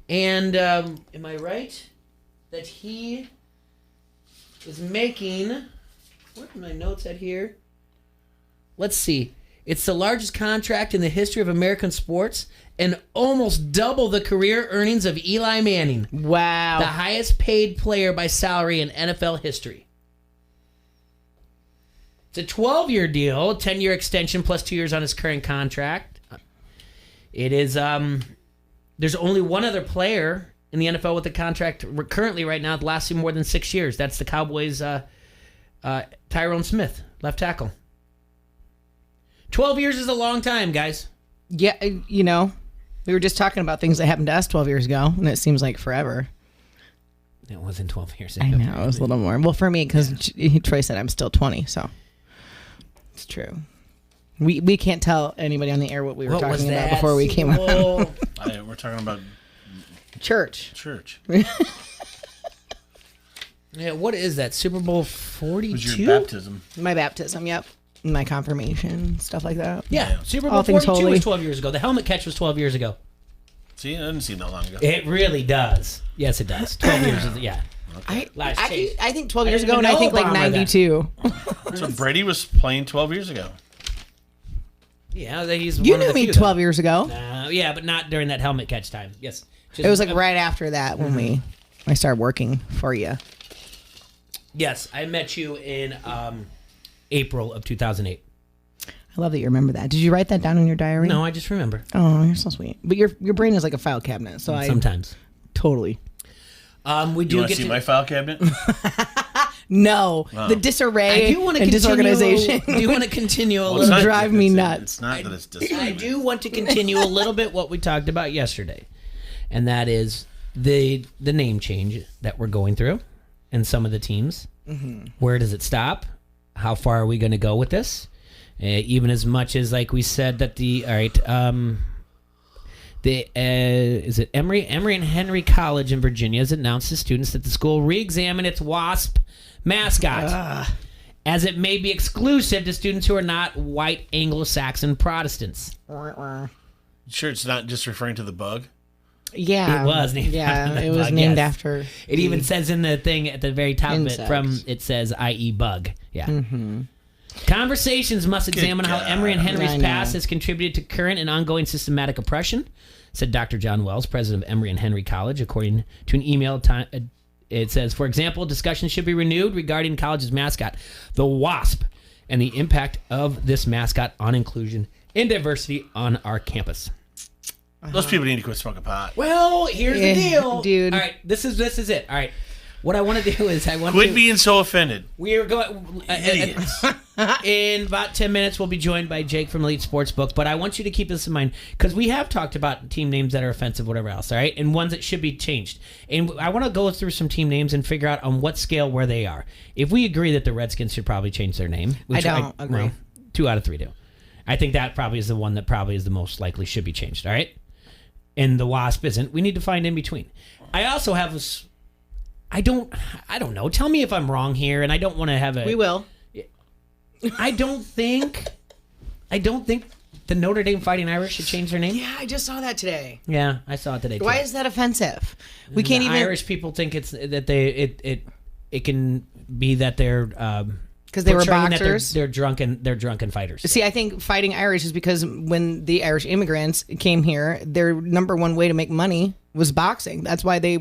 And am I right that he is making... What are my notes at here? Let's see. It's the largest contract in the history of American sports and almost double the career earnings of Eli Manning. Wow. The highest paid player by salary in NFL history. It's a 12-year deal, 10-year extension plus 2 years on his current contract. It is, there's only one other player in the NFL with a contract currently right now lasting more than 6 years. That's the Cowboys' Tyrone Smith, left tackle. 12 years is a long time, guys. Yeah, you know, we were just talking about things that happened to us 12 years ago, and it seems like forever. It wasn't 12 years ago. I know, it was a little more. Well, for me, because Troy said I'm still 20, so it's true. We can't tell anybody on the air what we were talking about before we came on. We're talking about Church. Yeah, what is that? Super Bowl 42? It was your baptism. My baptism, yep. My confirmation, stuff like that. Yeah, Super Bowl All things 42 holy. was 12 years ago. The helmet catch was 12 years ago. See, it doesn't seem that long ago. It really does. Yes, it does. 12 years is, yeah. I Chase. think 12 I years didn't ago, and even I think know like Obama 92. So Brady was playing 12 years ago. Yeah, he's You one of knew the me few, 12 years ago. yeah, but not during that helmet catch time. Yes. It was like right after that when I started working for you. Yes, I met you in April of 2008. I love that you remember that. Did you write that down in your diary? No, I just remember. Oh, you're so sweet. But your brain is like a file cabinet, so Sometimes. Totally. We do You want get to see to my file cabinet? No, the disarray and disorganization. Do you want to continue a Well, little? it's drive me nuts. It's not that it's I disarray. do want to continue a little bit what we talked about yesterday, and that is the name change that we're going through and some of the teams. Mm-hmm. Where does it stop? How far are we going to go with this? Even as much as like we said that is it Emory and Henry College in Virginia has announced to students that the school re-examine its WASP mascot as it may be exclusive to students who are not white Anglo-Saxon Protestants. Sure, it's not just referring to the bug? Yeah, It was named after the it was bug, named yes. after. It even says in the thing at the very top Insects. of it, it says IE bug. Yeah. Conversations must examine how Emory and Henry's I know. past has contributed to current and ongoing systematic oppression, said Dr. John Wells, president of Emory and Henry College, according to an email. It says, for example, discussions should be renewed regarding the college's mascot, the WASP, and the impact of this mascot on inclusion and diversity on our campus. Those people need to quit smoking pot. Well, here's the deal, dude. All right, this is it. All right, what I want to do is Quit being so offended. We are going. Idiots. In about 10 minutes, we'll be joined by Jake from Elite Sportsbook. But I want you to keep this in mind because we have talked about team names that are offensive, whatever else, all right, and ones that should be changed. And I want to go through some team names and figure out on what scale where they are. If we agree that the Redskins should probably change their name, which I don't agree. Well, 2 out of 3 do. I think that probably is the one that probably is the most likely should be changed. All right, and the Wasp isn't. We need to find in between. I also have this. I don't know. Tell me if I'm wrong here, and I don't want to have a. We will. I don't think the Notre Dame Fighting Irish should change their name. Yeah, I just saw that today. Yeah, I saw it today. Why too. is that offensive? We can't The even. Irish people think it's that it can be that they're Because they were portraying that boxers. they're drunken fighters. See, I think fighting Irish is because when the Irish immigrants came here, their number one way to make money was boxing. That's why they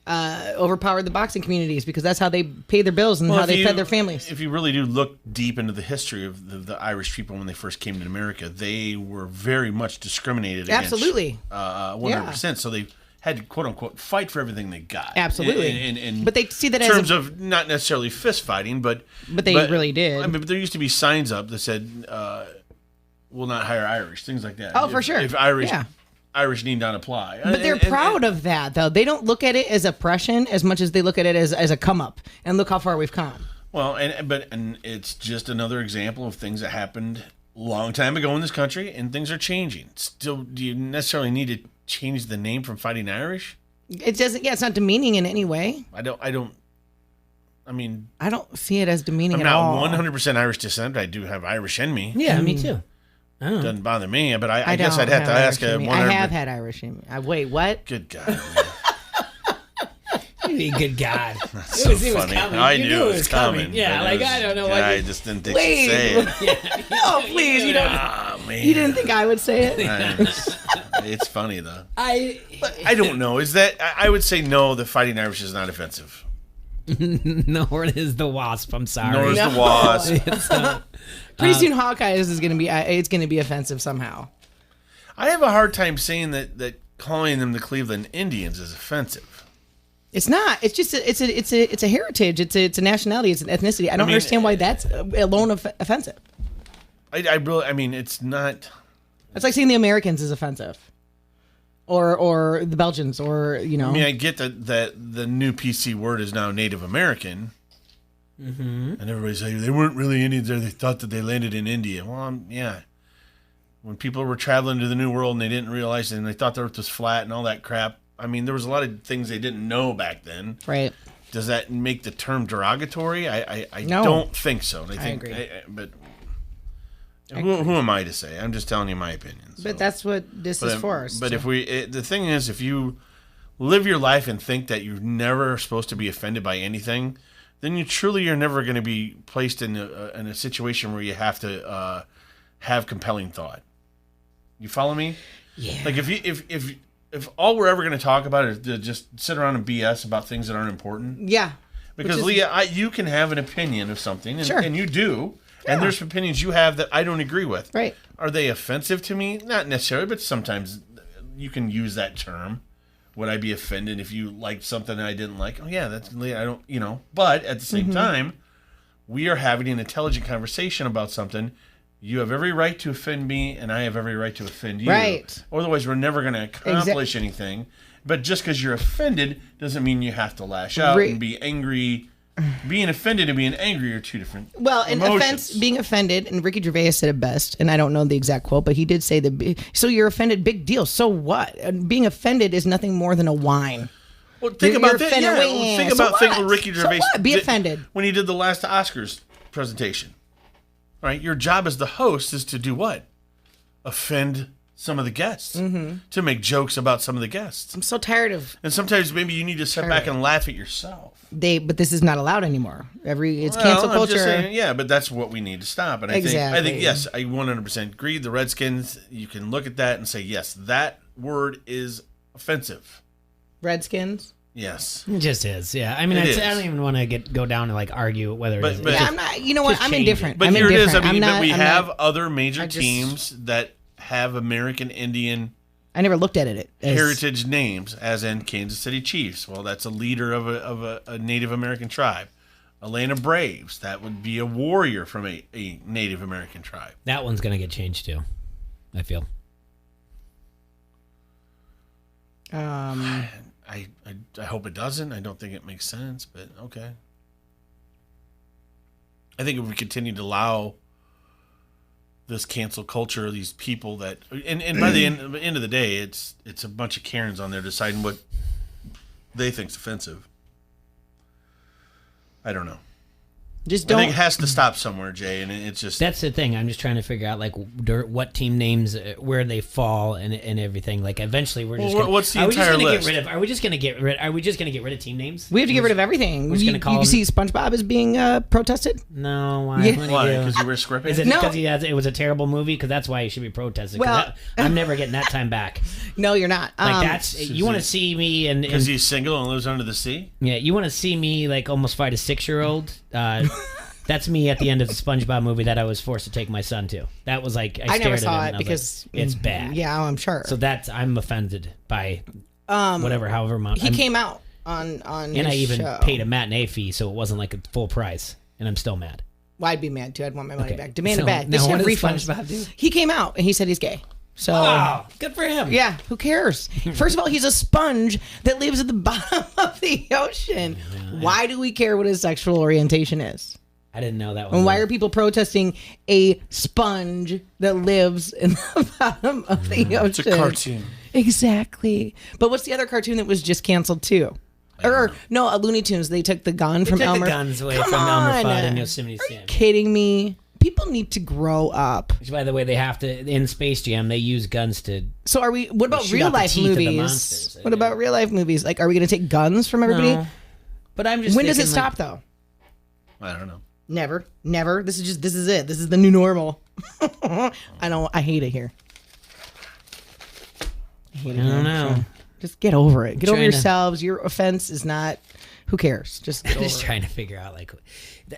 overpowered the boxing communities, because that's how they paid their bills and how they fed their families. If you really do look deep into the history of the Irish people when they first came to America, they were very much discriminated against. Absolutely. 100%. So they had to, quote unquote, fight for everything they got. Absolutely. But they see that in as terms of not necessarily fist fighting, but they really did. I mean, but there used to be signs up that said, "Will not hire Irish," things like that. Oh, for sure. If Irish need not apply. But they're proud of that, though. They don't look at it as oppression as much as they look at it as a come up. And look how far we've come. Well, and it's just another example of things that happened a long time ago in this country, and things are changing. Still, do you necessarily need to change the name from Fighting Irish? It doesn't. Yeah, it's not demeaning in any way. I don't see it as demeaning I'm at all. not 100% Irish descent. I do have Irish in me. Yeah, me too. Doesn't bother me, but I guess I'd have to ask a one. I have had Irish in me. Wait, what? Good God. Good God. So it was coming. I knew it was coming. Yeah, I don't know. I just didn't think you'd say it. Oh, please. You didn't think I would say it? It's funny, though. I don't know. Is that... I would say no, the Fighting Irish is not offensive. Nor is the Wasp. I'm sorry. Nor is the Wasp. Pretty soon Hawkeye is going to be... it's going to be offensive somehow. I have a hard time saying that calling them the Cleveland Indians is offensive. It's not. It's just it's a heritage. It's a nationality. It's an ethnicity. I don't understand why that's alone offensive. I mean, it's not. It's like saying the Americans is offensive, or the Belgians, or I mean, I get that the new PC word is now Native American, and everybody's like they weren't really Indians there. They thought that they landed in India. Well, yeah. When people were traveling to the New World and they didn't realize it, and they thought the Earth was flat and all that crap. I mean, there was a lot of things they didn't know back then. Right. Does that make the term derogatory? I no. don't think so. And I agree. But who am I to say? I'm just telling you my opinion. So. But that's what this is for. But the thing is, if you live your life and think that you're never supposed to be offended by anything, then you truly are never going to be placed in a situation where you have to have compelling thought. You follow me? Yeah. Like if all we're ever going to talk about is to just sit around and BS about things that aren't important. Yeah. Because, Leah, you can have an opinion of something, and, sure. and you do, yeah. and there's opinions you have that I don't agree with. Right. Are they offensive to me? Not necessarily, but sometimes you can use that term. Would I be offended if you liked something that I didn't like? Oh, yeah, that's Leah. I don't, But at the same time, we are having an intelligent conversation about something. You have every right to offend me, and I have every right to offend you. Right. Otherwise, we're never going to accomplish anything. But just because you're offended doesn't mean you have to lash out and be angry. Being offended and being angry are two different emotions. Being offended, and Ricky Gervais said it best, and I don't know the exact quote, but he did say that, so you're offended, big deal. So what? And being offended is nothing more than a whine. Well, think about that. Yeah, think about what Ricky Gervais did. Be offended. When he did the last Oscars presentation. All right, your job as the host is to do what? Offend some of the guests. To make jokes about some of the guests. I'm so tired of... And sometimes maybe you need to sit back and laugh at yourself. But this is not allowed anymore. It's cancel culture. I'm just saying, yeah, but that's what we need to stop. And I think, yes, I 100% agree. The Redskins, you can look at that and say, yes, that word is offensive. Redskins? Yes. It just is, yeah. I mean, I don't even want to go down and argue whether it is. But I'm not, you know what? I'm indifferent. But here it is. I mean, we have other major teams that have American Indian... I never looked at it. Heritage names, as in Kansas City Chiefs. Well, that's a leader of a Native American tribe. Atlanta Braves, that would be a warrior from a Native American tribe. That one's going to get changed too, I feel. I hope it doesn't. I don't think it makes sense, but okay. I think if we continue to allow this cancel culture, these people that, and by the end of the day, it's a bunch of Karens on there deciding what they think's offensive. I don't know. I think it has to stop somewhere, Jay, and it's just... That's the thing. I'm just trying to figure out, what team names, where they fall, and everything. Eventually, we're just gonna... What's the entire list? Are we just going to get rid of team names? We have to get rid of everything. You see SpongeBob is being protested? No, why? Yeah. Why? Because you were scripting? Is it because it was a terrible movie? Because that's why he should be protested. Well... I'm never getting that time back. No, you're not. You want to see me... Because he's single and lives under the sea? Yeah, you want to see me, almost fight a 6-year-old? That's me at the end of the SpongeBob movie that I was forced to take my son to. That was I never saw it because it's bad. Yeah, I'm sure. So I'm offended by however amount. He came out on and I even paid a matinee fee, so it wasn't a full price, and I'm still mad. Well, I'd be mad too. I'd want my money back. Demand it back. Now, what does refunds. SpongeBob do? He came out and he said he's gay. So good for him. Yeah, who cares? First of all, he's a sponge that lives at the bottom of the ocean. Why do we care what his sexual orientation is? I didn't know that one. And why are people protesting a sponge that lives in the bottom of the ocean? It's a cartoon. Exactly. But what's the other cartoon that was just canceled too? A Looney Tunes. They took the gun from Elmer. The guns away from Elmer Fudd and Yosemite Sam. Are you kidding me? People need to grow up. Which, by the way, they have to in Space Jam. They use guns to. So are we? What about shoot real out the life teeth of the movies? monsters. What about real life movies? Like, are we going to take guns from everybody? No. But I'm just. When does it thinking, stop though? I don't know. Never. This is it. This is the new normal. I hate it here. I don't know. So just get over it. Get over trying to- yourselves. Your offense is not. Who cares? Just get I'm just over it. trying to figure out like.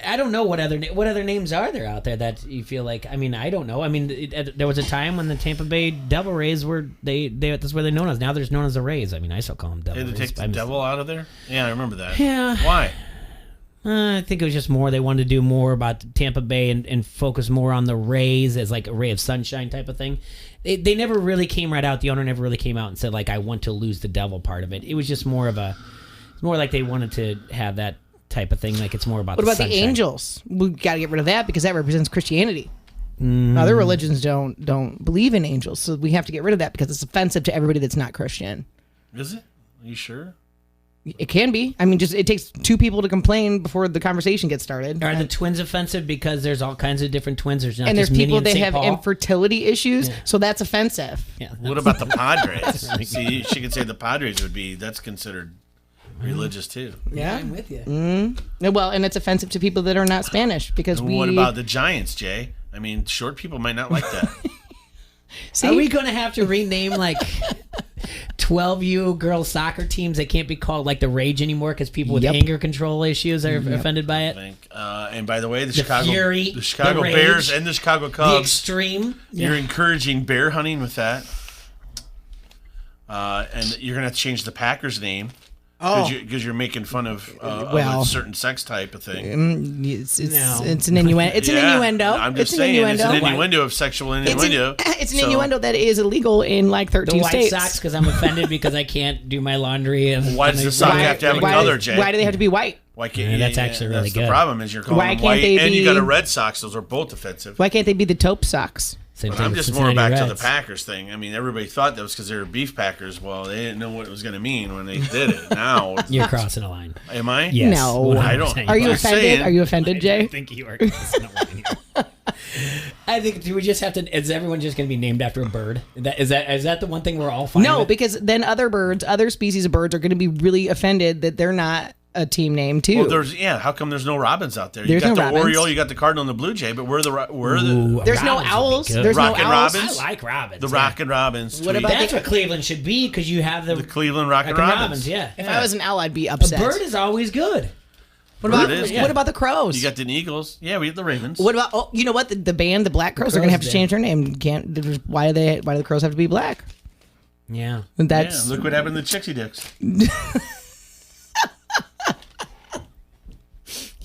I don't know what other names are there out there that you feel like. I mean, I don't know. I mean, there was a time when the Tampa Bay Devil Rays were they that's where they're known as. Now they're known as the Rays. I mean, I still call them Devil They had to Rays. take the devil out of there? Yeah, I remember that. Yeah. Why? I think it was just more they wanted to do more about Tampa Bay and focus more on the Rays as like a ray of sunshine type of thing. They never really came right out. The owner never really came out and said like I want to lose the devil part of it. It was just more like they wanted to have that type of thing. Like it's more about What about sunshine. the angels? We got to get rid of that because that represents Christianity. Other religions don't believe in angels, so we have to get rid of that because it's offensive to everybody that's not Christian. Is it? Are you sure? It can be. I mean, just it takes two people to complain before the conversation gets started. Are the twins offensive because there's all kinds of different twins? There's not And there's just Minnie people and that St. have Paul? infertility issues, so that's offensive. Yeah. What about the Padres? See, she could say the Padres would be, that's considered religious too. Yeah. I'm with you. Well, and it's offensive to people that are not Spanish because And what about the Giants, Jay? I mean, short people might not like that. See? Are we going to have to rename like 12U girls soccer teams that can't be called like the Rage anymore because people with Yep. anger control issues are offended by I it? think. And by the way, the Fury, Chicago the Rage, Bears and the Chicago The Cubs, Extreme. you're encouraging bear hunting with that. And you're going to have to change the Packers name. Because you're making fun of a certain sex type of thing. It's No. it's an innuendo. It's an Yeah, innuendo. I'm just it's saying, an innuendo. it's an innuendo of sexual innuendo. It's an So, innuendo that is illegal in like 13 The White states. Sox because I'm offended because I can't do my laundry. And Why does the sock have to have a color, Jay? Why do they have to be white? Why can't Yeah, that's actually really that's good. The problem is you're calling Why them can't white, they and you be- got a Red Sox. Those are both offensive. Why can't they be the taupe Sox? Same But thing I'm with just more Cincinnati back to Reds. the Packers thing. I mean, everybody thought that was because they were beef Packers. Well, they didn't know what it was going to mean when they did it. Now, You're crossing a line. am I? Yes. No. 100%. I don't- Are you I'm offended? saying- Are you offended, Jay? I think you are crossing a line here. I think do we just have to? Is everyone just going to be named after a bird? Is that the one thing we're all fine No, with? because then other species of birds are going to be really offended that they're not a team name too. Well, how come there's no robins out there? There's you got no the robins. Oriole, you got the Cardinal and the Blue Jay, but where are the Ooh, There's no robins would be owls. good. There's no Rockin' owls. Robins? I like robins. the yeah. Rockin' Robins? What tweet. about That's what Cleveland should be because you have the Cleveland Rockin' Rockin' Robins? Yeah. If I was an owl, I'd be A upset. bird is always good. What about Bird is, yeah. what about the crows? You got the Eagles. Yeah, we have the Ravens. What about? Oh, you know what? The band, the Black Crows, are going to have to Crows change their name. Why do the crows have to be black? Yeah. And Yeah, that's look what happened to the Chixie Dicks.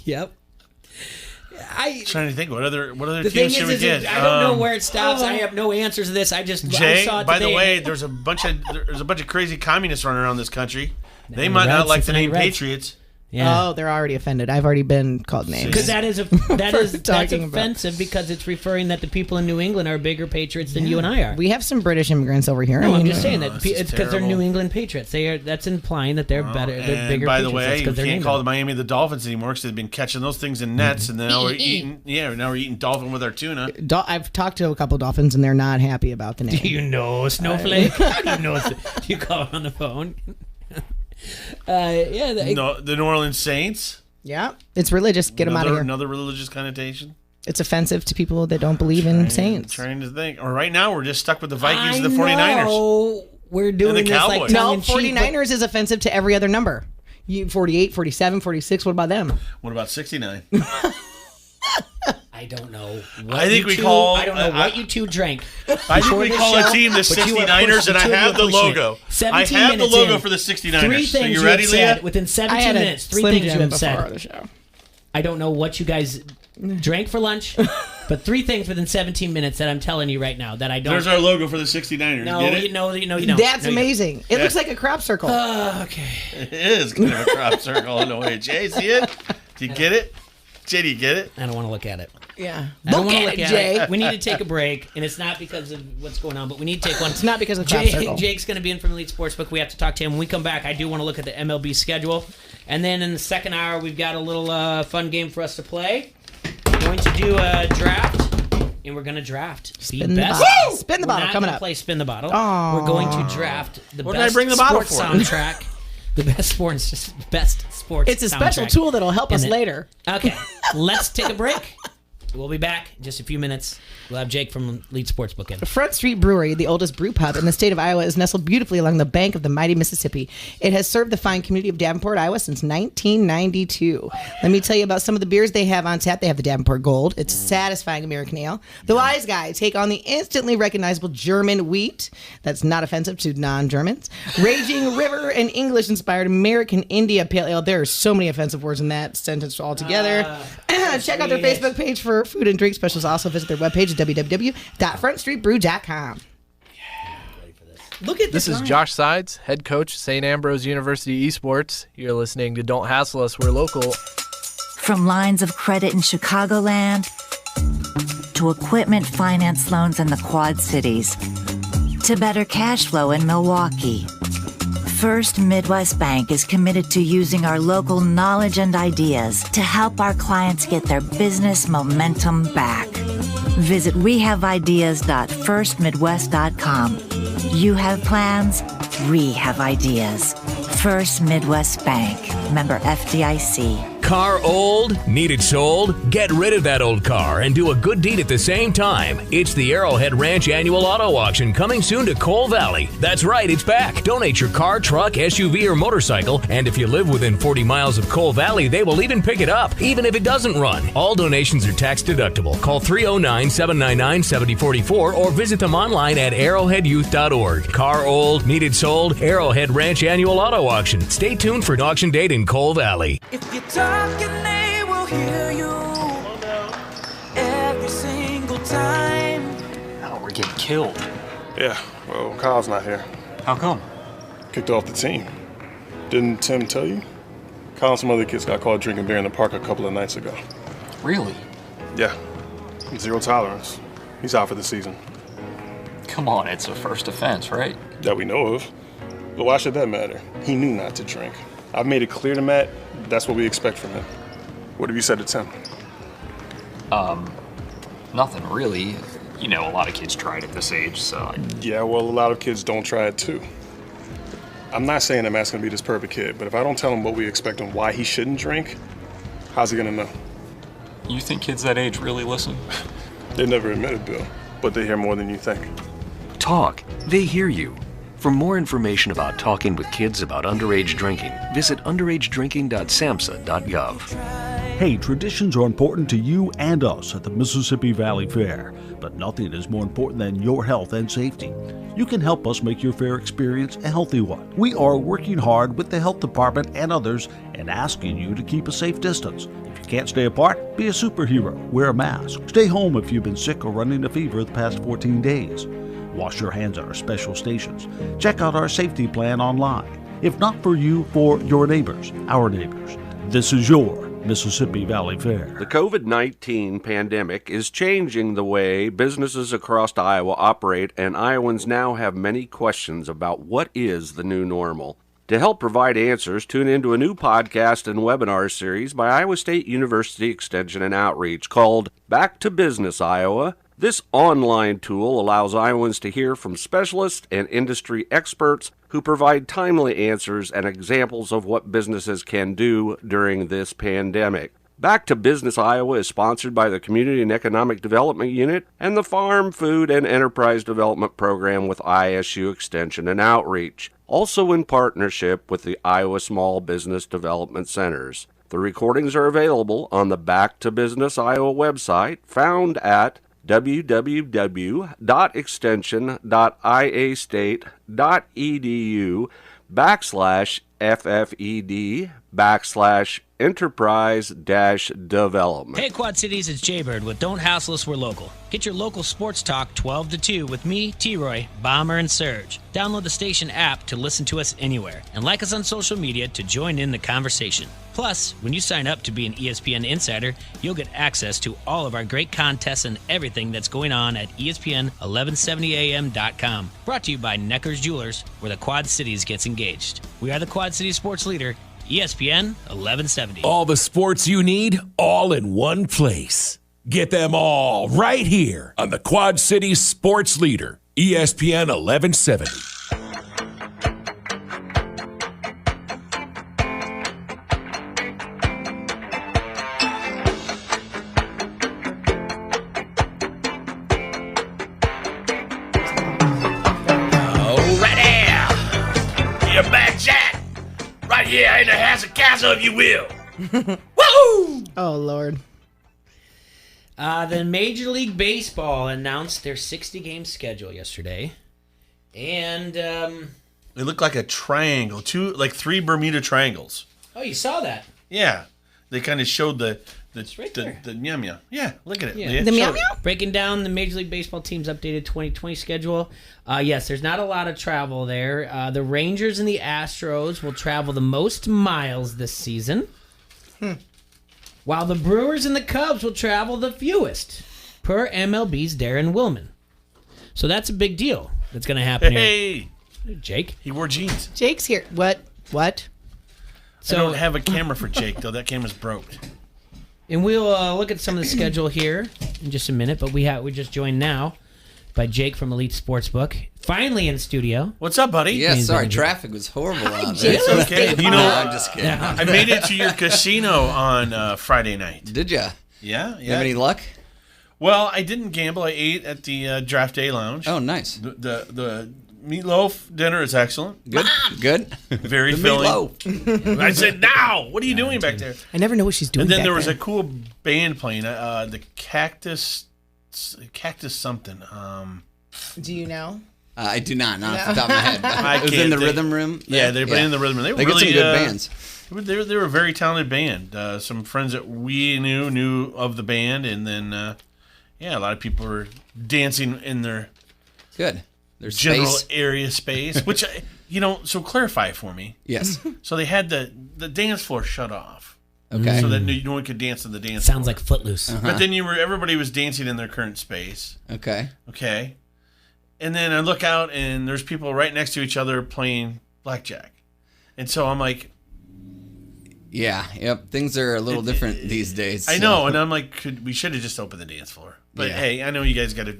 Yep. Trying to think what other The thing teams is, should we get? I don't know where it stops. I have no answers to this. I Jay, saw it by the today. way, there's a bunch of crazy communists running around this country. They the might not Reds, like the Cincinnati name Reds. Patriots. Yeah. Oh, they're already offended. I've already been called names. Because that's For that's talking about- offensive because it's referring that the people in New England are bigger patriots than you and I are. We have some British immigrants over here. No, I I'm mean, just saying that this is it's because they're terrible. New England patriots. They are. That's implying that they're better. They're And bigger. by the patriots. way, That's you 'cause they're can't named call them. the Miami the Dolphins anymore because they've been catching those things in nets, and now we're eating. Yeah, now we're eating dolphin with our tuna. I've talked to a couple Dolphins, and they're not happy about the name. Do you know Snowflake? How do you know? Do you call him on the phone? Yeah. No, the New Orleans Saints. Yeah, it's religious. Get them out of here. Another religious connotation. It's offensive to people that don't believe in saints. Trying to think. Or right now, we're just stuck with the Vikings I and the 49ers. know. We're doing And the this like Cowboys. No, tongue-in-cheek, but- 49ers is offensive to every other number. 48, 47, 46. What about them? What about 69? I don't know. What I think you we two- call- I don't know what you two drank. I think we call a team the 69ers, and I have the logo. I have the logo for the 69ers. Three So things you you ready, have Leah? said within I 17 had a minutes. Three Slim things Jim you have before said. the show. I don't know what you guys drank for lunch, but three things within 17 minutes that I'm telling you right now that I don't. There's our logo for the 69ers. no, Get it? you know, you don't. That's No, you amazing. It looks like a crop circle. Okay. It is kind of a crop circle in a way. Jay, see it? Do you get it? Jay, do you get it? I don't want to look at it. yeah. I don't Look wanna at it, Jay. We need to take a break, and it's not because of what's going on, but we need to take one. It's not because of crop Jake, circle. Jake's going to be in from Elite Sportsbook. We have to talk to him. When we come back, I do want to look at the MLB schedule. And then in the second hour, we've got a little fun game for us to play. Going going to do a draft. And we're going to draft Spin the bottle. Spin the bottle coming up. Play Spin the Bottle. Aww. We're going to draft the What did I best bring the bottle sports for? soundtrack. The best sports It's a special soundtrack. tool that'll help us And later. Okay, let's take a break. We'll be back in just a few minutes. We'll have Jake from Lead Sportsbook in. Front Street Brewery, the oldest brew pub in the state of Iowa, is nestled beautifully along the bank of the mighty Mississippi. It has served the fine community of Davenport, Iowa since 1992. Let me tell you about some of the beers they have on tap. They have the Davenport Gold. It's satisfying American ale. The Wise Guy, take on the instantly recognizable German wheat. That's not offensive to non-Germans. Raging River, an English-inspired American India Pale Ale. There are so many offensive words in that sentence altogether. Check out their Facebook page for food and drink specials. Also visit their webpage at www.frontstreetbrew.com. Look at this. This is Josh Sides, head coach, St. Ambrose University Esports. You're listening to Don't Hassle Us, We're Local. From lines of credit in Chicagoland to equipment finance loans in the Quad Cities to better cash flow in Milwaukee, First Midwest Bank is committed to using our local knowledge and ideas to help our clients get their business momentum back. Visit wehaveideas.firstmidwest.com. You have plans, we have ideas. First Midwest Bank, member FDIC. Car old? Need it sold? Get rid of that old car and do a good deed at the same time. It's the Arrowhead Ranch Annual Auto Auction coming soon to Coal Valley. That's right, it's back. Donate your car, truck, SUV, or motorcycle, and if you live within 40 miles of Coal Valley, they will even pick it up, even if it doesn't run. All donations are tax deductible. Call 309-799-7044 or visit them online at arrowheadyouth.org. Car old? Need it sold? Arrowhead Ranch Annual Auto Auction. Stay tuned for an auction date in Coal Valley. If you talk and they will hear you every single time. Oh, we're getting killed. Yeah, well, Kyle's not here. How come? Kicked off the team. Didn't Tim tell you? Kyle and some other kids got caught drinking beer in the park a couple of nights ago. Really? Yeah. Zero tolerance. He's out for the season. Come on, it's a first offense, right? That we know of. But why should that matter? He knew not to drink. I've made it clear to Matt that's what we expect from him. What have you said to Tim? Nothing really. You know, a lot of kids try it at this age, so... Yeah, well, a lot of kids don't try it too. I'm not saying that Matt's gonna be this perfect kid, but if I don't tell him what we expect and why he shouldn't drink, how's he gonna know? You think kids that age really listen? They never admit it, Bill, but they hear more than you think. Talk. They hear you. For more information about talking with kids about underage drinking, visit underagedrinking.samhsa.gov. Hey, traditions are important to you and us at the Mississippi Valley Fair, but nothing is more important than your health and safety. You can help us make your fair experience a healthy one. We are working hard with the health department and others and asking you to keep a safe distance. If you can't stay apart, be a superhero. Wear a mask. Stay home if you've been sick or running a fever the past 14 days. Wash your hands at our special stations. Check out our safety plan online. If not for you, for your neighbors, our neighbors. This is your Mississippi Valley Fair. The COVID-19 pandemic is changing the way businesses across Iowa operate, and Iowans now have many questions about what is the new normal. To help provide answers, tune into a new podcast and webinar series by Iowa State University Extension and Outreach called Back to Business, Iowa. This online tool allows Iowans to hear from specialists and industry experts who provide timely answers and examples of what businesses can do during this pandemic. Back to Business Iowa is sponsored by the Community and Economic Development Unit and the Farm, Food, and Enterprise Development Program with ISU Extension and Outreach, also in partnership with the Iowa Small Business Development Centers. The recordings are available on the Back to Business Iowa website, found at www.extension.iastate.edu/FFED/enterprise-development. Hey Quad Cities, it's Jaybird with Don't Hassle Us, We're Local. Get your local sports talk 12 to 2 with me, T-Roy, Bomber, and Serge. Download the station app to listen to us anywhere, and like us on social media to join in the conversation. Plus, when you sign up to be an ESPN Insider, you'll get access to all of our great contests and everything that's going on at ESPN1170am.com. Brought to you by Necker's Jewelers, where the Quad Cities gets engaged. We are the Quad Cities sports leader, ESPN 1170. All the sports you need, all in one place. Get them all right here on the Quad Cities Sports Leader, ESPN 1170. Right here in the house of castle, if you will. Woo! Oh, Lord. The Major League Baseball announced their 60-game schedule yesterday. And, It looked like a triangle. Three Bermuda triangles. Oh, you saw that? Yeah. They kind of showed the right there. the meow meow. Yeah, look at it. Yeah. The meow meow? Breaking down the Major League Baseball team's updated 2020 schedule. Yes, there's not a lot of travel there. The Rangers and the Astros will travel the most miles this season. While the Brewers and the Cubs will travel the fewest, per MLB's Darren Willman. So that's a big deal that's going to happen here. Hey, Jake. He wore jeans. Jake's here. What? So, I don't have a camera for Jake, though. That camera's broke. And we'll look at some of the schedule here in just a minute, but we're just joined now by Jake from Elite Sportsbook. Finally in studio. What's up, buddy? Yeah, sorry, traffic was horrible out there. It's okay. I'm just kidding. I made it to your casino on Friday night. Did ya? Yeah. You have any luck? Well, I didn't gamble. I ate at the Draft Day Lounge. Oh, nice. The meatloaf dinner is excellent. Good. Good. Very the filling. Meatloaf. I said, now, what are you doing back there? I never know what she's doing. And then back there was there. a cool band playing, the Cactus something. Do you know? I do not off the top of my head. I It was in the rhythm room. Yeah, they played in the rhythm room. They were get really some good bands. They were a very talented band. Some friends that we knew of the band, and then a lot of people were dancing in their There's general space. area space. Which so clarify it for me. Yes. So they had the dance floor shut off. Okay. So that no one could dance in the dance Sounds floor. like Footloose. But then everybody was dancing in their current space. Okay. Okay. And then I look out and there's people right next to each other playing blackjack. And so I'm like, yeah, yep. Things are a little different these days. I know, and I'm like, we should have just opened the dance floor. But hey, I know you guys got to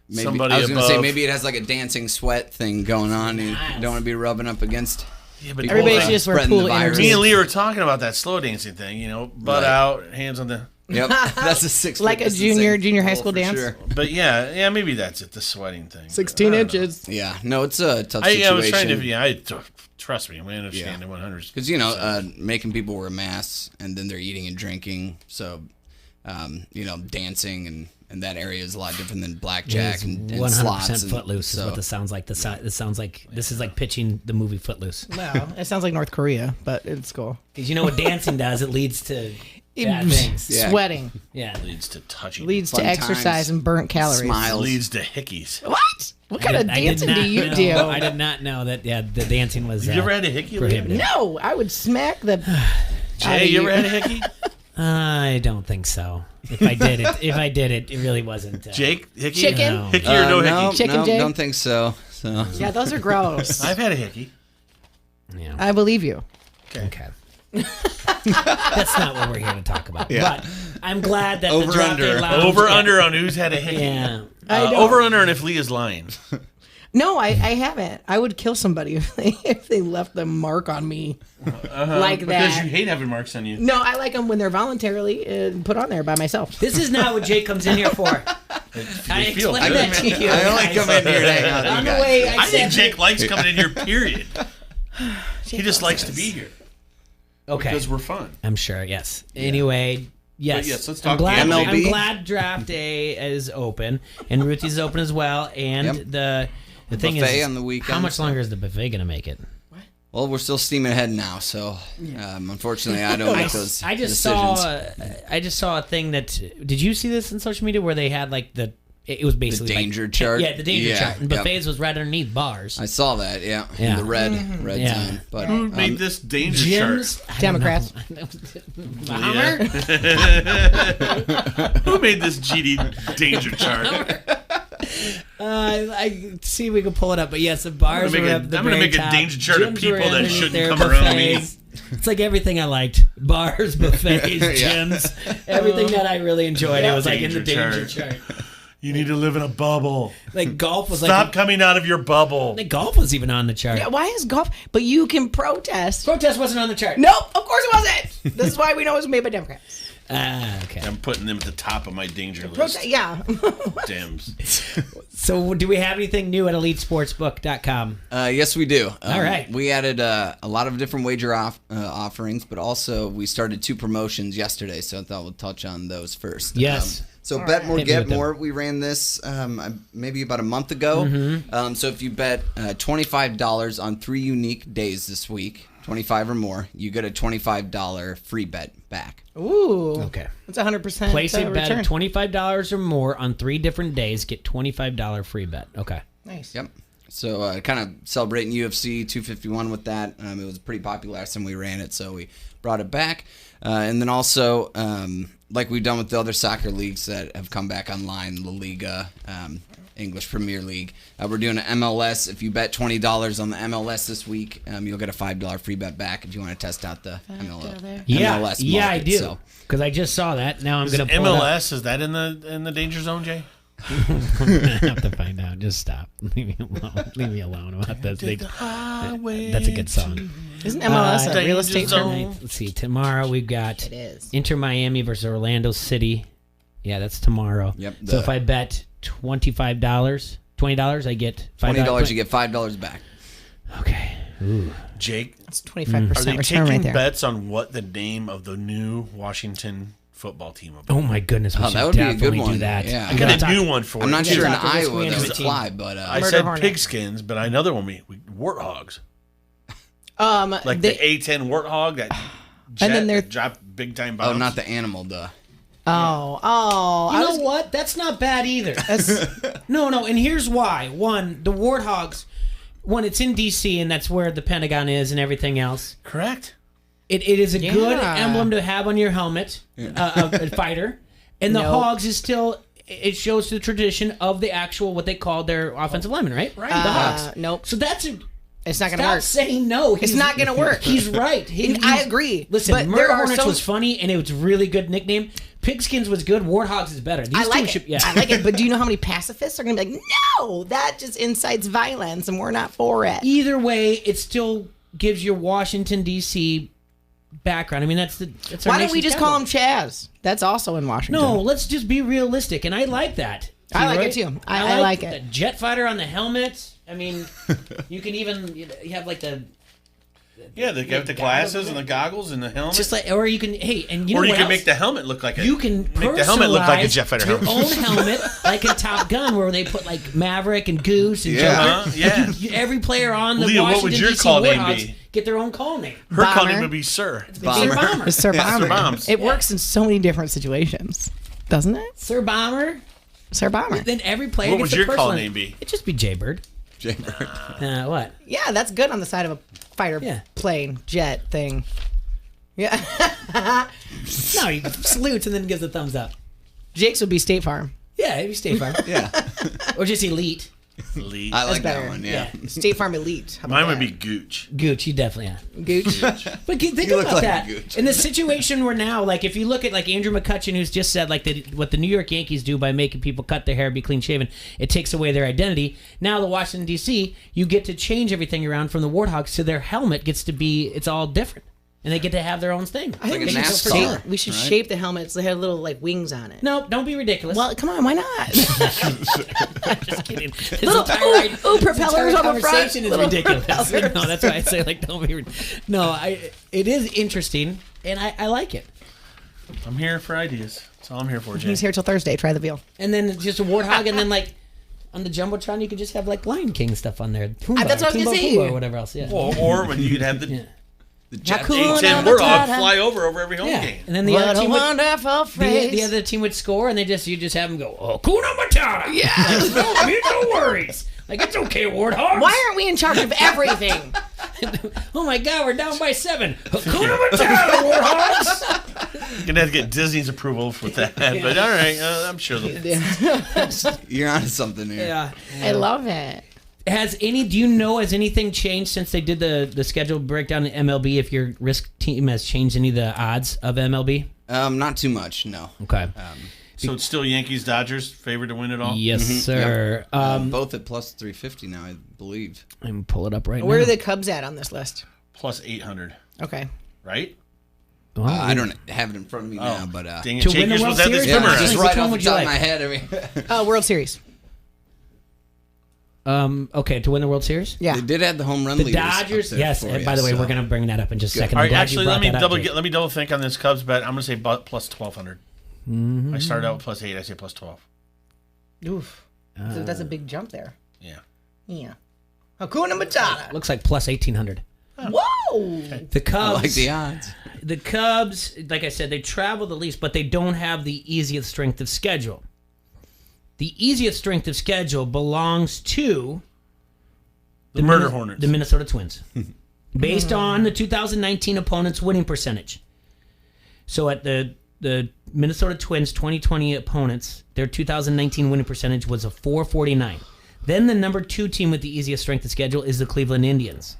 somebody I was above. going to say maybe it has like a dancing sweat thing going on. And you don't want to be rubbing up against. Yeah, but everybody should just wear pool energy. Me and Lee were talking about that slow dancing thing. Butt out, hands on the. Yep, that's a 6 like a junior high school dance. Sure. But yeah, maybe that's it. The sweating thing. 16 inches. Yeah, no, it's a tough situation. I was trying to. Trust me, I understand the 100s. Because making people wear masks and then they're eating and drinking, so dancing and that area is a lot different than blackjack and 100% slots. Footloose is what this sounds like. This sounds like this is like pitching the movie Footloose. Well, it sounds like North Korea, but it's cool. Because you know what dancing does? It leads to bad things. Yeah. Sweating. Yeah, leads to touching. Leads Fun to exercise times. and burnt calories. Smiles. Leads to hickeys. What? What kind of dancing do you do? I did not know that. Yeah, the dancing was. Have you ever had a hickey? Prohibited. No, I would smack the. Jay, you ever had a hickey? I don't think so. If I did it, it really wasn't. Jake, hickey, chicken, no. hickey or no hickey? Chicken, Jake? Don't think so. Yeah, those are gross. I've had a hickey. Yeah. I believe you. Okay. That's not what we're here to talk about. Yeah. But I'm glad that Over the Draft Day under. Lounge. Over under on who's had a hickey. Yeah. Over under on if Lee is lying. No, I haven't. I would kill somebody if they left the mark on me like that. Because you hate having marks on you. No, I like them when they're voluntarily put on there by myself. This is not what Jake comes in here for. I feel explained that to you. I only come in here to hang out with On you the guys. way, I said think Jake likes coming in here, period. He just likes to be here. Okay. Because we're fun. I'm sure, yes. Anyway, yes. But yes, let's I'm talk glad, MLB. I'm glad Draft Day is open, and Ruthie's is open as well, and the thing Buffet is, on the weekend. how much longer is the buffet going to make it? Well, we're still steaming ahead now, so unfortunately, I don't make those I just decisions. saw a thing that. Did you see this in social media where they had like it was basically danger like, chart? Yeah, the danger Yeah, chart. And yep. buffets was right underneath bars. I saw that, yeah. Yeah. In the red Yeah. zone. But Who made this danger Gyms, chart? Democrats. Hummer? Who made this GD danger chart? I see we can pull it up, but yes, the bars I'm were gonna up at the make a very top. danger chart of Gyms people were that underneath shouldn't their come around me. buffets. It's like everything I liked: bars, buffets, gyms, everything that I really enjoyed. It was like in the danger chart. You need to live in a bubble. Like golf was Stop coming out of your bubble. Like golf was even on the chart. Yeah, why is golf? But you can protest. Protest wasn't on the chart. Nope, of course it wasn't. This is why we know it was made by Democrats. Okay. I'm putting them at the top of my danger list. Yeah. Dems. So, do we have anything new at EliteSportsbook.com? Yes, we do. All right. We added a lot of different wager offerings, but also we started 2 promotions yesterday, so I thought we'll touch on those first. Yes. So Bet More, Get More, we ran this maybe about a month ago. Mm-hmm. So if you bet $25 on 3 unique days this week, 25 or more, you get a $25 free bet back. Ooh. Okay. That's 100% Place a bet return. of $25 or more on 3 different days. Get $25 free bet. Okay. Nice. Yep. So kind of celebrating UFC 251 with that. It was pretty popular last time we ran it, so we brought it back. And then also, like we've done with the other soccer leagues that have come back online, La Liga, English Premier League. We're doing an MLS. If you bet $20 on the MLS this week, you'll get a $5 free bet back if you want to test out the MLS. Yeah, MLS yeah, I market, do. so. Because I just saw that. Now I'm going to pull MLS, is that in the danger zone, Jay? I have to find out. Just stop. Leave me alone. Leave me alone about this thing. That's a good song. Isn't MLS a real estate term? Let's see. Tomorrow we've got It is. Inter Miami versus Orlando City. Yeah, that's tomorrow. Yep. So if I bet $20, I get $5. $20, you get $5 back. Okay. Ooh. Jake, It's 25% are they return taking right there. bets on what the name of the new Washington football team will be? Oh my goodness, we should that would be a definitely good one. do that. Yeah. I got a new one for I'm you. not sure in talk to this Iowa Queen that of would the team. fly, but I Murder said Hornet. pigskins, but another one warthogs. Like they- the A10 warthog that And then they're- that dropped big time bombs. oh, not the animal, duh. Oh. You know what? That's not bad either. No, and here's why. One, the Warthogs, it's in D.C., and that's where the Pentagon is and everything else. Correct. It is a good Yeah. emblem to have on your helmet, a fighter. And the Nope. Hogs is still, it shows the tradition of the actual, what they called their offensive linemen, right? Right. The Hogs. Nope. So that's a... It's not going to Stop work. saying no. It's not going to work. He's right. I agree. Listen, but Murder there are Hornets so was funny, and it was a really good nickname. Pigskins was good. Warthogs is better. These I like two it. should, yeah. I like it. But do you know how many pacifists are going to be like, no, that just incites violence, and we're not for it. Either way, it still gives your Washington D.C. background. I mean, that's our Why don't we nation's just call capital. him Chaz? That's also in Washington. No, let's just be realistic, and I like that. I like Right? it too. I like it. The jet fighter on the helmet. I mean, you can even you have like the Yeah, they got the glasses and the goggles and the helmet. just like, or you can and you know or you what can else? make the helmet look like You can make the helmet look like a personalize jet fighter your helmet. own helmet, like in Top Gun, where they put like Maverick and Goose and Yeah. Joker. Yeah. Every player on the Leah, what Washington would your DC call name Warthogs be? get their own call name. Her call Bomber. name would be Sir. Sir Bomber. Sir Bomber. Sir Bombs. It works in so many different situations, doesn't it? Sir Bomber. Sir Bomber. Then every player What gets would a your call personal- name be? It'd just be Jaybird. Jaybird. What? Yeah, that's good on the side of a fighter plane, jet thing. Yeah. No, he salutes and then gives a thumbs up. Jake's would be State Farm. Yeah, it'd be State Farm. Yeah. Or just Elite. Elite. I like better. that one, yeah. State Farm Elite. How about Mine would that? be Gooch. Gooch, you definitely are. Gooch. But think You look about like that. Gooch. In the situation we're now, like if you look at like Andrew McCutcheon, who's just said like what the New York Yankees do by making people cut their hair, be clean shaven, it takes away their identity. Now the Washington D.C., you get to change everything around from the Warthogs to their helmet gets to be it's all different, and they get to have their own thing. I think Like a we should, NASCAR, shape, we should right? shape the helmets. They have little like wings on it. No, don't be ridiculous. Well, come on, why not? just kidding. This Little entire- ooh, propellers this entire on the front. conversation is Little ridiculous. propellers. No, that's why I say like don't be. No, it is interesting, and I like it. I'm here for ideas. That's all I'm here for, Jay. He's here till Thursday. Try the veal. And then just a warthog, and then like on the jumbotron, you could just have like Lion King stuff on there. Pumbaa, That's what I was gonna Pumbaa, say. Pumbaa, or whatever else. Yeah. Or when you could have the Yeah. A10 warthog fly over every home Yeah. game. And then the What other a team would, wonderful phrase. the other team would score, and you just have them go, "Oh, Kuna Matata." Yeah. No worries. Like it's okay, warthogs. Why aren't we in charge of everything? Oh my God, we're down by 7. Kuna Matata, warthogs. You're gonna have to get Disney's approval for that, but all right, I'm sure they'll. You're onto something here. Yeah. I love it. Has anything changed since they did the schedule breakdown in MLB? If your risk team has changed any of the odds of MLB? Not too much, no. Okay. So it's still Yankees Dodgers favored to win it all? Yes, sir. Yep. Both at plus 350 now, I believe. I'm gonna pull it up right now. Where are the Cubs at on this list? Plus 800. Okay. Right? I don't have it in front of me now, but dang it, to win the World Series, just right off the top of my head. World Series. Okay, to win the World Series? Yeah. They did have the home run the leaders. Dodgers, yes. By the way, we're going to bring that up in just a second. All right, actually, let me double think on this Cubs bet. I'm going to say plus 1,200. Mm-hmm. I started out with plus 8. I say plus 12. Oof. So that's a big jump there. Yeah. Yeah. Hakuna Matata. Looks like plus 1,800. Whoa! The Cubs. I like the odds. The Cubs, like I said, they travel the least, but they don't have the easiest strength of schedule. The easiest strength of schedule belongs to the Murder Hornets, the Minnesota Twins, based on the 2019 opponent's winning percentage. So at the Minnesota Twins 2020 opponents, their 2019 winning percentage was a .449. Then the number 2 team with the easiest strength of schedule is the Cleveland Indians.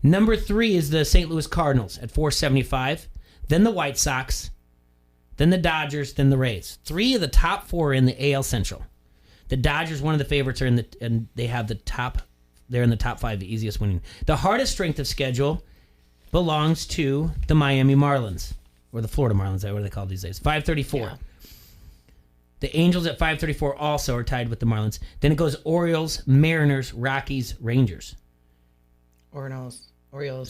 Number 3 is the St. Louis Cardinals at .475. Then the White Sox. Then the Dodgers, then the Rays. 3 of the top 4 are in the AL Central. The Dodgers, one of the favorites, are and they have the top. They're in the top 5, the easiest winning. The hardest strength of schedule belongs to the Miami Marlins, or the Florida Marlins. What are they called these days? 534. Yeah. The Angels at 534 also are tied with the Marlins. Then it goes Orioles, Mariners, Rockies, Rangers. Orioles.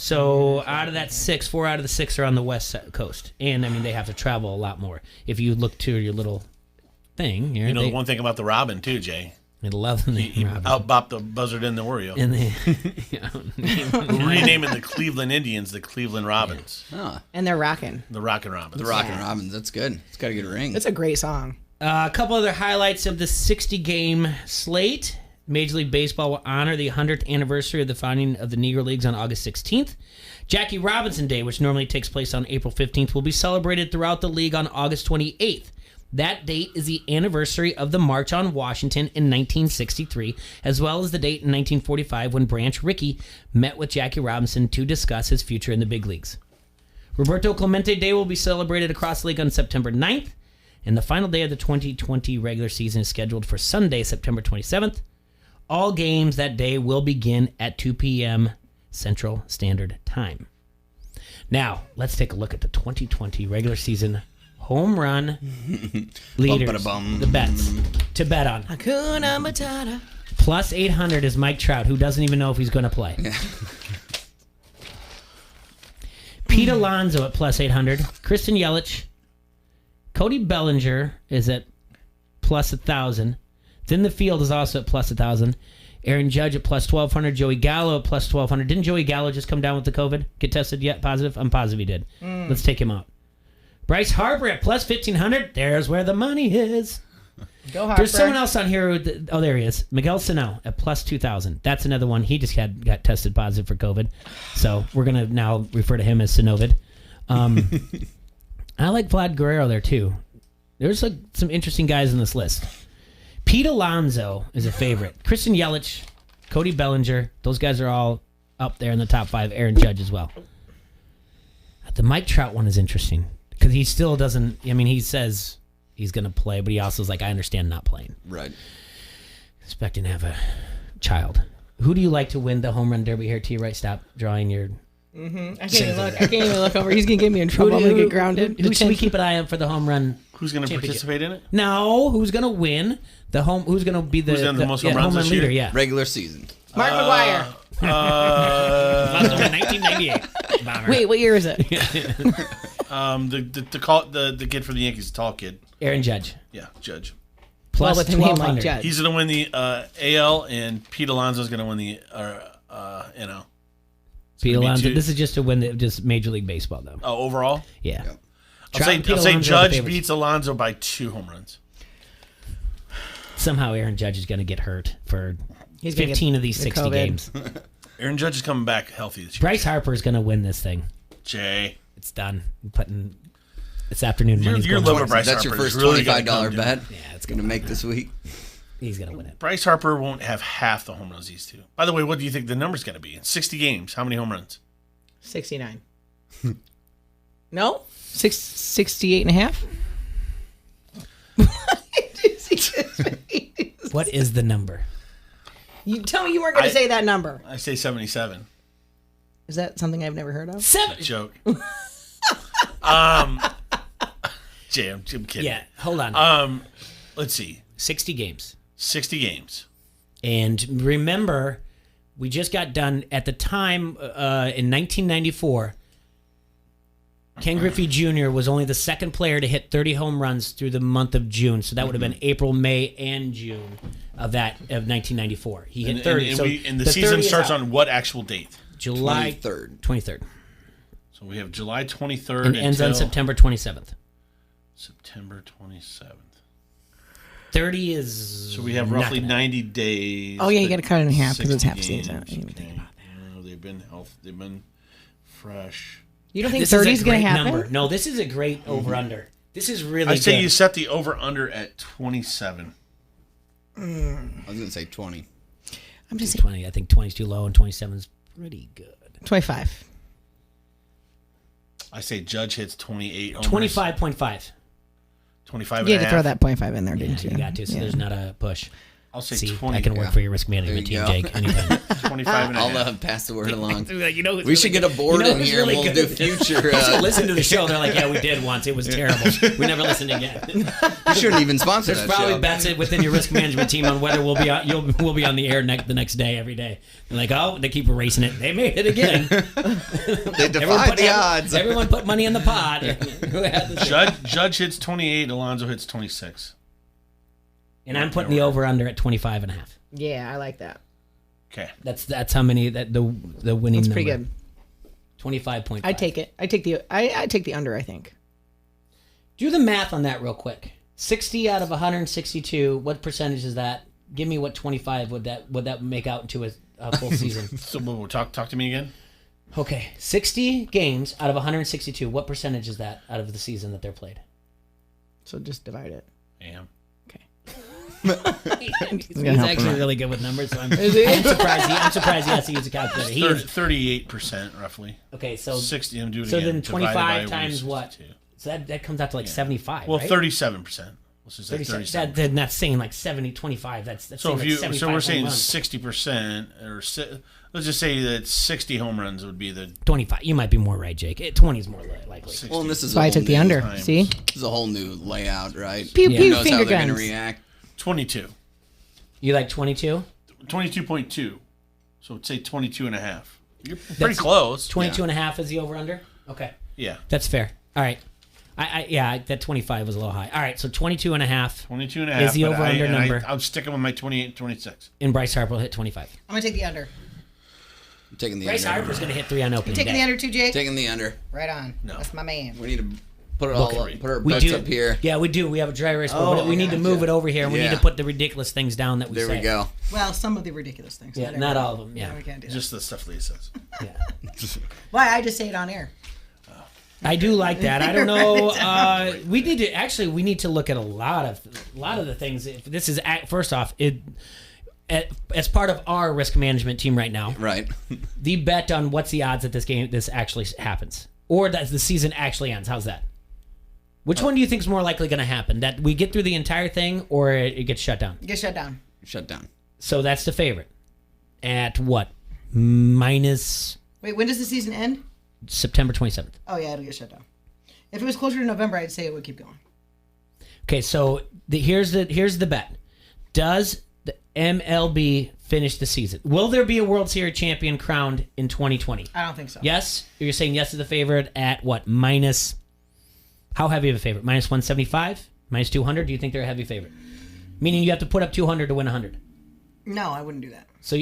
So out of that 6, 4 out of the 6 are on the West Coast. And, I mean, they have to travel a lot more. If you look to your little thing. You know, the one thing about the Robin, too, Jay. I love the name Robin. Outbopped the buzzard and the Oreo. And We're renaming the Cleveland Indians the Cleveland Robins. Yeah. Oh. And they're rocking. The Rockin' Robins. The Rockin' Robins. That's good. It's got to get a ring. That's a great song. A couple other highlights of the 60-game slate. Major League Baseball will honor the 100th anniversary of the founding of the Negro Leagues on August 16th. Jackie Robinson Day, which normally takes place on April 15th, will be celebrated throughout the league on August 28th. That date is the anniversary of the March on Washington in 1963, as well as the date in 1945 when Branch Rickey met with Jackie Robinson to discuss his future in the big leagues. Roberto Clemente Day will be celebrated across the league on September 9th, and the final day of the 2020 regular season is scheduled for Sunday, September 27th. All games that day will begin at 2 p.m. Central Standard Time. Now, let's take a look at the 2020 regular season home run leaders, the bets to bet on. Hakuna Matata. Plus 800 is Mike Trout, who doesn't even know if he's going to play. Pete Alonso at plus 800. Kristen Yelich. Cody Bellinger is at plus 1,000. Then the field is also at plus 1,000. Aaron Judge at plus 1,200. Joey Gallo at plus 1,200. Didn't Joey Gallo just come down with the COVID? Get tested yet? Positive? I'm positive he did. Let's take him out. Bryce Harper at plus 1,500. There's where the money is. Go Harper. There's someone else on here. Oh, there he is. Miguel Sano at plus 2,000. That's another one. He just got tested positive for COVID. So we're going to now refer to him as Sanovid. I like Vlad Guerrero there, too. There's some interesting guys in this list. Pete Alonso is a favorite. Kristen Yelich, Cody Bellinger, those guys are all up there in the top 5. Aaron Judge as well. The Mike Trout one is interesting because he still doesn't. I mean, he says he's going to play, but he also is like, I understand not playing. Right. Expecting to have a child. Who do you like to win the home run derby here? T. Right, stop drawing your. I can't even look over. He's gonna get me in trouble. I'm gonna get grounded. Who should we keep an eye on for the home run? Who's gonna participate in it? No, who's gonna win the home? Who's gonna be the most home runs this leader? year? Yeah, regular season. Mark McGwire. 1998. Wait, what year is it? The kid for the Yankees, the tall kid. Aaron Judge. Yeah, Judge. Plus with a name like 1,200. Judge. He's gonna win the AL, and Pete Alonso's gonna win the NL. Pete Alonso. This is just to win just Major League Baseball, though. Oh, overall? Yeah. I'll say Judge beats Alonso by 2 home runs. Somehow Aaron Judge is going to get hurt for 15 of these 60 games. Aaron Judge is coming back healthy this year. Bryce Harper is going to win this thing. Jay. It's done. I'm putting this afternoon money. Your love of Bryce That's Harper your first really $25 bet. Yeah, it's going to make this week. He's going to win it. Bryce Harper won't have half the home runs these two. By the way, what do you think the number's going to be? In 60 games, how many home runs? 69. No? 68 and a half? What is the number? You tell me you weren't going to say that number. I say 77. Is that something I've never heard of? Joke. Jay, I'm kidding. Yeah, hold on. Let's see. 60 games. 60 games. And remember, we just got done at the time in 1994. Ken Griffey Jr. was only the second player to hit 30 home runs through the month of June. So that would have been April, May, and June of 1994. He hit 30. And the season starts on what actual date? July 23rd. So we have July 23rd and ends on September 27th. September 27th. 30 is. So we have roughly 90 days. Oh yeah, you got to cut it in half because it's half season. I didn't even think about that. They've been healthy. They've been fresh. You don't think 30 is going to happen? Number. No, this is a great over/under. This is really. I say good. you set the over/under at 27. I was going to say 20. I'm just 20. I think 20 is too low, and 27 is pretty good. 25. I say Judge hits 28. 25.5. 25. You had to throw that 0.5 in there, didn't you? You got to, so there's not a push. I'll say See, 20. I can work for your risk management team, Jake. Anytime. 25 and a half. I'll pass the word along. You know, we should get a board in here and we'll do future. Listen to the show. They're like, yeah, we did once. It was terrible. We never listened again. You shouldn't even sponsor There's that probably show. bets within your risk management team on whether we'll be on the air the next day, every day. They're like, oh, they keep erasing it. They made it again. They defied the odds. Everyone put money in the pot. Judge hits 28. Alonso hits 26. And I'm putting the over/under at 25.5. Yeah, I like that. Okay. That's how many the winning That's number. pretty good. 25.5. I take it. I take the under, I think. Do the math on that real quick. 60 out of 162. What percentage is that? Give me what 25 would that make out into a full season? So talk to me again. Okay, 60 games out of 162. What percentage is that out of the season that they're played? So just divide it. Damn. He's actually really good with numbers, so I'm surprised he has to use a calculator. He is 38% roughly. Okay, so 60. I'm doing it so again. then 25 times 62. what? So that comes out to like 75. Well, right? 37%. Let's just say 37. Then that's saying like 70, 25. That's so saying like so we're saying 60%, 60%, or let's just say that 60 home runs would be the 25. You might be more right, Jake. 20 is more likely. 60. Well, and this is So I took the under. times. See? This is a whole new layout, right? Pew, Who pew, knows finger how they're going to guns. react? 22. You like 22? 22.2. So say 22 and a half. You're pretty close. 22 and a half is the over/under? Okay. Yeah. That's fair. All right. That 25 was a little high. All right, so 22 and a half. 22 and a half. Is the over/under number. I'm sticking with my 28 and 26. And Bryce Harper will hit 25. I'm going to take the under. I'm taking the Bryce under. Harper's going to hit 3 on You opening taking day. the under too, Jake? Taking the under. Right on. No. That's my man. We need to put it all up. Put our We bets do. up here. Yeah, we do. We have a dry erase board. Oh, but we need to move it over here, and we need to Yeah. put the ridiculous things down that we There say. we go. Well, some of the ridiculous things. Yeah, not all of them. Yeah. No, we can't do that. Just the stuff Leah says. Yeah. Why? I just say it on air. I do like that. I don't know. We need to look at a lot of the things. If this is first off, as part of our risk management team right now, Right. the bet on what's the odds that this actually happens, or that the season actually ends. How's that? Which one do you think is more likely going to happen? That we get through the entire thing, or it gets shut down? Get shut down. Shut down. So that's the favorite. At what? Minus Wait, when does the season end? September 27th. Oh, yeah, it'll get shut down. If it was closer to November, I'd say it would keep going. Okay, so here's the bet. Does the MLB finish the season? Will there be a World Series champion crowned in 2020? I don't think so. Yes? You're saying yes to the favorite at what? Minus, how heavy of a favorite? Minus 175? Minus 200? Do you think they're a heavy favorite? Meaning you have to put up 200 to win 100. No, I wouldn't do that. So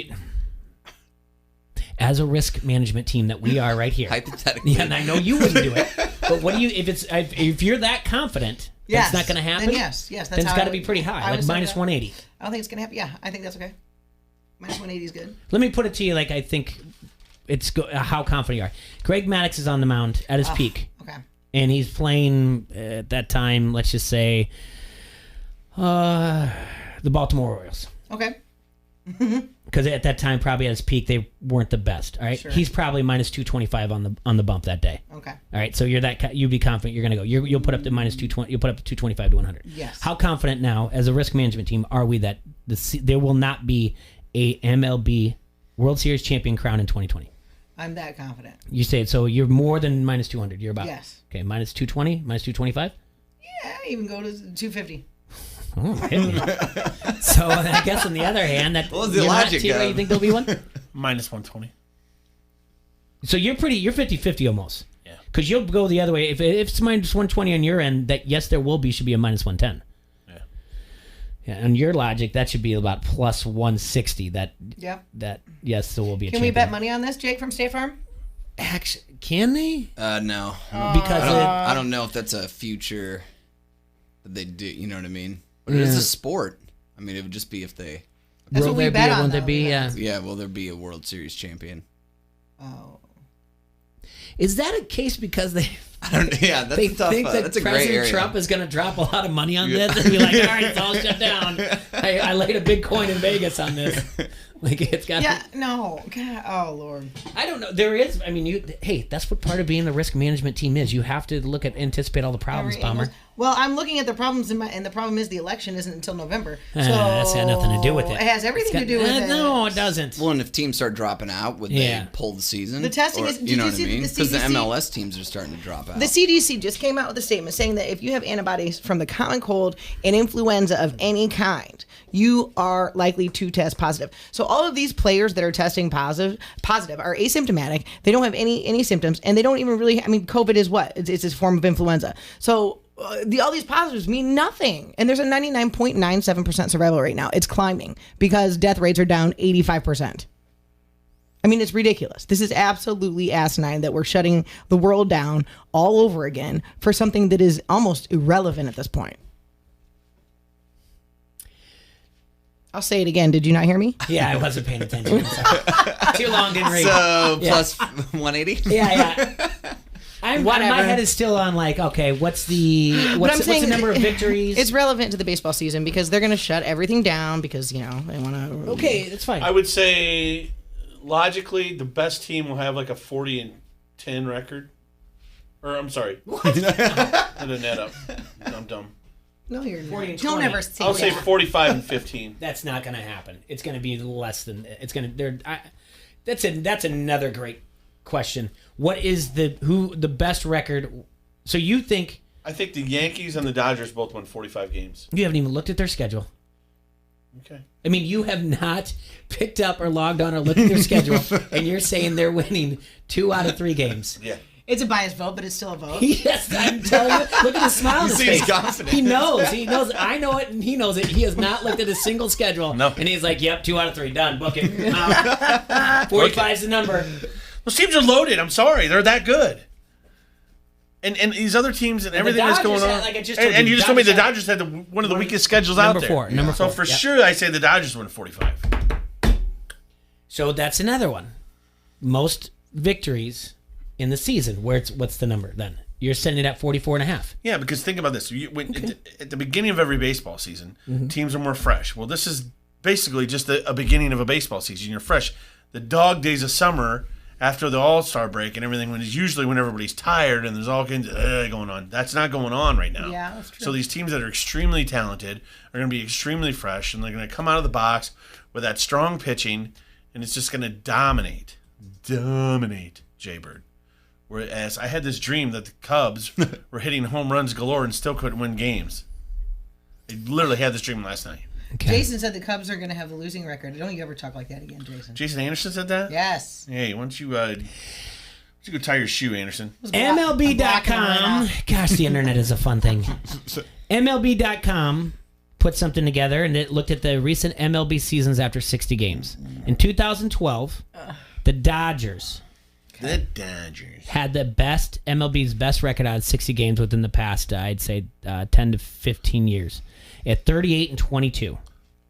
as a risk management team that we are right here. Hypothetically. Yeah, and I know you wouldn't do it. But what do you, if you're that confident Yes. that's not going to happen? Then yes. That's then it's how got to be pretty high, like minus 180. I don't think it's going to happen. Yeah, I think that's okay. Minus 180 is good. Let me put it to you like I think it's how confident you are. Greg Maddux is on the mound at his peak. Okay. And he's playing at that time, let's just say, The Baltimore Orioles. Okay. Because at that time, probably at its peak, they weren't the best. All right, Sure. he's probably minus 225 on the bump that day. Okay. All right, so you'd be confident you're going to go. You'll put up the minus 220. You'll put up 225 to 100. Yes. How confident now, as a risk management team, are we that there will not be a MLB World Series champion crown in 2020? I'm that confident. You say it, so you're more than minus 200. You're about Yes. Okay, minus 220, minus 225. Yeah, even go to 250. Oh, hit me. So I guess on the other hand, that What was the you're not logic, T-Ray, Gov? you think there'll be one? Minus 120. So you're 50-50 almost. Yeah. Because you'll go the other way. If it's minus 120 on your end, that yes, there will be should be a minus 110. Yeah. On your logic, that should be about plus 160. That yes, there will be a Can champion. we bet money on this, Jake from State Farm? Actually, can they? No. Because I don't know if that's a future that they do. You know what I mean? But it is Yeah. a sport. I mean, it would just be if they. That's what we bet on. Won't there though, be? Yeah, will there be a World Series champion? Oh. Is that a case because they? I don't. Yeah, that's they a tough. think that That's a President gray area. Trump is going to drop a lot of money on this and be like, "All right, it's all shut down." I laid a big coin in Vegas on this. Like it's got. Yeah. No. God, oh Lord. I don't know. There is. I mean, hey, that's what part of being the risk management team is. You have to look at anticipate all the problems, Bomber. Well, I'm looking at the problems and the problem is the election isn't until November. So That's got nothing to do with it. It has everything to do with it. No, it doesn't. Well, and if teams start dropping out, would Yeah. they pull the season? The testing Or- is- did You know you what I see mean? the Because the CDC MLS teams are starting to drop out. The CDC just came out with a statement saying that if you have antibodies from the common cold and influenza of any kind, you are likely to test positive. So all of these players that are testing positive are asymptomatic. They don't have any symptoms, and they don't even really. I mean, COVID is what? It's a form of influenza. So all these positives mean nothing. And there's a 99.97% survival rate now. It's climbing because death rates are down 85%. I mean, it's ridiculous. This is absolutely asinine that we're shutting the world down all over again for something that is almost irrelevant at this point. I'll say it again. Did you not hear me? Yeah, I wasn't paying attention. I'm sorry. Too long, didn't read. So Yeah. plus 180. Yeah. My Whatever. head is still on like, okay, what's the what's the number of victories? It's relevant to the baseball season because they're going to shut everything down because, they want to. Okay, that's fine. I would say, logically, the best team will have like a 40-10 record. Or, I'm sorry. What? Add a net up. I'm dumb. No, you're 40 and Don't 20. ever say I'll say that. 45-15. That's not going to happen. It's going to be less than. It's going to. That's another great question. What is the best record? So you think? I think the Yankees and the Dodgers both won 45 games. You haven't even looked at their schedule. Okay. I mean, you have not picked up or logged on or looked at their schedule, and you're saying they're winning 2 out of 3 games. Yeah. It's a biased vote, but it's still a vote. Yes, I'm telling you. Look at the smile on his seems face. confident. He knows. He knows. I know it, and he knows it. He has not looked at a single schedule. No. And he's like, "Yep, 2 out of 3, done. Book it. 45's the number." Those teams are loaded. I'm sorry. They're that good. And these other teams and everything that's Dodgers going had, on. like I just told and you, you just told me the Dodgers Dodgers had one of the weakest schedules number out there. 4, number So 4, for yep. sure, I say the Dodgers win 45. So that's another one. Most victories in the season. What's the number then? You're setting it at 44.5. Yeah, because think about this. At the beginning of every baseball season, teams are more fresh. Well, this is basically just a beginning of a baseball season. You're fresh. The dog days of summer after the All-Star break and everything, when it's usually when everybody's tired and there's all kinds of going on. That's not going on right now. Yeah, that's true. So these teams that are extremely talented are going to be extremely fresh, and they're going to come out of the box with that strong pitching, and it's just going to dominate Jaybird. Whereas I had this dream that the Cubs were hitting home runs galore and still couldn't win games. I literally had this dream last night. Okay. Jason said the Cubs are going to have a losing record. Don't you ever talk like that again, Jason. Jason Anderson said that? Yes. Hey, why don't you go tie your shoe, Anderson? MLB.com. Gosh, the internet is a fun thing. MLB.com put something together, and it looked at the recent MLB seasons after 60 games. In 2012, the Dodgers had the best MLB's best record out of 60 games within the past, I'd say, 10 to 15 years, at 38-22.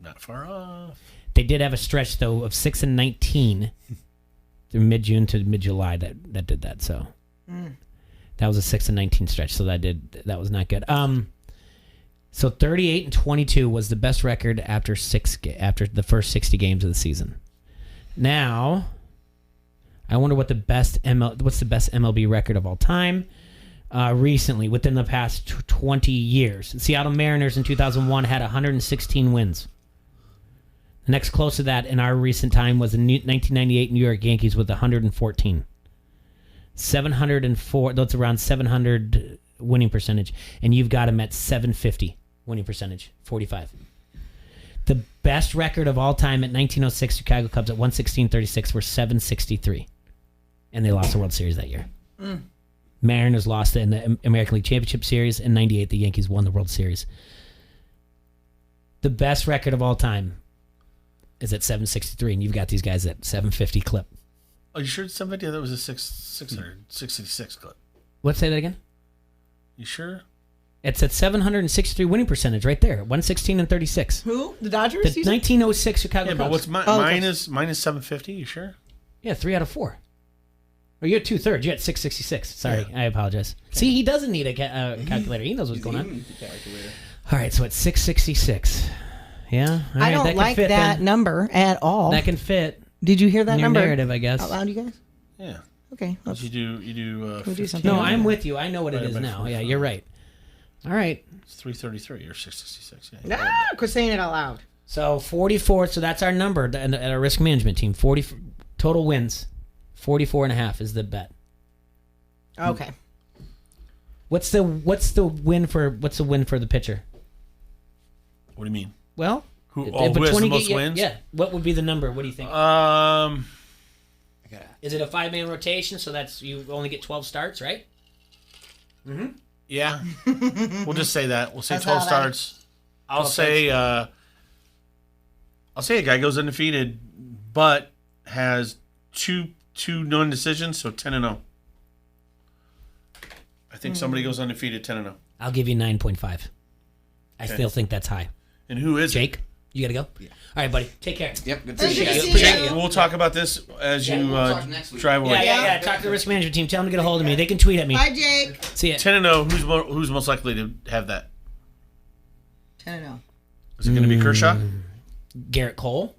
Not far off. They did have a stretch though of 6-19 through mid-June to mid-July that did that. So that was a 6-19 stretch. So that was not good. So 38-22 was the best record after the first 60 games of the season. Now, I wonder what's the best MLB record of all time recently, within the past 20 years. The Seattle Mariners in 2001 had 116 wins. The next close to that in our recent time was the 1998 New York Yankees with 114. 704, that's around 700 winning percentage, and you've got them at 750 winning percentage, 45. The best record of all time at 1906 Chicago Cubs at 116-36 were 763, and they lost the World Series that year. Mariners lost in the American League Championship Series. In 98, the Yankees won the World Series. The best record of all time is at 763, and you've got these guys at 750 clip. Are you sure it's 750? That was a 666 clip. Let's say that again. You sure? It's at 763 winning percentage right there, 116-36. Who? The Dodgers? The 1906 Chicago Cubs. Yeah, but what's mine is 750. You sure? Yeah, 3 out of 4. Or you're 2/3. You're at 666. Sorry, I apologize. Okay. See, he doesn't need a calculator. He knows what's going on. All right, so it's 666. Yeah, all right, I don't like that number at all. That can fit. Did you hear that in your number? Narrative, I guess. Out loud, you guys? Yeah. Okay. You do. Can we do something? No, I'm with you. I know what it is now. Yeah, you're right. All right. It's 333 or 666. Yeah. Quit saying it out loud. So 44. So that's our number at our risk management team. 40 total wins. 44.5 is the bet. Okay. What's the win for the pitcher? What do you mean? Well, who has the most wins? Yeah. What would be the number? What do you think? Is it a 5-man rotation? So that's you only get 12 starts, right? Mm-hmm. Yeah. We'll just say that. We'll say 12 starts. I'll say a guy goes undefeated, but has two non-decisions, so 10-0. I think somebody goes undefeated 10-0. I'll give you 9.5. I still think that's high. And who is Jake? it? You gotta go. Yeah. All right, buddy. Take care. Yep. Good to see you. Jake, we'll talk about this as you drive away. Yeah. Talk to the risk management team. Tell them to get a hold of me. They can tweet at me. Bye, Jake. See ya. 10-0. Who's most likely to have that? 10-0. Is it going to be Kershaw? Garrett Cole?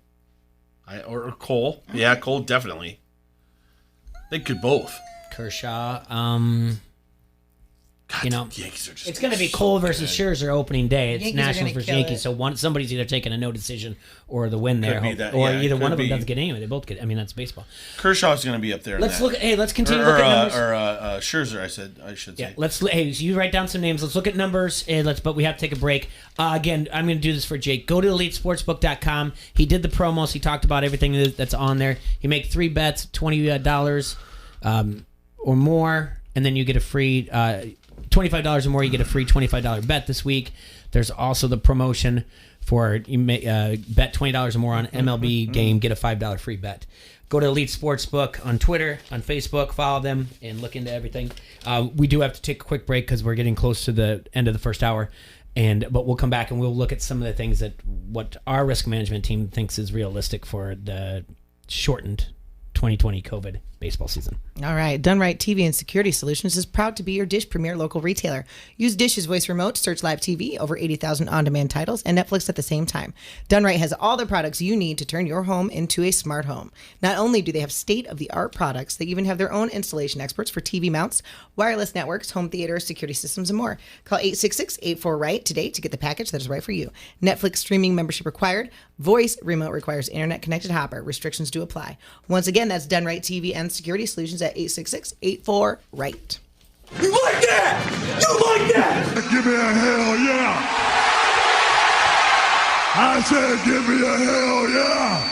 Or Cole? Yeah, Cole definitely. They could both. Kershaw. God, you know, Yankees are just it's going to be Cole versus Scherzer opening day. It's Yankees Nationals versus Yankees. So somebody's either taking a no decision or the win there, or either one of them doesn't get anyway. They both get. I mean, that's baseball. Kershaw's going to be up there. Let's look. Let's continue looking at numbers. Scherzer. I should say. Yeah. Let's. Hey, so you write down some names. Let's look at numbers. But we have to take a break. Again, I'm going to do this for Jake. Go to EliteSportsbook.com. He did the promos. He talked about everything that's on there. You make 3 bets, $20 or more, and then you get a free. $25 or more, you get a free $25 bet this week. There's also the promotion for you bet $20 or more on MLB game, get a $5 free bet. Go to Elite Sportsbook on Twitter, on Facebook, follow them, and look into everything. We do have to take a quick break because we're getting close to the end of the first hour, but we'll come back and we'll look at some of the things what our risk management team thinks is realistic for the shortened 2020 COVID baseball season. All right. Done Right TV and Security Solutions is proud to be your Dish Premier local retailer. Use Dish's voice remote to search live TV, over 80,000 on-demand titles, and Netflix at the same time. Done Right has all the products you need to turn your home into a smart home. Not only do they have state-of-the-art products, they even have their own installation experts for TV mounts, wireless networks, home theater, security systems, and more. Call 866-84-RIGHT today to get the package that is right for you. Netflix streaming membership required. Voice remote requires internet-connected hopper. Restrictions do apply. Once again, that's Done Right TV and Security Solutions at 866-84-RIGHT. You like that? You like that? Give me a hell yeah! I said give me a hell yeah!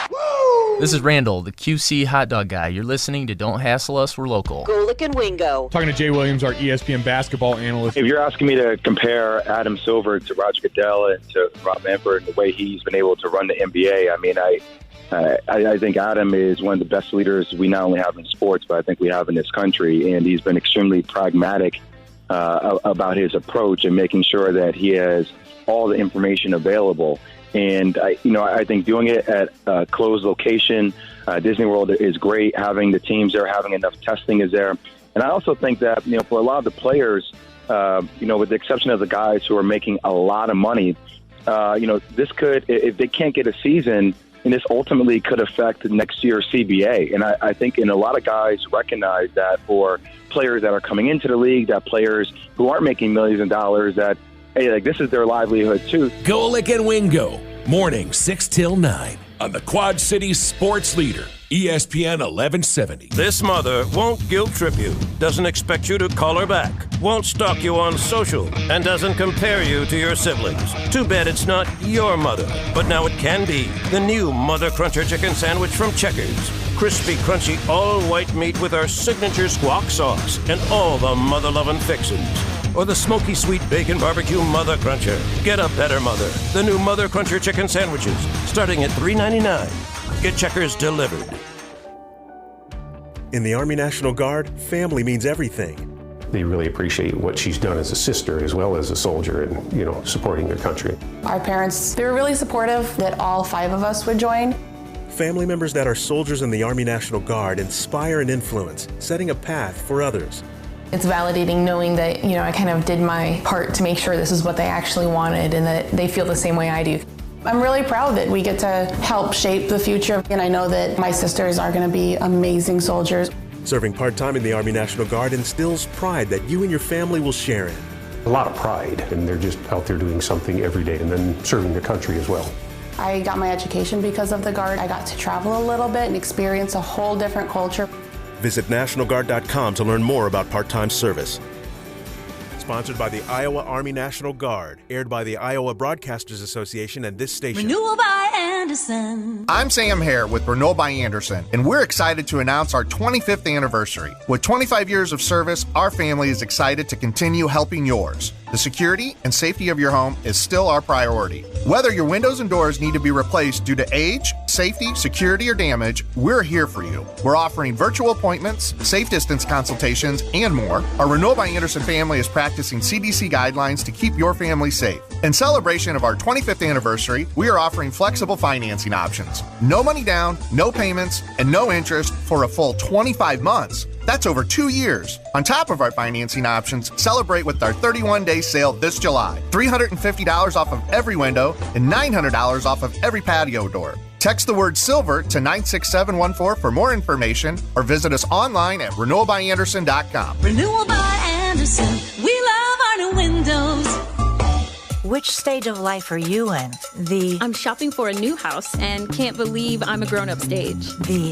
Woo! This is Randall, the QC hot dog guy. You're listening to Don't Hassle Us, We're Local. Golick and Wingo. Talking to Jay Williams, our ESPN basketball analyst. If you're asking me to compare Adam Silver to Roger Goodell and to Rob Manfred and the way he's been able to run the NBA, I mean, I think Adam is one of the best leaders we not only have in sports, but I think we have in this country. And he's been extremely pragmatic about his approach and making sure that he has all the information available. And, I think doing it at a closed location, Disney World is great. Having the teams there, having enough testing is there. And I also think that, for a lot of the players, with the exception of the guys who are making a lot of money, this could, if they can't get a season, and this ultimately could affect next year's CBA. And I think a lot of guys recognize that for players that are coming into the league, that players who aren't making millions of dollars, that, hey, like this is their livelihood too. Golick and Wingo, morning 6 till 9 on the Quad Cities Sports Leader, ESPN 1170. This mother won't guilt trip you, doesn't expect you to call her back, won't stalk you on social, and doesn't compare you to your siblings. Too bad it's not your mother, but now it can be. The new Mother Cruncher Chicken Sandwich from Checkers. Crispy, crunchy, all-white meat with our signature squawk sauce and all the mother-loving fixins. Or the smoky sweet bacon barbecue Mother Cruncher. Get a better mother. The new Mother Cruncher Chicken Sandwiches, starting at $3.99. Get Checkers delivered. In the Army National Guard, family means everything. They really appreciate what she's done as a sister as well as a soldier and, supporting their country. Our parents, they were really supportive that all 5 of us would join. Family members that are soldiers in the Army National Guard inspire and influence, setting a path for others. It's validating knowing that, I kind of did my part to make sure this is what they actually wanted and that they feel the same way I do. I'm really proud that we get to help shape the future, and I know that my sisters are going to be amazing soldiers. Serving part-time in the Army National Guard instills pride that you and your family will share in. A lot of pride, and they're just out there doing something every day and then serving their country as well. I got my education because of the Guard. I got to travel a little bit and experience a whole different culture. Visit NationalGuard.com to learn more about part-time service. Sponsored by the Iowa Army National Guard. Aired by the Iowa Broadcasters Association and this station. Renewal by Anderson. I'm Sam Hare with Renewal by Anderson, and we're excited to announce our 25th anniversary. With 25 years of service, our family is excited to continue helping yours. The security and safety of your home is still our priority. Whether your windows and doors need to be replaced due to age, safety, security, or damage, we're here for you. We're offering virtual appointments, safe distance consultations, and more. Our Renewal by Anderson family is practicing CDC guidelines to keep your family safe. In celebration of our 25th anniversary, we are offering flexible financing options. No money down, no payments, and no interest for a full 25 months. That's over 2 years. On top of our financing options, celebrate with our 31-day sale this July. $350 off of every window and $900 off of every patio door. Text the word SILVER to 96714 for more information or visit us online at renewalbyanderson.com. Renewal by Anderson. We love our new windows. Which stage of life are you in? I'm shopping for a new house and can't believe I'm a grown-up stage.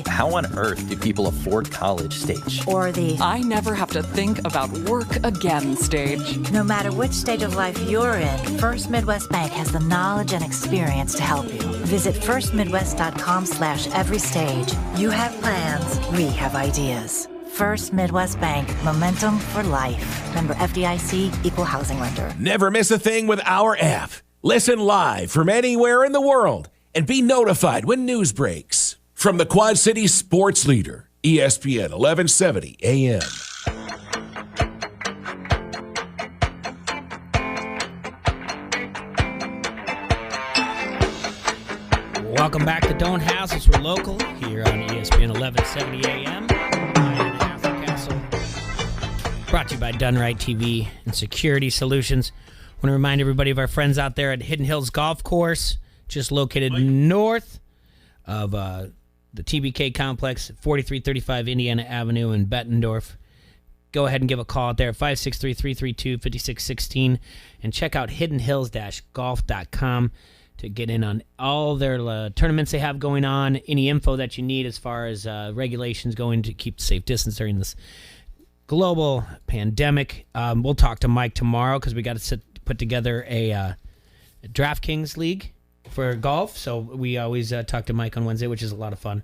How on earth do people afford college stage? Or I never have to think about work again stage. No matter which stage of life you're in, First Midwest Bank has the knowledge and experience to help you. Visit firstmidwest.com/everystage. You have plans, we have ideas. First Midwest Bank, momentum for life. Member FDIC, equal housing lender. Never miss a thing with our app. Listen live from anywhere in the world and be notified when news breaks. From the Quad Cities Sports Leader, ESPN 1170 AM. Welcome back to Don't Hassle Us. We're local here on ESPN 1170 AM. Brought to you by Done Right TV and Security Solutions. I want to remind everybody of our friends out there at Hidden Hills Golf Course, just located north of the TBK complex, 4335 Indiana Avenue in Bettendorf. Go ahead and give a call out there at 563-332-5616 and check out hiddenhills-golf.com to get in on all their tournaments they have going on, any info that you need as far as regulations going to keep safe distance during this global pandemic. We'll talk to Mike tomorrow because we got to put together a DraftKings league for golf. So we always talk to Mike on Wednesday, which is a lot of fun.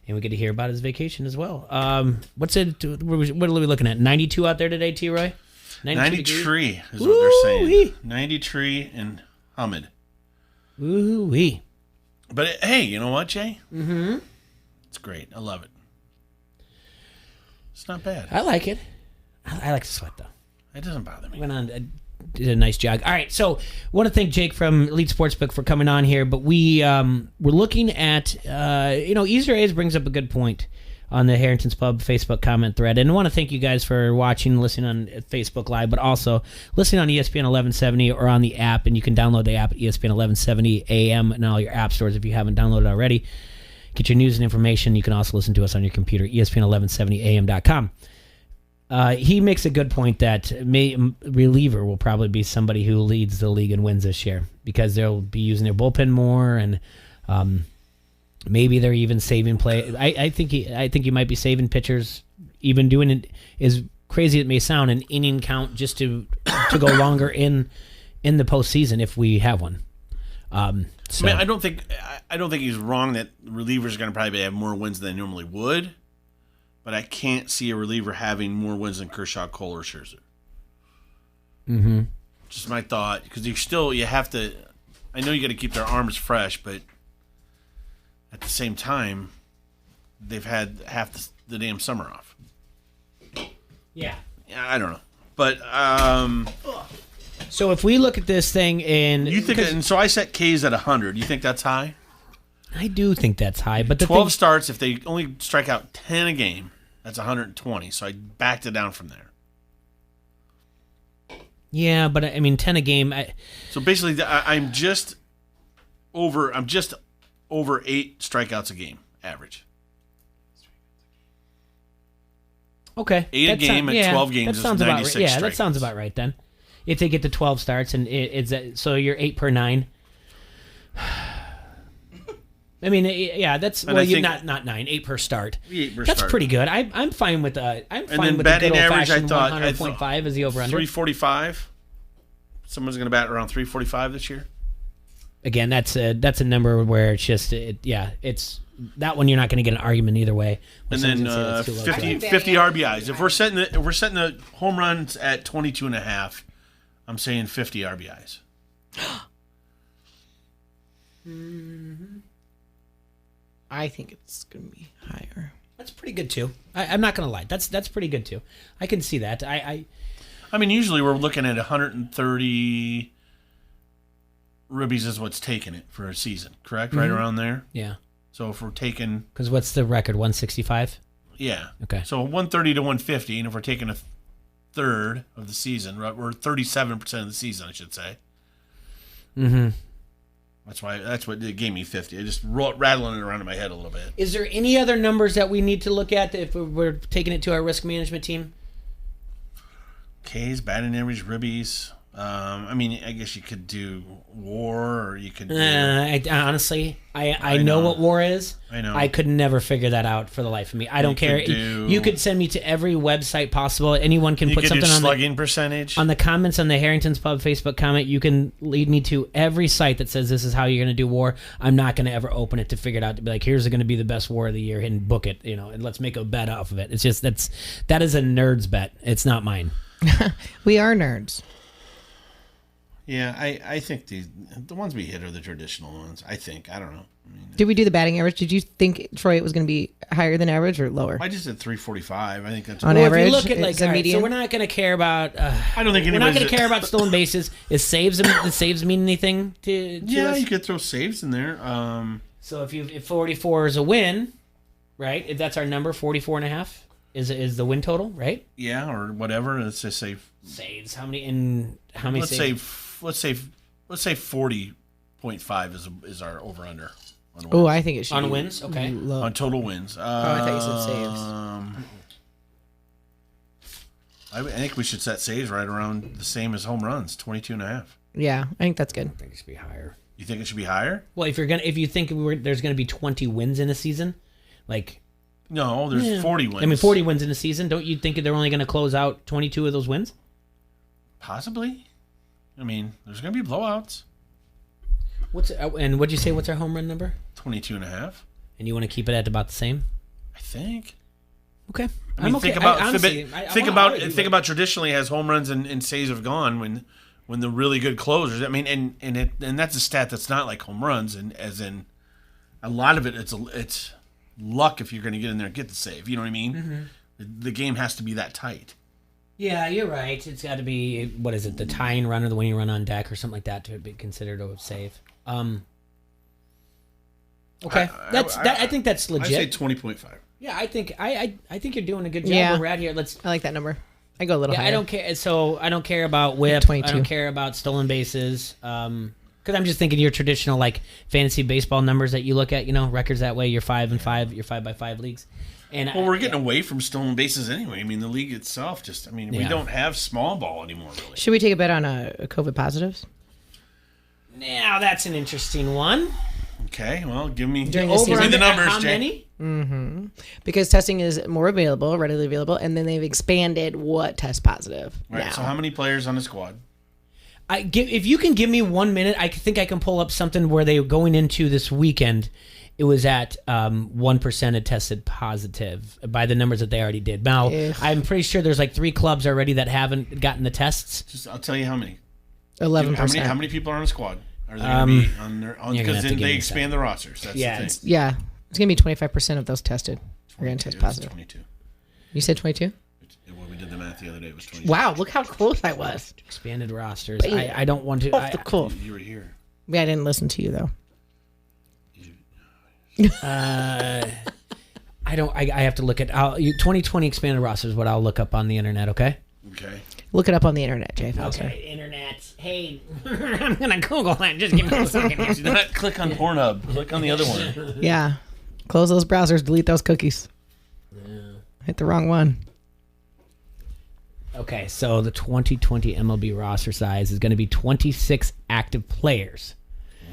And we get to hear about his vacation as well. What are we looking at? 92 out there today, T-Roy? 93 is what they're saying. 93 in humid. Ooh-wee. But hey, you know what, Jay? Mm-hmm. It's great. I love it. It's not bad. I like it. I like to sweat, though. It doesn't bother me. Went on, did a nice jog. All right, so want to thank Jake from Elite Sportsbook for coming on here, but we're looking at, Easter eggs brings up a good point. on the Harrington's Pub Facebook comment thread. And I want to thank you guys for watching, listening on Facebook Live, but also listening on ESPN 1170 or on the app. And you can download the app at ESPN 1170 AM and all your app stores if you haven't downloaded already. Get your news and information. You can also listen to us on your computer, ESPN1170am.com. He makes a good point that reliever will probably be somebody who leads the league in wins this year because they'll be using their bullpen more, and maybe they're even saving play. I think you might be saving pitchers, even doing it as crazy as it may sound, an inning count just to go longer in the postseason if we have one. So. I mean, I don't think he's wrong that relievers are going to probably have more wins than they normally would, but I can't see a reliever having more wins than Kershaw, Cole, or Scherzer. Mm-hmm. Just my thought, because you have to. I know you got to keep their arms fresh, but at the same time, they've had half the damn summer off. Yeah, I don't know, but so if we look at this thing and you think, and so I set K's at 100. You think that's high? I do think that's high, but the 12 starts. If they only strike out 10 a game, that's 120. So I backed it down from there. Yeah, but I mean 10 a game. So basically, I'm just over 8 strikeouts a game average. Okay, 8 a game at 12 games is 96 right. Yeah, strikeouts. that sounds about right then. If they get to 12 starts and so you're 8 per 9. I mean, yeah, that's not 9, 8 per start. 8 per that's start. Pretty good. I'm fine with the good batting average. I old-fashioned thought 100.5 as the over under. 345. Someone's going to bat around 345 this year. Again, that's a number where it's just it's that one you're not going to get an argument either way. And then 50 RBIs. If we're setting the home runs at 22.5, I'm saying 50 RBIs. I think it's going to be higher. That's pretty good too. I'm not going to lie. That's pretty good too. I can see that. I mean, usually we're looking at 130 ribbies is what's taking it for a season, correct? Mm-hmm. Right around there? Yeah. So if we're taking... Because what's the record, 165? Yeah. Okay. So 130 to 150, and if we're taking a third of the season, right, we're 37% of the season, I should say. Mm-hmm. That's what it gave me 50. I just rattling it around in my head a little bit. Is there any other numbers that we need to look at if we're taking it to our risk management team? K's, batting average, ribbies. I mean, I guess you could do WAR, or you could. Honestly, I know what WAR is. I know. I could never figure that out for the life of me. I don't care. You could send me to every website possible. Anyone can put something on slugging percentage on the comments on the Harrington's Pub Facebook comment. You can lead me to every site that says this is how you're going to do WAR. I'm not going to ever open it to figure it out to be like, here's going to be the best WAR of the year and book it. And let's make a bet off of it. It's just that is a nerd's bet. It's not mine. We are nerds. Yeah, I think the ones we hit are the traditional ones. I think. I don't know. Did we do the batting average? Did you think, Troy, it was going to be higher than average or lower? I just did 345. I think that's on average. If you look at so we're not going to care about. I don't think we're not going to care about stolen bases. Is saves mean anything to us? You could throw saves in there. So if 44 is a win, right? If that's our number, 44.5 is the win total, right? Yeah, or whatever. Let's just say saves. How many saves? Let's say 40.5 is our over under. Oh, I think it should on be wins. Okay, low. On total wins. I thought you said saves. I think we should set saves right around the same as home runs, 22.5. Yeah, I think that's good. I think it should be higher. You think it should be higher? Well, if you think there's going to be 20 wins in a season, no, there's 40 wins. I mean, 40 wins in a season. Don't you think they're only going to close out 22 of those wins? Possibly. I mean, there's going to be blowouts. And what'd you say? What's our home run number? 22.5. And you want to keep it at about the same? I think. Okay. I mean, think about traditionally as home runs and saves have gone when the really good closers. I mean, and that's a stat that's not like home runs, and as in a lot of it, it's luck if you're going to get in there and get the save. You know what I mean? Mm-hmm. The game has to be that tight. Yeah, you're right. It's got to be, what is it, the tying run or the winning run on deck or something like that to be considered a save. Okay, I think that's legit. I say 20.5. Yeah, I think you're doing a good job. Yeah. We're out here. I like that number. I go a little higher. I don't care. So I don't care about whip. 22. I don't care about stolen bases. Because I'm just thinking your traditional like fantasy baseball numbers that you look at. Records that way. You're 5-5. You're 5x5 leagues. And we're getting away from stolen bases anyway. I mean, the league itself we don't have small ball anymore, really. Should we take a bet on COVID positives? Now that's an interesting one. Okay, well, give me During the season. numbers, How Jay. many? Mm-hmm. Because testing is more available, readily available, and then they've expanded what test positive. All right, now. so how many players on the squad? If you can give me 1 minute, I think I can pull up something where they were going into this weekend. It was at 1% had tested positive by the numbers that they already did. Now, I'm pretty sure there's like 3 clubs already that haven't gotten the tests. I'll tell you how many. 11%. How many people are on the squad? Are they going to be on their you're gonna because have to then give they me a expand the rosters. That's the thing. It's going to be 25% of those tested are going to test positive. 22. You said 22? When we did the math the other day, it was 22. Wow, look how close I was. Expanded rosters. Bam. I don't want to. Off the cuff. You were here. Yeah, I didn't listen to you though. I don't. I have to look at 2020 expanded rosters. What I'll look up on the internet. Okay. Okay. Look it up on the internet, Jay. Okay. Internet. Hey, I'm gonna Google that. Just give me a second. Do not click on Pornhub. Click on the other one. Yeah. Close those browsers. Delete those cookies. Yeah. Hit the wrong one. Okay, so the 2020 MLB roster size is going to be 26 active players.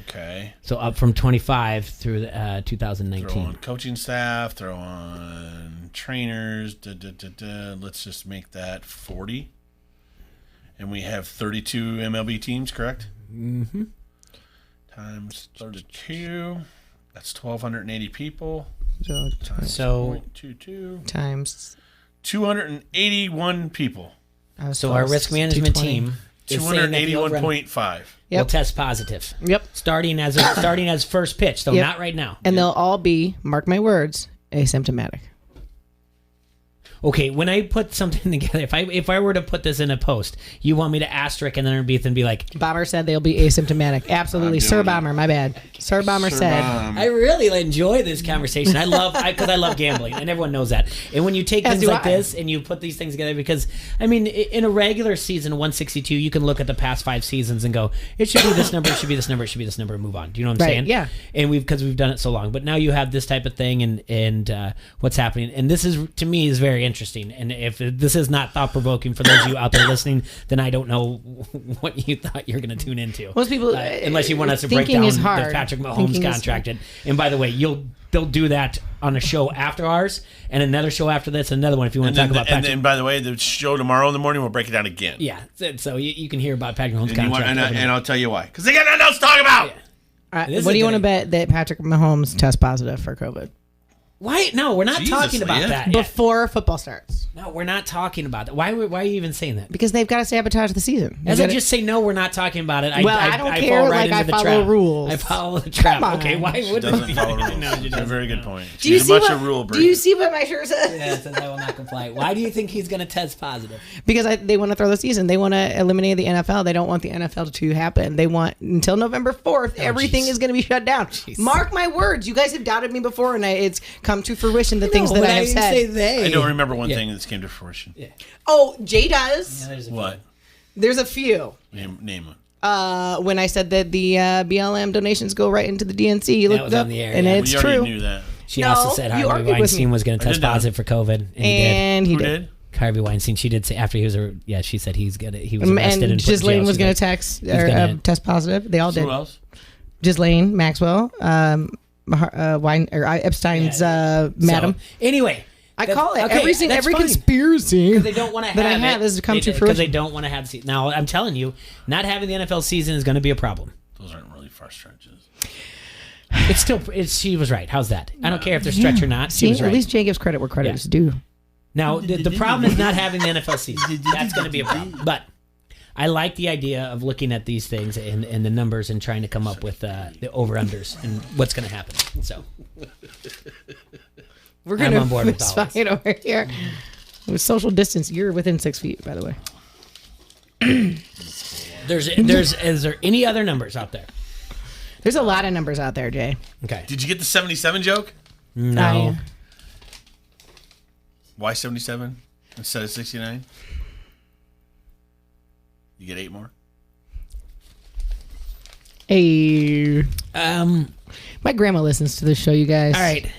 Okay. So up from 25 through 2019. Throw on coaching staff. Throw on trainers. Let's just make that 40. And we have 32 MLB teams, correct? Mm-hmm. Times 32. That's 1,280 people. So 0.22 times 281 people. So our risk management team is 281.5 will test positive. Yep. Starting as first pitch, though not right now. And they'll all be, mark my words, asymptomatic. Okay, when I put something together, if I were to put this in a post, you want me to asterisk and then underneath and be like, Bomber said they'll be asymptomatic. Absolutely, Sir Bomber. My bad. Sir Bomber said. I really enjoy this conversation. I love gambling, and everyone knows that. And when you take things like this and you put these things together, because I mean, in a regular season, 162, you can look at the past 5 seasons and go, it should be this number, it should be this number, it should be this number, and move on. Do you know what I'm saying? Yeah. And because we've done it so long, but now you have this type of thing, and what's happening, and this is to me is very interesting. And if this is not thought provoking for those of you out there listening, then I don't know what you thought you're going to tune into. Most people, unless you want us to break down the Patrick Mahomes contract. And by the way, they'll do that on a show after ours, and another show after this, another one if you want to talk about Patrick. And by the way, the show tomorrow in the morning, we'll break it down again. Yeah, so you can hear about Patrick Mahomes contract. And I'll tell you why. Because they got nothing else to talk about. Yeah. What do you want to bet that Patrick Mahomes tests positive for COVID? Why? No, we're not talking about that. Before football starts. No, we're not talking about that. Why are you even saying that? Because they've got to sabotage the season. As I just say, no, we're not talking about it. I don't care. Fall right into I the follow trap. rules. I follow the trap. Come on. Okay, why would Doesn't we? follow rules. No, That's a very good point. Do you She's see a bunch what? of rule Do you see what my shirt says? Yeah, it says I will not comply. Why do you think he's going to test positive? Because they want to throw the season. They want to eliminate the NFL. They don't want the NFL to happen. They want until November 4th. Everything is going to be shut down. Mark my words. You guys have doubted me before, and it's come to fruition. The things that I have said. I don't remember one thing that came to fruition. Yeah. Oh, Jay does. What? There's a few. Name one. When I said that the BLM donations go right into the DNC, you looked was up, on the air, and yeah. it's We already true. knew that. She also said you Harvey argued with Weinstein me. was going to test positive for COVID, and he Who did. Harvey Weinstein. She did say after he was. She said he was And arrested and put in jail. Ghislaine was She's going like, to text he's gonna- test positive. They all did. Who else? Ghislaine Maxwell, Epstein's madam. So, anyway. I call it okay, every fine. conspiracy Because they don't want to have that I have it, has come to because fruition. they don't want to have the season. Now, I'm telling you, not having the NFL season is going to be a problem. Those aren't really far stretches. It's still. She was right. How's that? I don't care if they're stretch or not. She See, was right. at least Jay gives credit where credit is due. Now, the problem is not having the NFL season. That's going to be a problem. But I like the idea of looking at these things and the numbers and trying to come up with the over-unders and what's going to happen. So We're going to on board with all this. fight over here. With social distance, you're within 6 feet, by the way. Is there any other numbers out there? There's a lot of numbers out there, Jay. Okay. Did you get the 77 joke? No. Why 77 instead of 69? You get 8 more. Hey, my grandma listens to this show, you guys. All right.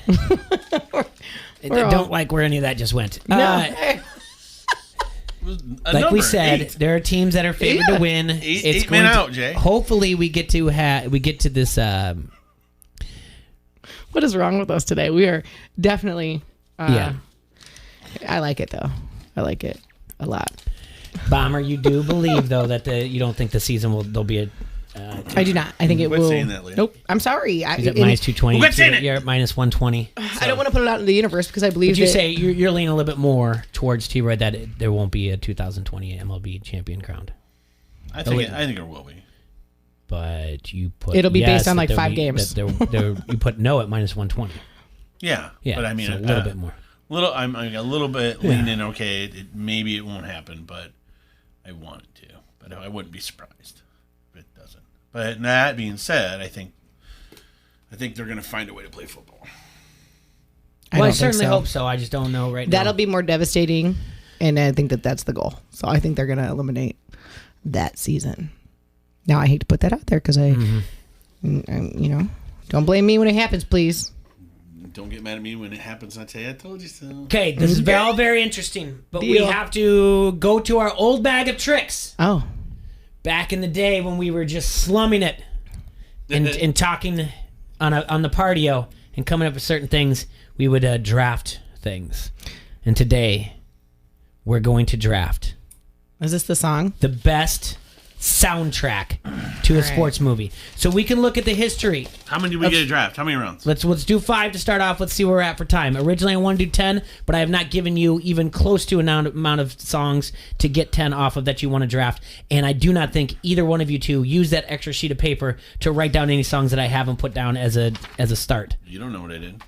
We're Don't like where any of that just went. No. Like we said, there are teams that are favored to win. Eight men out, Jay. Hopefully, we get to this. What is wrong with us today? We are definitely. I like it though. I like it a lot. Bomber, you do believe though that you don't think the season there'll be a. I do not. I think it Quit will. saying that, Leah. Nope. I'm sorry. He's at minus 220. Quit saying it. You're at minus 120. I don't want to put it out in the universe because I believe. Would you say you're leaning a little bit more towards T-Roy that there won't be a 2020 MLB champion crowned? I think it will be. But you put it'll be based on that like there'll 5 be- games. that you put no at minus 120. Yeah. Yeah, But I mean, so a little bit more. I'm a little bit leaning. Okay, maybe it won't happen, but I want it to. But I wouldn't be surprised if it doesn't. But that being said, I think they're going to find a way to play football. I certainly hope so. I just don't know right now. That'll be more devastating, and I think that's the goal. So I think they're going to eliminate that season. Now I hate to put that out there because don't blame me when it happens, please. Don't get mad at me when it happens. I tell you, I told you so. Okay, this is all very interesting, but we Deal. have to go to our old bag of tricks. Oh. Back in the day when we were just slumming it and talking on the patio and coming up with certain things, we would draft things. And today, we're going to draft. Is this the song? The best soundtrack to a sports movie. So we can look at the history. How many did we get a draft? How many rounds? Let's do 5 to start off. Let's see where we're at for time. Originally, I wanted to do 10, but I have not given you even close to an amount of songs to get 10 off of that you want to draft. And I do not think either one of you two use that extra sheet of paper to write down any songs that I haven't put down as a start. You don't know what I did.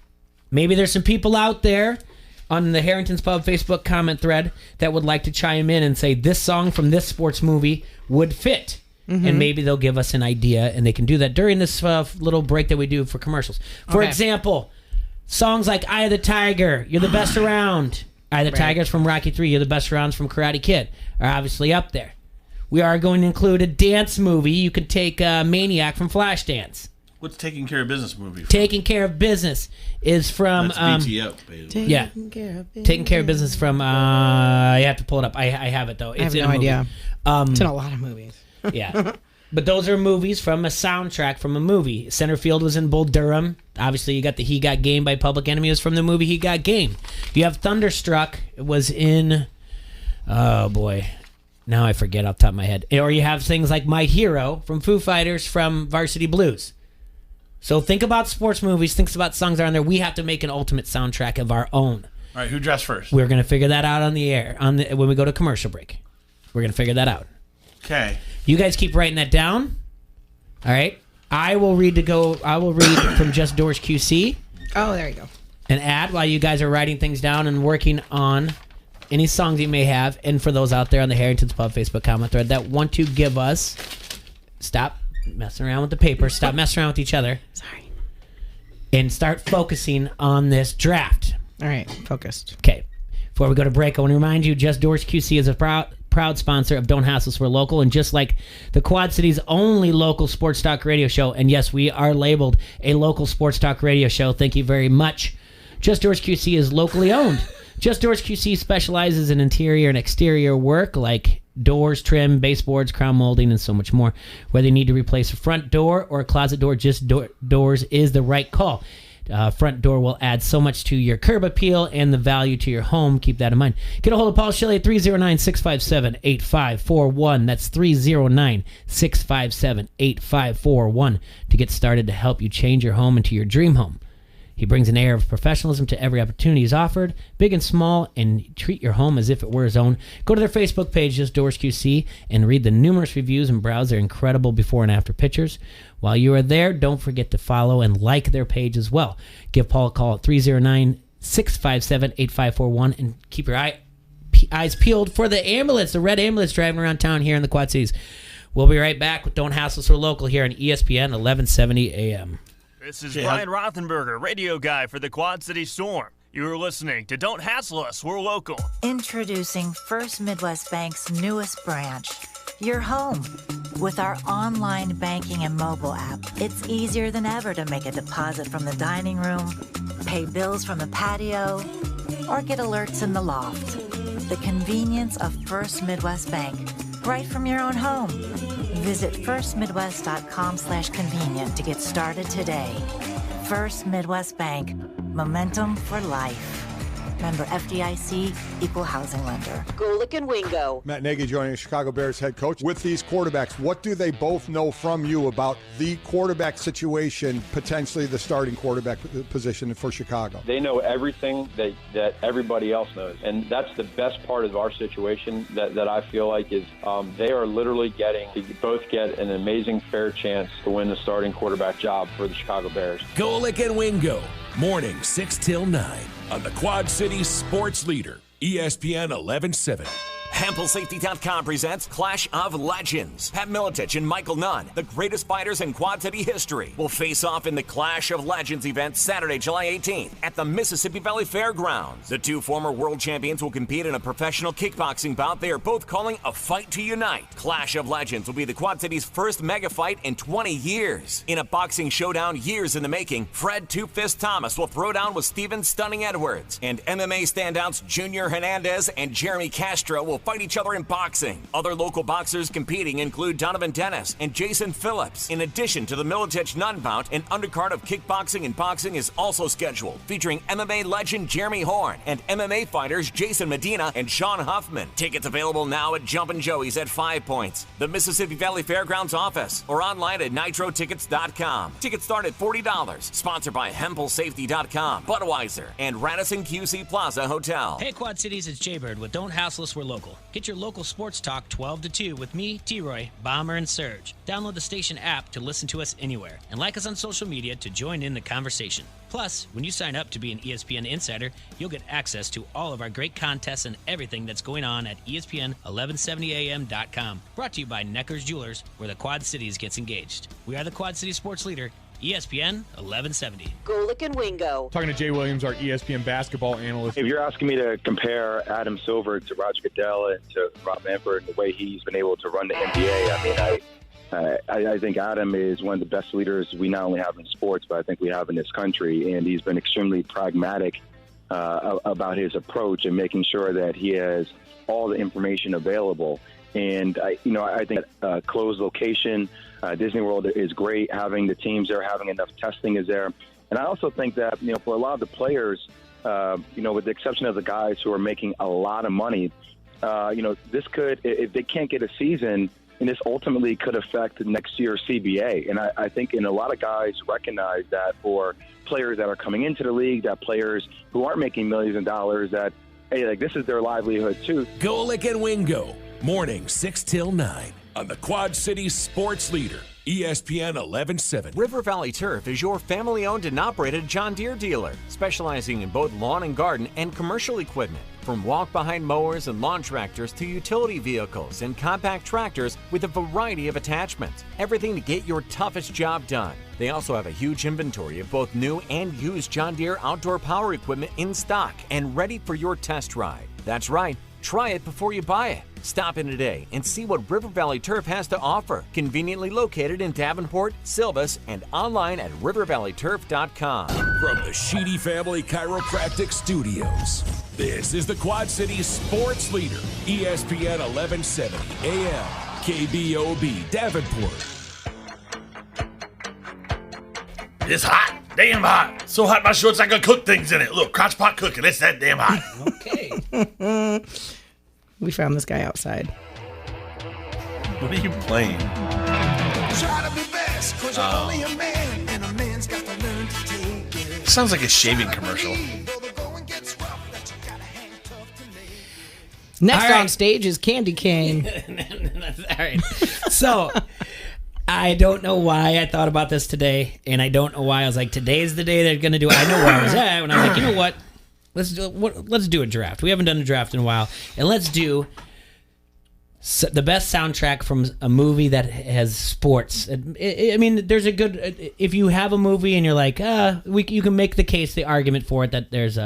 Maybe there's some people out there on the Harrington's Pub Facebook comment thread that would like to chime in and say this song from this sports movie would fit. And maybe they'll give us an idea, and they can do that during this little break that we do for commercials. For example, songs like Eye of the Tiger, You're the Best Around. Eye of the Tiger's from Rocky 3, You're the Best Around from Karate Kid are obviously up there. We are going to include a dance movie. You could take Maniac from Flashdance. What's Taking Care of Business movie? Taking Care of Business is from... That's BTO, baby. Yeah. Taking Care of Business from... you have to pull it up. I have it, though. It's I have in no a movie. idea. It's in a lot of movies. Yeah. But those are movies from a soundtrack from a movie. Center Field was in Bull Durham. Obviously, you got the He Got Game by Public Enemy. It was from the movie He Got Game. You have Thunderstruck. It was in... Oh, boy. Now I forget off the top of my head. Or you have things like My Hero from Foo Fighters from Varsity Blues. So think about sports movies. Think about songs that are on there. We have to make an ultimate soundtrack of our own. All right, who drafts first? We're going to figure that out on the air when we go to commercial break. We're going to figure that out. Okay. You guys keep writing that down. All right. I will read from Just Doors QC. Oh, there you go. And add while you guys are writing things down and working on any songs you may have. And for those out there on the Harrington's Pub Facebook comment thread that want to give us, stop messing around with the paper. Stop messing around with each other. Sorry. And start focusing on this draft. All right. Focused. Okay. Before we go to break, I want to remind you, Just Doors QC is a proud sponsor of Don't Hassle Us, We're Local, and just like the Quad City's only local sports talk radio show, and yes, we are labeled a local sports talk radio show. Thank you very much. Just Doors QC is locally owned. Just Doors QC specializes in interior and exterior work like doors, trim, baseboards, crown molding, and so much more. Whether you need to replace a front door or a closet door, Just Doors is the right call. Front door will add so much to your curb appeal and the value to your home. Keep that in mind. Get a hold of Paul Shelley at 309-657-8541. That's 309-657-8541 to get started to help you change your home into your dream home. He brings an air of professionalism to every opportunity he's offered, big and small, and treat your home as if it were his own. Go to their Facebook page, Just Doors QC, and read the numerous reviews and browse their incredible before and after pictures. While you are there, don't forget to follow and like their page as well. Give Paul a call at 309-657-8541 and keep your eyes peeled for the ambulance, the red ambulance driving around town here in the Quad Cities. We'll be right back with Don't Hassle Us, We're Local here on ESPN 1170 AM. This is Brian Rothenberger, radio guy for the Quad City Storm. You're listening to Don't Hassle Us, We're Local. Introducing First Midwest Bank's newest branch, your home. With our online banking and mobile app, it's easier than ever to make a deposit from the dining room, pay bills from the patio, or get alerts in the loft. The convenience of First Midwest Bank, right from your own home. Visit firstmidwest.com/convenient to get started today. First Midwest Bank, momentum for life. Member FDIC, equal housing lender. Golick and Wingo. Matt Nagy joining the Chicago Bears head coach. With these quarterbacks, what do they both know from you about the quarterback situation, potentially the starting quarterback position for Chicago? They know everything that everybody else knows, and that's the best part of our situation that I feel like is they are literally both get an amazing fair chance to win the starting quarterback job for the Chicago Bears. Golick and Wingo, morning 6 till 9 on the Quad Cities Sports Leader, ESPN 1170. HempelSafety.com presents Clash of Legends. Pat Miletich and Michael Nunn, the greatest fighters in Quad City history, will face off in the Clash of Legends event Saturday, July 18th at the Mississippi Valley Fairgrounds. The two former world champions will compete in a professional kickboxing bout they are both calling a fight to unite. Clash of Legends will be the Quad City's first mega fight in 20 years. In a boxing showdown years in the making, Fred Two Fist Thomas will throw down with Steven Stunning Edwards, and MMA standouts Junior Hernandez and Jeremy Castro will fight each other in boxing. Other local boxers competing include Donovan Dennis and Jason Phillips. In addition to the Miletich-Nunn bout, an undercard of kickboxing and boxing is also scheduled, featuring MMA legend Jeremy Horn and MMA fighters Jason Medina and Sean Huffman. Tickets available now at Jumpin' Joey's at 5 Points, the Mississippi Valley Fairgrounds office, or online at nitrotickets.com. Tickets start at $40. Sponsored by HempelSafety.com, Budweiser, and Radisson QC Plaza Hotel. Hey, Quad Cities, it's Jay Bird with Don't Hassle Us, We're Local. Get your local sports talk 12 to 2 with me, T-Roy, Bomber, and Serge. Download the station app to listen to us anywhere, and like us on social media to join in the conversation. Plus, when you sign up to be an ESPN Insider, you'll get access to all of our great contests and everything that's going on at ESPN1170am.com. Brought to you by Necker's Jewelers, where the Quad Cities gets engaged. We are the Quad City Sports Leader, ESPN 1170. Golick and Wingo. Talking to Jay Williams, our ESPN basketball analyst. If you're asking me to compare Adam Silver to Roger Goodell and to Rob Manfred and the way he's been able to run the NBA, I think Adam is one of the best leaders we not only have in sports, but I think we have in this country. And he's been extremely pragmatic about his approach and making sure that he has all the information available. And I think closed location, Disney World is great. Having the teams there, having enough testing is there. And I also think that, for a lot of the players, with the exception of the guys who are making a lot of money, this could, if they can't get a season, and this ultimately could affect next year's CBA. And I think a lot of guys recognize that for players that are coming into the league, that players who aren't making millions of dollars, that, hey, this is their livelihood too. Golick and Wingo, morning 6 till 9 on the Quad Cities Sports Leader, ESPN 1170. River Valley Turf is your family-owned and operated John Deere dealer, specializing in both lawn and garden and commercial equipment. From walk-behind mowers and lawn tractors to utility vehicles and compact tractors with a variety of attachments. Everything to get your toughest job done. They also have a huge inventory of both new and used John Deere outdoor power equipment in stock and ready for your test ride. That's right. Try it before you buy it. Stop in today and see what River Valley Turf has to offer. Conveniently located in Davenport, Silvis, and online at rivervalleyturf.com. From the Sheedy Family Chiropractic Studios, this is the Quad Cities Sports Leader, ESPN 1170 AM, KBOB, Davenport. It's hot. Damn hot. So hot my shorts I can cook things in it. Look, crotch pot cooking. It's that damn hot. Okay. We found this guy outside. What are you playing? Try to be best, 'cause you're only a man, and a man's got to learn to take it. Sounds like a shaving commercial. Next on stage is Candy Cane. All right. So, I don't know why I thought about this today, and I don't know why I was like, today's the day they're going to do it. I know where I was at, and I was like, you know what? Let's do a draft. We haven't done a draft in a while, and let's do the best soundtrack from a movie that has sports. I mean, there's a good. If you have a movie and you're like, you can make the case, the argument for it that there's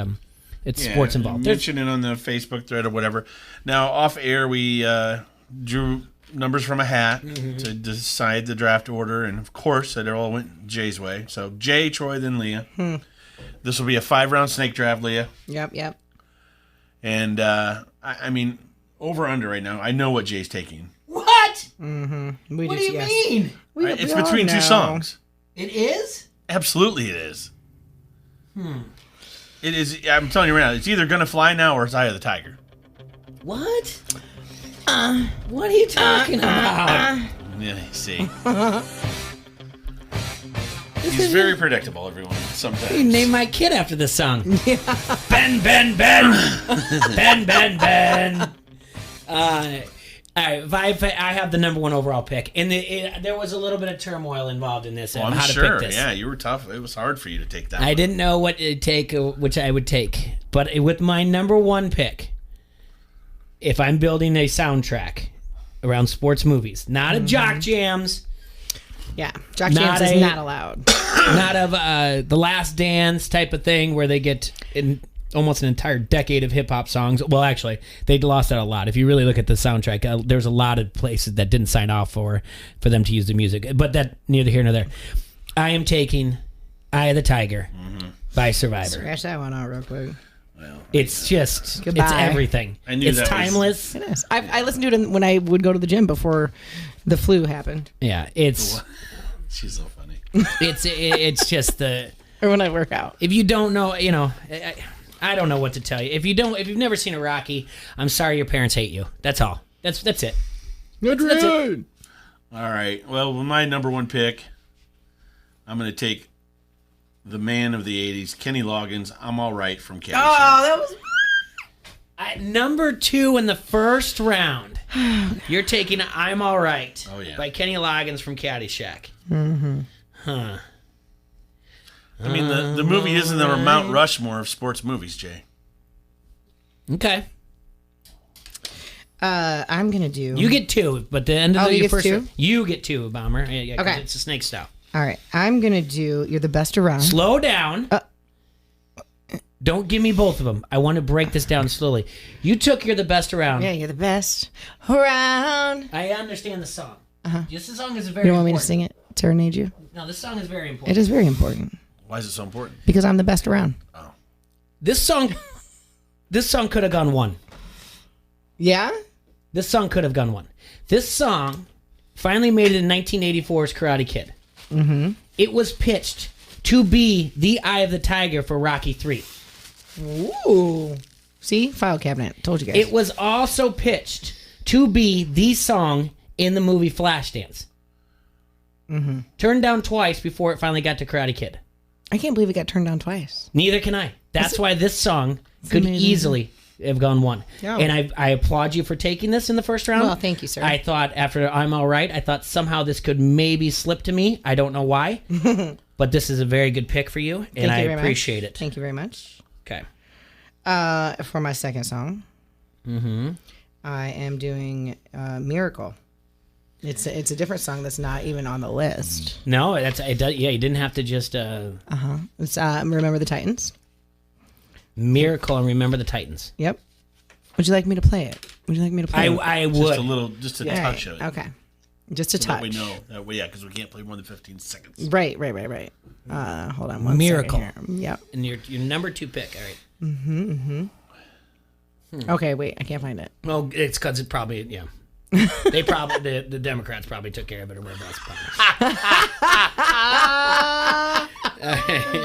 It's sports involved. Mention it on the Facebook thread or whatever. Now, off air, we drew numbers from a hat to decide the draft order, and of course, it all went Jay's way. So Jay, Troy, then Leah. This will be a 5-round snake draft, Leah. Yep. And I mean, over under right now. I know what Jay's taking. What? Mm-hmm. What do you mean? It's between two songs. It is? Absolutely, it is. It is. I'm telling you right now, it's either Gonna Fly Now or it's Eye of the Tiger. What? What are you talking about? Yeah, see. He's very predictable, everyone, sometimes. You name my kid after this song. Ben. Ben. All right, I have the number 1 overall pick. And there was a little bit of turmoil involved in this. Well, I'm how sure. to pick this. Yeah, you were tough. It was hard for you to take that I one. didn't know what to take, which I would take. But with my number 1 pick, if I'm building a soundtrack around sports movies, not of jock jams. Yeah, jock jams is not allowed. Not of The Last Dance type of thing where they get in almost an entire decade of hip-hop songs. Well, actually, they lost out a lot. If you really look at the soundtrack, there's a lot of places that didn't sign off for them to use the music. But that, neither here nor there. I am taking Eye of the Tiger by Survivor. Scratch that one out real quick. It's just, Goodbye. it's everything. I knew it's that timeless. It is. I listened to it when I would go to the gym before the flu happened. Yeah, it's... She's so funny. It's just the... Or when I work out. If you don't know, I don't know what to tell you. If you've never seen a Rocky, I'm sorry your parents hate you. That's all. That's it. That's it. All right. Well, with my number 1 pick, I'm going to take the man of the 80s, Kenny Loggins, I'm All Right from Caddyshack. Oh, that was... Number 2 in the first round. You're taking I'm All Right by Kenny Loggins from Caddyshack. Huh. I mean, the movie isn't the Mount Rushmore of sports movies, Jay. Okay. I'm going to do... You get 2, but the end of you your get first 2? round, you get 2, Bomber. Yeah, 'cause Okay. it's a snake style. All right. I'm going to do You're the Best Around. Slow down. Don't give me both of them. I want to break this down slowly. You took You're the Best Around. Yeah, You're the Best Around. I understand the song. This song is You very don't want me to important. sing it? Serenade you? No, this song is very important. It is very important. Why is it so important? Because I'm the best around. This song could have gone 1. Yeah? This song could have gone 1. This song finally made it in 1984's Karate Kid. Mm-hmm. It was pitched to be the Eye of the Tiger for Rocky 3. Ooh. See? File cabinet. Told you guys. It was also pitched to be the song in the movie Flashdance. Mm-hmm. Turned down twice before it finally got to Karate Kid. I can't believe it got turned down twice. Neither can I. That's why this song could amazing. easily have gone 1. Yeah. And I applaud you for taking this in the first round. Well, thank you, sir. I thought after I'm All Right, I thought somehow this could maybe slip to me. I don't know why. But this is a very good pick for you, and I appreciate it. Thank you very much. Okay. For my second song, I am doing Miracle. It's a different song that's not even on the list. No, it does. Yeah, you didn't have to just. It's Remember the Titans. Miracle and Remember the Titans. Yep. Would you like me to play it? Would you like me to play it? I would. Just a little, just a touch of it. Okay. Just a so touch. That we know. That way, yeah, because we can't play more than 15 seconds. Right. Hold on one Miracle. second here. Yep. And your number 2 pick. All right. Okay, wait. I can't find it. Well, it's because it probably, yeah. They probably, the Democrats probably took care of it or whatever else.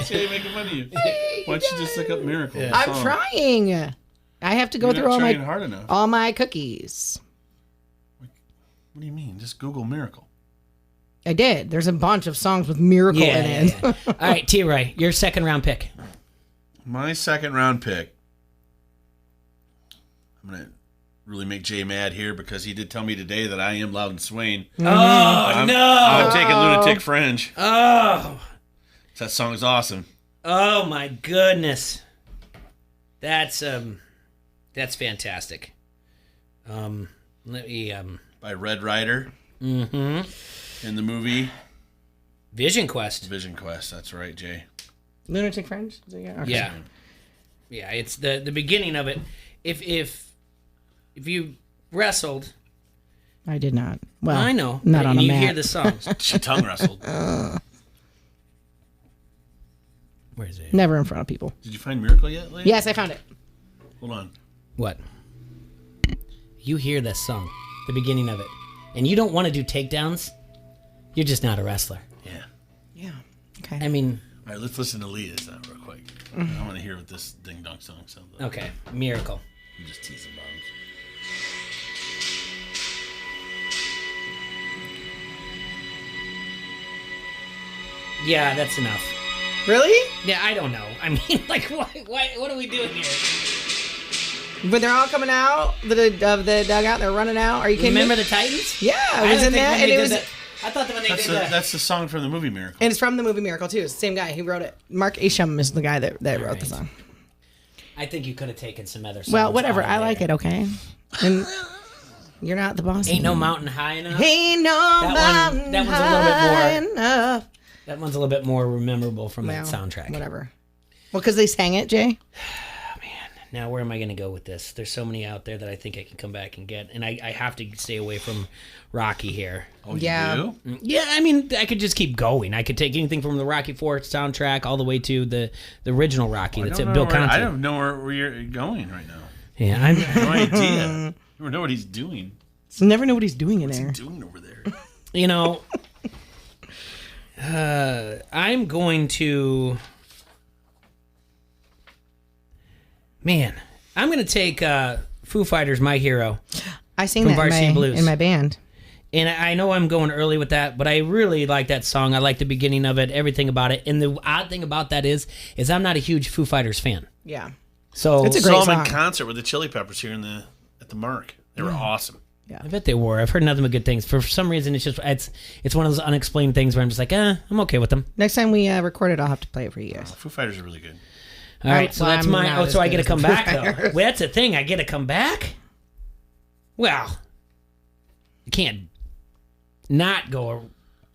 Jay, making fun of you. Why don't you just look up Miracle? Yeah. I'm trying. I have to go You're through not all trying hard enough. all my cookies. What do you mean? Just Google Miracle. I did. There's a bunch of songs with Miracle in it. Yeah. All right, T-Ray, your second round pick. My second round pick. I'm going to really make Jay mad here because he did tell me today that I am Loudon Swain. Oh, I'm taking Lunatic Fringe. Oh. That song is awesome. Oh, my goodness. That's fantastic. Let me, By Red Rider. Mm-hmm. In the movie Vision Quest. Vision Quest, that's right, Jay. Lunatic Fringe? Okay. Yeah. Yeah, it's the beginning of it. If you wrestled, I did not. Well, I know. Not on a you mat. hear the songs. She tongue wrestled. Where is it? Never in front of people. Did you find Miracle yet, Leah? Yes, I found it. Hold on. What? You hear this song, the beginning of it, and you don't want to do takedowns. You're just not a wrestler. Yeah. Yeah. Okay. I mean, All right, let's listen to Leah's now real quick. I want to hear what this ding dong song sounds like. okay, Miracle. I'm just teasing bombs. Yeah, that's enough. Really? Yeah, I don't know. I mean, like, what are we doing here? When they're all coming out of the dugout, they're running out. Are you kidding Remember me? the Titans? Yeah, I it was don't in think that, when and they it did was. that- I thought that when they did that. That's the song from the movie Miracle. And it's from the movie Miracle too. It's the same guy. He wrote it. Mark Isham is the guy that wrote the song. I think you could have taken some other songs. Well, whatever. out of I there. like it. Okay. And you're not the boss. Ain't no mountain high enough. Ain't no mountain that one's high a little bit more. enough. That one's a little bit more memorable from Well, that soundtrack. Whatever. Well, because they sang it, Jay. Now, where am I going to go with this? There's so many out there that I think I can come back and get, and I have to stay away from Rocky here. Oh, Yeah. you do? Yeah, I mean, I could just keep going. I could take anything from the Rocky IV soundtrack all the way to the original Rocky. That's it, Bill Conti. I don't know where you're going right now. Yeah, I have no idea. You never know what he's doing. So never know what he's doing in there. What's he doing over there? You know, I'm going to. Man, I'm going to take Foo Fighters' "My Hero." I sing from that Varsity Blues. in my band. And I know I'm going early with that, but I really like that song. I like the beginning of it, everything about it. And the odd thing about that is I'm not a huge Foo Fighters fan. Yeah. So It's a great saw them in song. concert with the Chili Peppers here at the Mark. They were awesome. Yeah. I bet they were. I've heard nothing but good things. For some reason, it's one of those unexplained things where I'm just like, I'm okay with them. Next time we record it, I'll have to play it for you guys. Foo Fighters are really good. All right, so Well, that's I'm my. not Oh, as so I good get to as come the back Foo though. Fighters. Well, that's the thing. I get to come back. Well, you can't not go a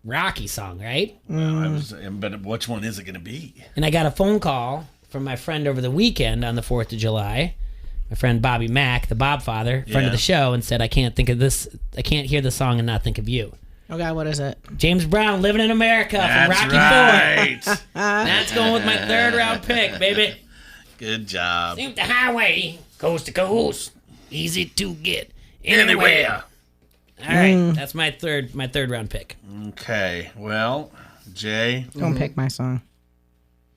Rocky song, right? But which one is it going to be? And I got a phone call from my friend over the weekend on the 4th of July. My friend Bobby Mack, the Bob Father, friend of the show, and said, I can't think of this. I can't hear the song and not think of you. Oh God, what is it? James Brown, Living in America That's from Rocky right. IV. That's going with my 3rd round pick, baby. Good job. Think the highway, coast to coast, easy to get anywhere. All right, that's my third round pick. Okay. Well, Jay. Don't pick my song.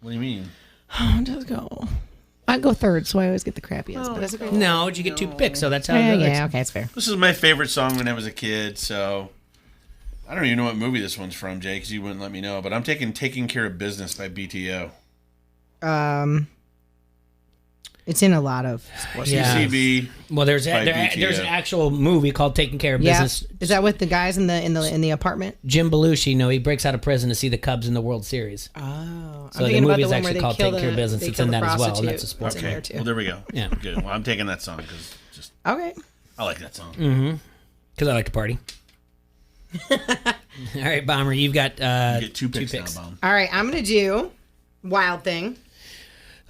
What do you mean? Oh, just go. I go third, so I always get the crappiest. But that's okay. No, you get 2 picks, so that's how Yeah, it goes. yeah, okay, it's fair. This is my favorite song when I was a kid, so I don't even know what movie this one's from, Jay, because you wouldn't let me know. But I'm Taking Care of Business by BTO. It's in a lot of sports. CCB. Well, there's by there's BTO. an actual movie called Taking Care of Yeah. Business. Is that with the guys in the apartment? Jim Belushi, he breaks out of prison to see the Cubs in the World Series. Oh, So the movie is actually called Taking Care of Business. It's in that as well, and that's a sports Okay. movie. Well, there we go. Yeah. Good. Well, I'm taking that song because just Okay. I like that song. Mm-hmm. Because I like to party. All right, Bomber, you've got You get 2 picks now, Bomb. All right, I'm gonna do Wild Thing.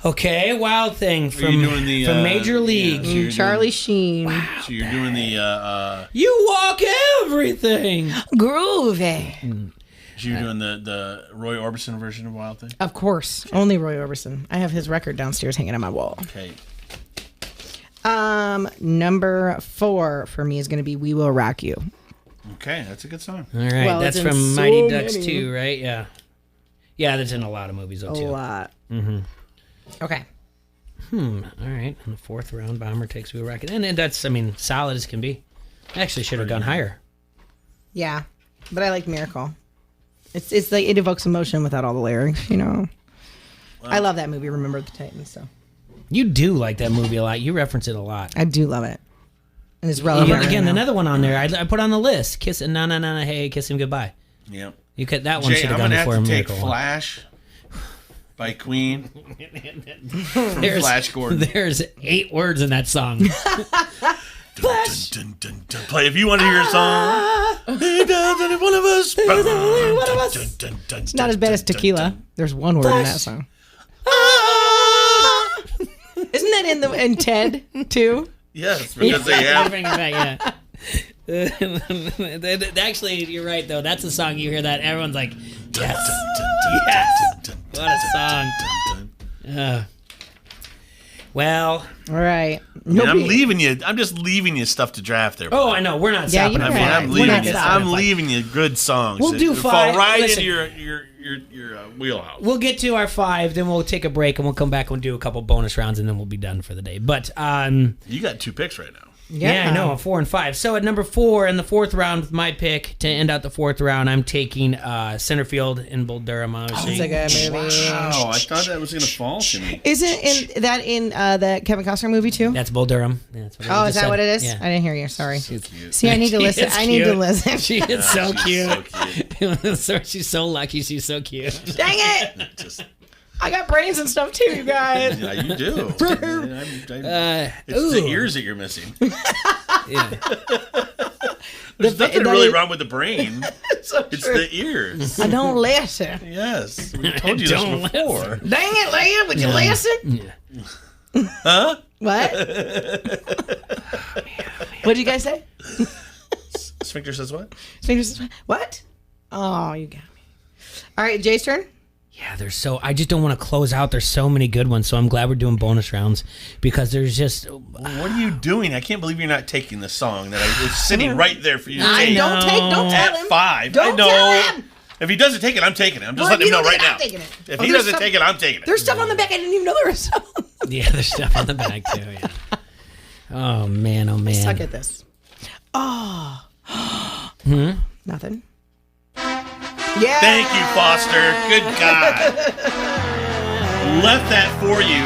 Okay, Wild Thing Are from you doing the, Major League. so you're Charlie Sheen. So you're doing the You walk everything. Groovy. so you're doing the Roy Orbison version of Wild Thing? Of course, only Roy Orbison. I have his record downstairs hanging on my wall. Okay. Number 4 for me is gonna be "We Will Rock You." Okay, that's a good song. All right, Well, that's it's in from so Mighty Ducks many. 2, right? Yeah. Yeah, that's in a lot of movies, though, A too. lot. Mm-hmm. Okay. All right. In the 4th round, Bomber takes Wheel Rocket. And that's, solid as can be. I actually should have gone higher. Yeah, but I like Miracle. It's like it evokes emotion without all the lyrics, you know. I love that movie. Remember the Titans. So You do like that movie a lot. You reference it a lot. I do love it, and it's relevant. Again, right now. another one on there. I put on the list. Kiss it, no, hey, kiss him goodbye. Yep. You could that one Jay, should I'm have gone gonna have before to take Miracle. Flash by Queen. Flash Gordon. There's 8 words in that song. Flash. Dun, dun, dun, dun. Play if you want to hear a song. There's only one of us. There's only one of us. It's not as bad as Tequila. There's one word in that song. that in Ted too? Yes, because they have. Bring it back, yeah. Actually, you're right though. That's a song you hear that everyone's like, yes, yes. What a song. Well, all right. I'm leaving you. I'm just leaving you stuff to draft there. Oh, I know. We're not stopping. I'm leaving you good songs. We'll do 5. Fall right Listen, into your wheelhouse. We'll get to our 5, then we'll take a break and we'll come back and do a couple bonus rounds and then we'll be done for the day. But you got 2 picks right now. Yeah, I know. 4 and 5. So at number 4 in the 4th round with my pick to end out the 4th round, I'm taking center field in Bull Durham. It's a good movie. Wow, I thought that was going to fall to me. Isn't that in the Kevin Costner movie too? That's Bull Durham. Is that what it is? Yeah. I didn't hear you. Sorry. She's cute. See, I need to listen. I need to listen. She is so cute. So cute. So she's so lucky. She's so cute. Dang it! I got brains and stuff too, you guys. Yeah, you do. It's the ears that you're missing. There's nothing really wrong with the brain. It's the ears. I don't listen. Yes, we told you this before. Dang it, Leia! Would you listen? Yeah. Huh? What? What did you guys say? Sphincter says what? Sphincter says what? Oh, you got me. All right, Jay's turn. Yeah, I just don't want to close out. There's so many good ones, so I'm glad we're doing bonus rounds because there's just. What are you doing? I can't believe you're not taking the song that I was sitting right there for you to take. Don't tell At him. 5. Don't tell him. If he doesn't take it, I'm taking it. I'm just letting him know right now. If he doesn't take it, I'm taking it. There's stuff on the back. I didn't even know there was stuff. Yeah, there's stuff on the back too. Yeah. Oh man! Oh man! Suck at this. Oh. Nothing. Yeah. Thank you, Foster. Good God. Left that for you.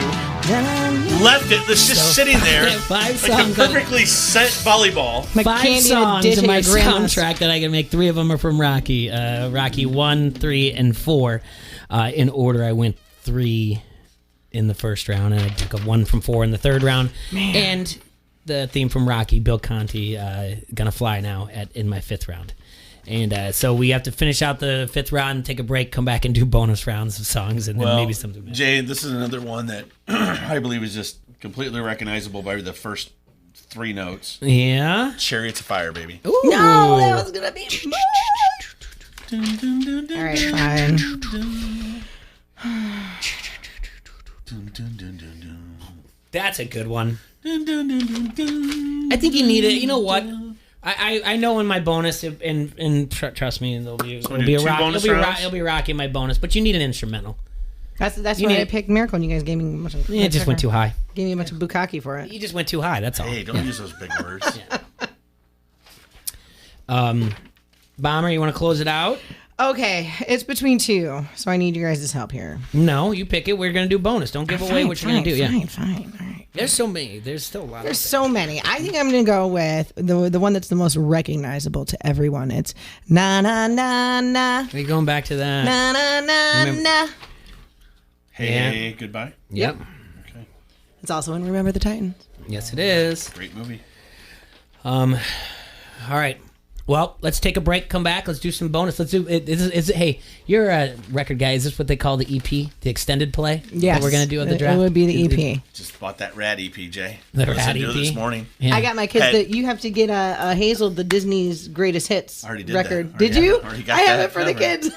Left it. It's just sitting there. 5 like songs. a perfectly set volleyball. 5 songs in my soundtrack that I can make. 3 of them are from Rocky. Rocky 1, 3, and 4. In order, I went 3 in the first round, and I took a 1 from 4 in the third round. Man. And the theme from Rocky, Bill Conti, Gonna Fly Now in my 5th round. And so we have to finish out the 5th round, take a break, come back and do bonus rounds of songs, and then maybe something. Jay, this is another one that I believe is just completely recognizable by the first 3 notes. Yeah. Chariots of Fire, baby. Ooh. No, that was gonna be. All right, fine. That's a good one. I think you need it. You know what? I know in my bonus, and trust me, it'll be Rocky in my bonus, but you need an instrumental. That's why I picked Miracle, and you guys gave me a bunch of. Yeah, it just went too high. Gave me a bunch of bukkake for it. You just went too high. That's all. Hey, don't use those big words. Bomber, you want to close it out? Okay, it's between 2, so I need you guys' help here. No, you pick it. We're gonna do bonus. Don't give away what you're gonna do. Fine. All right. There's so many. There's still a lot. There's so many. I think I'm gonna go with the one that's the most recognizable to everyone. It's na na na na. Are you going back to that? Na na na na. Hey, goodbye. Yep. Okay. It's also in Remember the Titans. Yes, it is. Great movie. All right. Well, let's take a break. Come back. Let's do some bonus. Let's do. Hey, you're a record guy. Is this what they call the EP, the extended play? Yes. That we're gonna do at the draft. It would be the EP. Just bought that Rad EP, Jay. The Rad Rad EP this EP? morning. Yeah. I got my kids that you have to get a Hazel, the Disney's greatest hits record. That. Did you? I have it for the kids.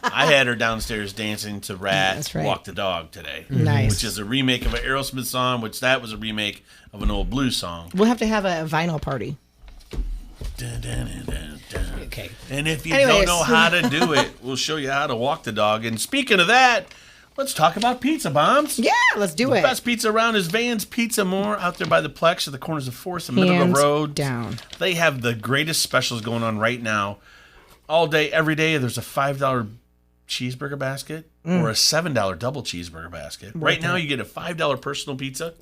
I had her downstairs dancing to Rad That's right. Walk the Dog today. Nice. Which is a remake of an Aerosmith song, which that was a remake of an old blues song. We'll have to have a vinyl party. Okay. And if you don't know how to do it, we'll show you how to walk the dog. And speaking of that, let's talk about pizza bombs. Yeah, let's do it. The best pizza around is Van's Pizza More out there by the Plex at the corners of 4th and Middle Road. Down. They have the greatest specials going on right now. All day, every day, there's a $5 cheeseburger basket or a $7 double cheeseburger basket. Right now, you get a $5 personal pizza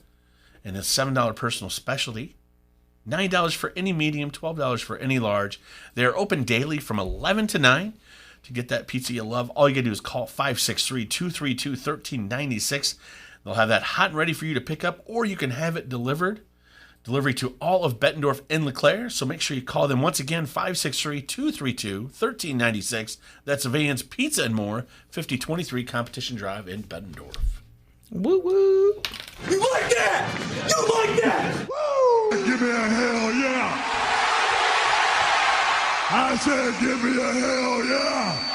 and a $7 personal specialty. $9 for any medium, $12 for any large. They're open daily from 11 to 9. To get that pizza you love, all you got to do is call 563-232-1396. They'll have that hot and ready for you to pick up, or you can have it delivered. Delivery to all of Bettendorf and LeClaire. So make sure you call them once again, 563-232-1396. That's Van's Pizza and More, 5023 Competition Drive in Bettendorf. Woo woo. You like that? You like that? Woo! Give me a hell yeah. I said give me a hell yeah.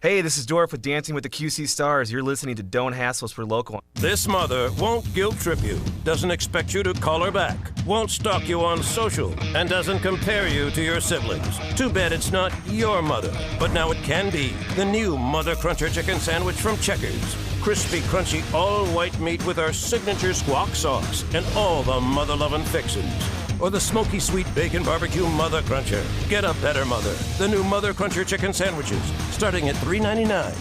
Hey, this is Dorf with Dancing with the QC Stars. You're listening to Don't Hassle Us, We're Local. This mother won't guilt trip you, doesn't expect you to call her back, won't stalk you on social, and doesn't compare you to your siblings. Too bad it's not your mother, but now it can be. The new Mother Cruncher Chicken Sandwich from Checkers. Crispy, crunchy, all-white meat with our signature squawk sauce and all the mother-loving fixins. Or the smoky sweet bacon barbecue Mother Cruncher. Get a better mother. The new Mother Cruncher chicken sandwiches, starting at $3.99.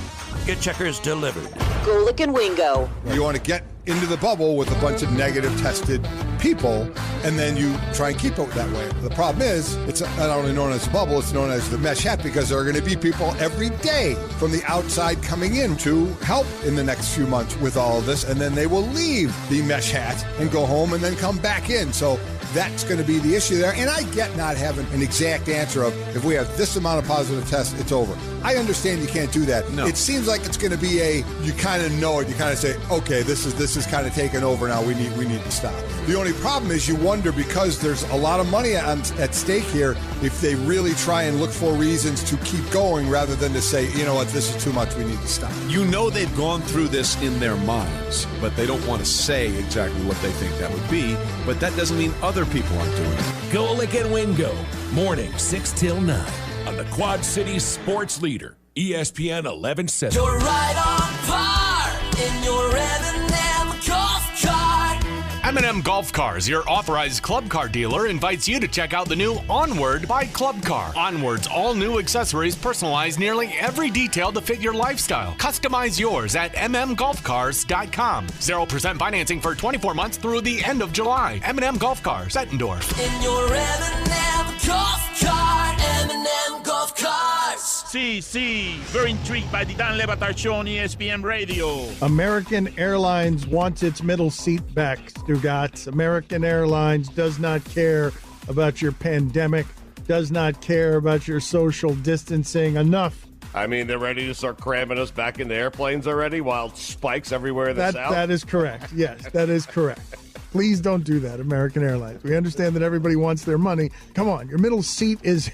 Get Checkers delivered. Golic and Wingo. You want to get into the bubble with a bunch of negative tested people, and then you try and keep it that way. The problem is, it's not only known as a bubble, it's known as the mesh hat, because there are going to be people every day from the outside coming in to help in the next few months with all of this, and then they will leave the mesh hat and go home and then come back in. So that's going to be the issue there. And I get not having an exact answer of if we have this amount of positive tests, it's over. I understand you can't do that. No. It seems like it's going to be you kind of know it. You kind of say, okay, this is kind of taking over now. We need to stop. The only problem is you wonder, because there's a lot of money at stake here, if they really try and look for reasons to keep going rather than to say, you know what, this is too much, we need to stop. You know they've gone through this in their minds, but they don't want to say exactly what they think that would be, but that doesn't mean other people aren't doing it. Golic and Wingo, morning 6 till 9 on the Quad Cities Sports Leader, ESPN 1170. You're right on par in your M&M golf cart. M&M Golf Cars, your authorized club car dealer, invites you to check out the new Onward by Club Car. Onward's all-new accessories personalize nearly every detail to fit your lifestyle. Customize yours at mmgolfcars.com. 0% financing for 24 months through the end of July. M&M Golf Cars, Bettendorf. In your M&M golf cart, M&M golf carts. Sí, very intrigued by the Dan Le Batard Show on ESPN Radio. American Airlines wants its middle seat back, Stugatz. American Airlines does not care about your pandemic, does not care about your social distancing. Enough. I mean, they're ready to start cramming us back into airplanes already, while spikes everywhere in the South? That is correct. Yes, that is correct. Please don't do that, American Airlines. We understand that everybody wants their money. Come on, your middle seat is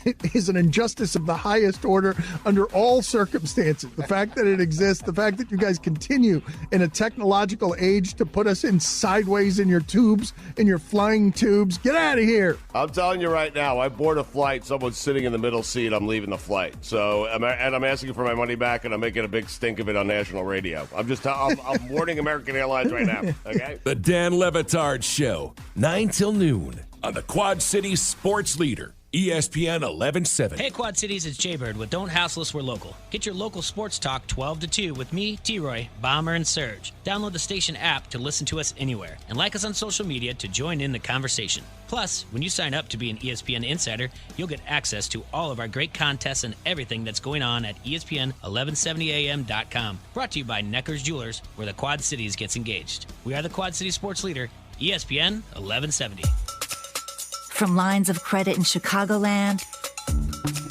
an injustice of the highest order under all circumstances. The fact that it exists, the fact that you guys continue in a technological age to put us in sideways in your tubes, in your flying tubes. Get out of here. I'm telling you right now, I board a flight, someone's sitting in the middle seat, I'm leaving the flight. So, and I'm asking for my money back, and I'm making a big stink of it on national radio. I'm warning American Airlines right now, okay? The Dan Le Batard Show, 9 till noon on the Quad Cities Sports Leader, ESPN 1170. Hey, Quad Cities, it's Jaybird with Don't Hassle Us, We're Local. Get your local sports talk 12 to 2 with me, T-Roy, Bomber, and Serge. Download the station app to listen to us anywhere, and like us on social media to join in the conversation. Plus, when you sign up to be an ESPN Insider, you'll get access to all of our great contests and everything that's going on at ESPN1170am.com. Brought to you by Necker's Jewelers, where the Quad Cities gets engaged. We are the Quad City Sports Leader, ESPN 1170. From lines of credit in Chicagoland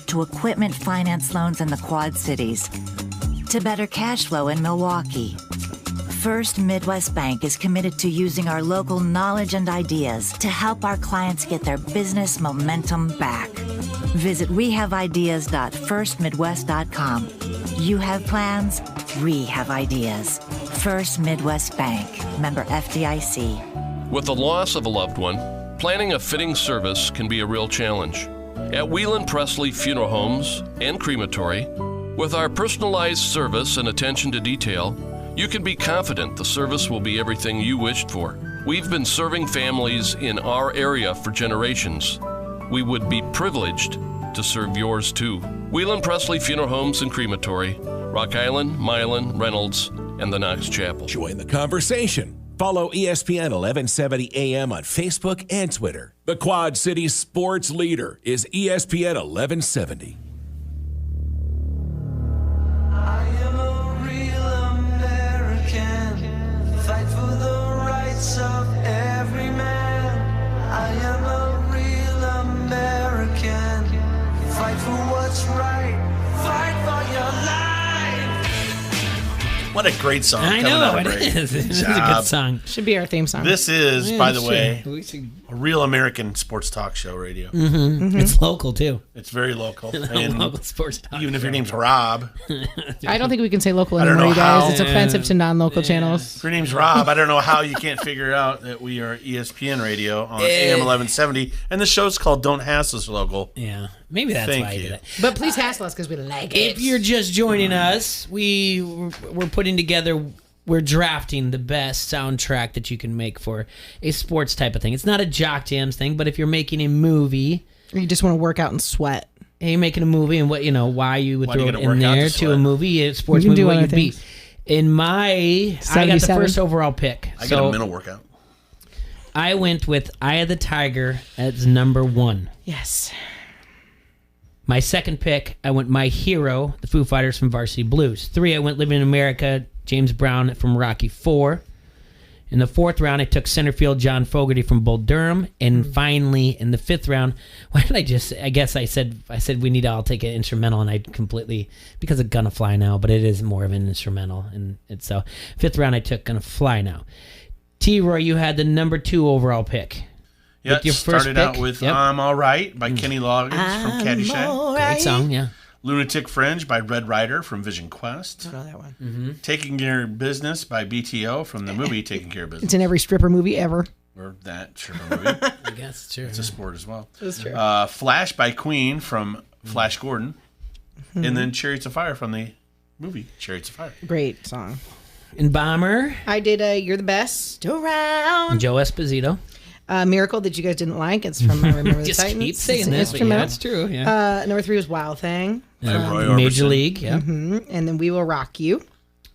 to equipment finance loans in the Quad Cities to better cash flow in Milwaukee, First Midwest Bank is committed to using our local knowledge and ideas to help our clients get their business momentum back. Visit wehaveideas.firstmidwest.com. You have plans, we have ideas. First Midwest Bank, member FDIC. With the loss of a loved one, planning a fitting service can be a real challenge. At Whelan Presley Funeral Homes and Crematory, with our personalized service and attention to detail, you can be confident the service will be everything you wished for. We've been serving families in our area for generations. We would be privileged to serve yours too. Whelan Presley Funeral Homes and Crematory, Rock Island, Milan, Reynolds, and the Knox Chapel. Join the conversation. Follow ESPN 1170 AM on Facebook and Twitter. The Quad Cities Sports Leader is ESPN 1170. I am a real American. Fight for the rights of every man. I am a real American. Fight for what's right. Fight for your life. What a great song. I coming know, out it of Ray. is. It is a Job. good song. Should be our theme song. This is, Yeah, by the sure. way, We should- a real American sports talk show radio. Mm-hmm. It's local, too. It's very local. A And local sports talk even if your show. name's Rob. I don't think we can say local I don't anymore, know you guys. how. It's offensive to non-local channels. If your name's Rob, I don't know how you can't figure out that we are ESPN radio on AM 1170. And the show's called Don't Hassle Us Local. Yeah. Maybe that's Thank why I you. did it. But please hassle us because we like it. If you're just joining us, we're putting together, we're drafting the best soundtrack that you can make for a sports type of thing. It's not a jock jams thing, but if you're making a movie, Or you just want to work out and sweat. and you're making a movie, and what why you would Why throw you it gonna in work out there to to a sweat? movie, a sports You can movie, do what other you'd be. things. In my, I got the 77? first overall pick. I so get a mental workout. I went with Eye of the Tiger as number 1. Yes. My second pick, I went My Hero, the Foo Fighters from Varsity Blues. 3, I went Living in America, James Brown from Rocky 4. In the 4th round, I took center field John Fogerty from Bull Durham. And finally, in the 5th round, why did I guess I said we need to all take an instrumental, and I completely, because of Gonna Fly Now, but it is more of an instrumental. And it's so, 5th round, I took Gonna Fly Now. T-Roy, you had the number 2 overall pick. Yeah, With your first started out pick? with Yep. I'm All Right by Kenny Loggins from Caddyshack. Great song, yeah. Lunatic Fringe by Red Rider from Vision Quest. I know that one. Mm-hmm. Taking Care of Business by BTO from the movie Taking Care of Business. It's in every stripper movie ever. Or that stripper movie. I guess it's true. It's a sport as well. That's true. Flash by Queen from Flash Gordon. Mm-hmm. And then Chariots of Fire from the movie Chariots of Fire. Great song. And Bomber, I did You're the Best Around. Joe Esposito. Miracle that you guys didn't like. It's from I Remember the Just Titans. keep saying It's an that, but yeah, instrumental. it's true, yeah. Number 3 was Wild Thing. Roy Major Orbison. League, yeah. And then We Will Rock You.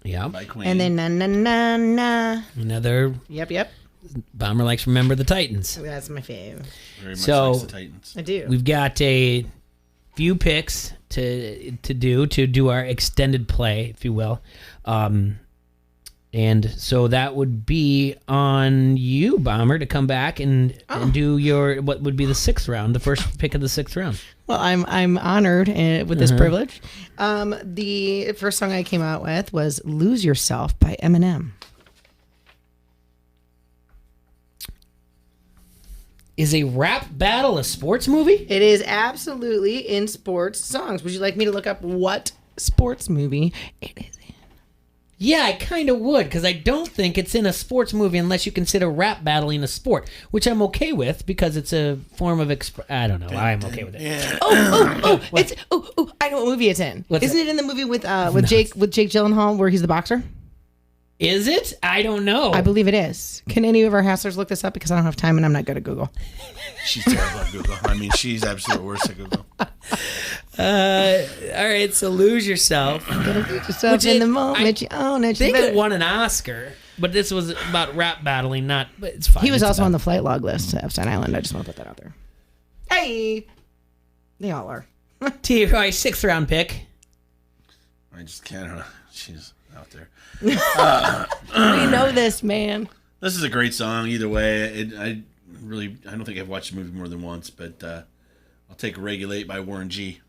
Yeah. By Queen. And then Na Na Na Na. Another Yep. Bomber likes Remember the Titans. That's my fave. Very much So, likes the Titans. I do. We've got a few picks to do our extended play, if you will. And so that would be on you, Bomber, to come back and do your what would be the 6th round, the first pick of the 6th round. Well, I'm honored with this privilege. The first song I came out with was "Lose Yourself" by Eminem. Is a rap battle a sports movie? It is absolutely in sports songs. Would you like me to look up what sports movie it is in? Yeah, I kind of would, because I don't think it's in a sports movie unless you consider rap battling a sport, which I'm okay with because it's a form of I don't know. I'm okay with it. Yeah. It's I know what movie it's in. What's Isn't it in the movie with Jake Gyllenhaal where he's the boxer? Is it? I don't know. I believe it is. Can any of our hustlers look this up because I don't have time and I'm not good at Google. She's terrible at Google. I mean, she's absolute worst at Google. All right, so Lose Yourself. Yourself Which in it- the moment I you own it. I You think better- it won an Oscar, but this was about rap battling, not. But it's fine. He was It's also about- on the flight log list to Epstein Island. I just want to put that out there. Hey, they all are. T-Roy, 6th round pick. I just can't. She's out there. We know this, man. This is a great song either way. I don't think I've watched the movie more than once, but I'll take Regulate by Warren G.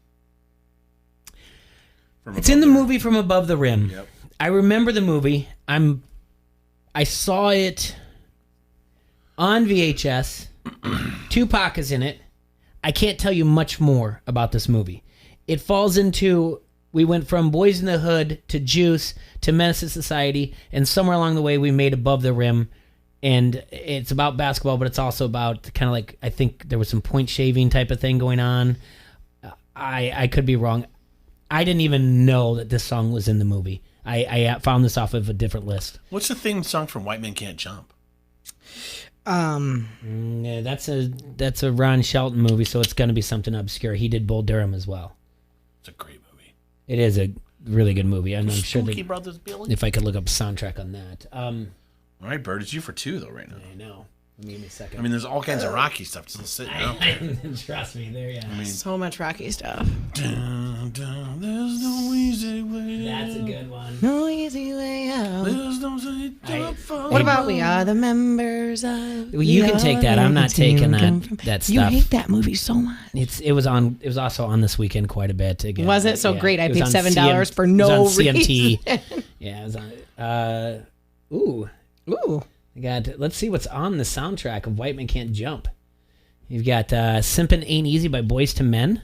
It's in the movie From Above the Rim. Yep. I remember the movie. I saw it on VHS. Tupac is in it. I can't tell you much more about this movie. It falls into, we went from Boys in the Hood to Juice to Menace to Society, and somewhere along the way we made Above the Rim. And it's about basketball, but it's also about kind of like, I think there was some point shaving type of thing going on. I could be wrong. I didn't even know that this song was in the movie. I found this off of a different list. What's the theme song from White Men Can't Jump? Yeah, that's a Ron Shelton movie, so it's going to be something obscure. He did Bull Durham as well. It's a great movie. It is a really good movie. I'm sure Spooky that Brothers Billy? if I could look up a soundtrack on that. All right, Bird, it's you for 2 though right now. I know. Give me a second. I mean, there's all kinds of Rocky stuff still sitting out there. Trust me, there. Yeah. I mean, So much Rocky stuff. dun, dun, there's no easy way. That's a good one. No easy way out. There's no What about We Are the Members of? Well, you We can Are take that. the I'm not taking Team. that stuff. You hate that movie so much. It was also on this weekend quite a bit. Again. Was it so Yeah. great? I It was paid on $7 for no it was on CMT. reason. Yeah, it was on. Ooh. Let's see what's on the soundtrack of White Man Can't Jump. You've got Simpin' Ain't Easy by Boyz II Men.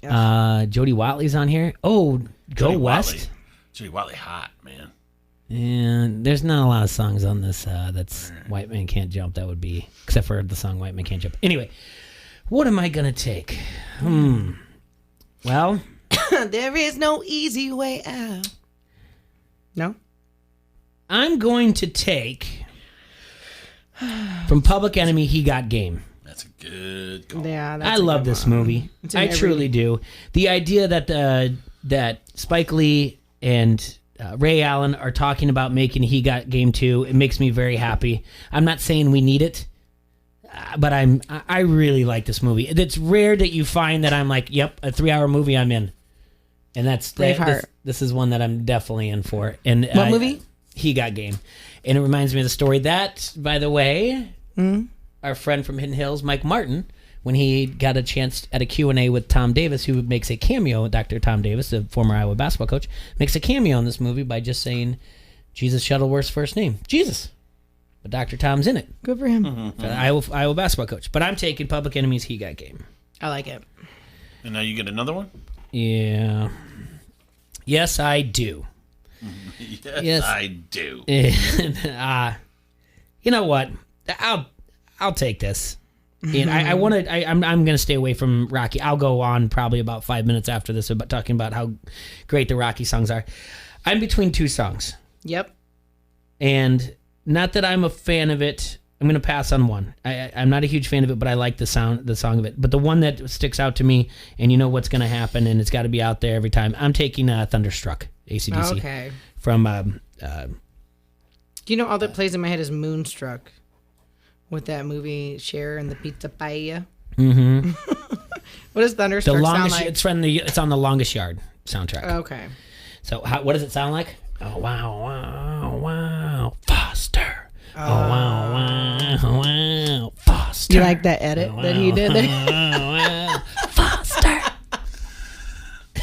Yes. Jodie Watley's on here. Oh, Go Jodie West. Watley. Jodie Watley hot, man. And there's not a lot of songs on this that's White Man Can't Jump. That would be, except for the song White Man Can't Jump. Anyway, what am I going to take? Well, there is no easy way out. No? I'm going to take from Public Enemy, He Got Game. That's a good call. Yeah, I love this movie. I truly do. The idea that that Spike Lee and Ray Allen are talking about making He Got Game 2, it makes me very happy. I'm not saying we need it, but I really like this movie. It's rare that you find that I'm like, yep, a 3-hour movie I'm in. And that's this is one that I'm definitely in for. And what movie? He Got Game. And it reminds me of the story that, by the way, our friend from Hidden Hills, Mike Martin, when he got a chance at a Q&A with Tom Davis, who makes a cameo, Dr. Tom Davis, the former Iowa basketball coach, makes a cameo in this movie by just saying Jesus Shuttleworth's first name, Jesus. But Dr. Tom's in it. Good for him. For the Iowa basketball coach. But I'm taking Public Enemy's He Got Game. I like it. And now you get another one? Yeah. Yes, I do. Yes, I do. You know what? I'll take this. And I'm going to stay away from Rocky. I'll go on probably about 5 minutes after this about talking about how great the Rocky songs are. I'm between two songs. Yep. And not that I'm a fan of it. I'm going to pass on one. I'm not a huge fan of it, but I like the song of it. But the one that sticks out to me, and you know what's going to happen, and it's got to be out there every time, I'm taking Thunderstruck, AC/DC. Okay. From... you know, all that plays in my head is Moonstruck. With that movie, Cher and the Pizza Paella. Mm-hmm. What does Thunderstruck sound like? It's on the Longest Yard soundtrack. Okay. So what does it sound like? Oh, wow, wow, wow. Foster. Oh, wow, wow, wow. Foster. You like that edit that he did there? Wow, Foster.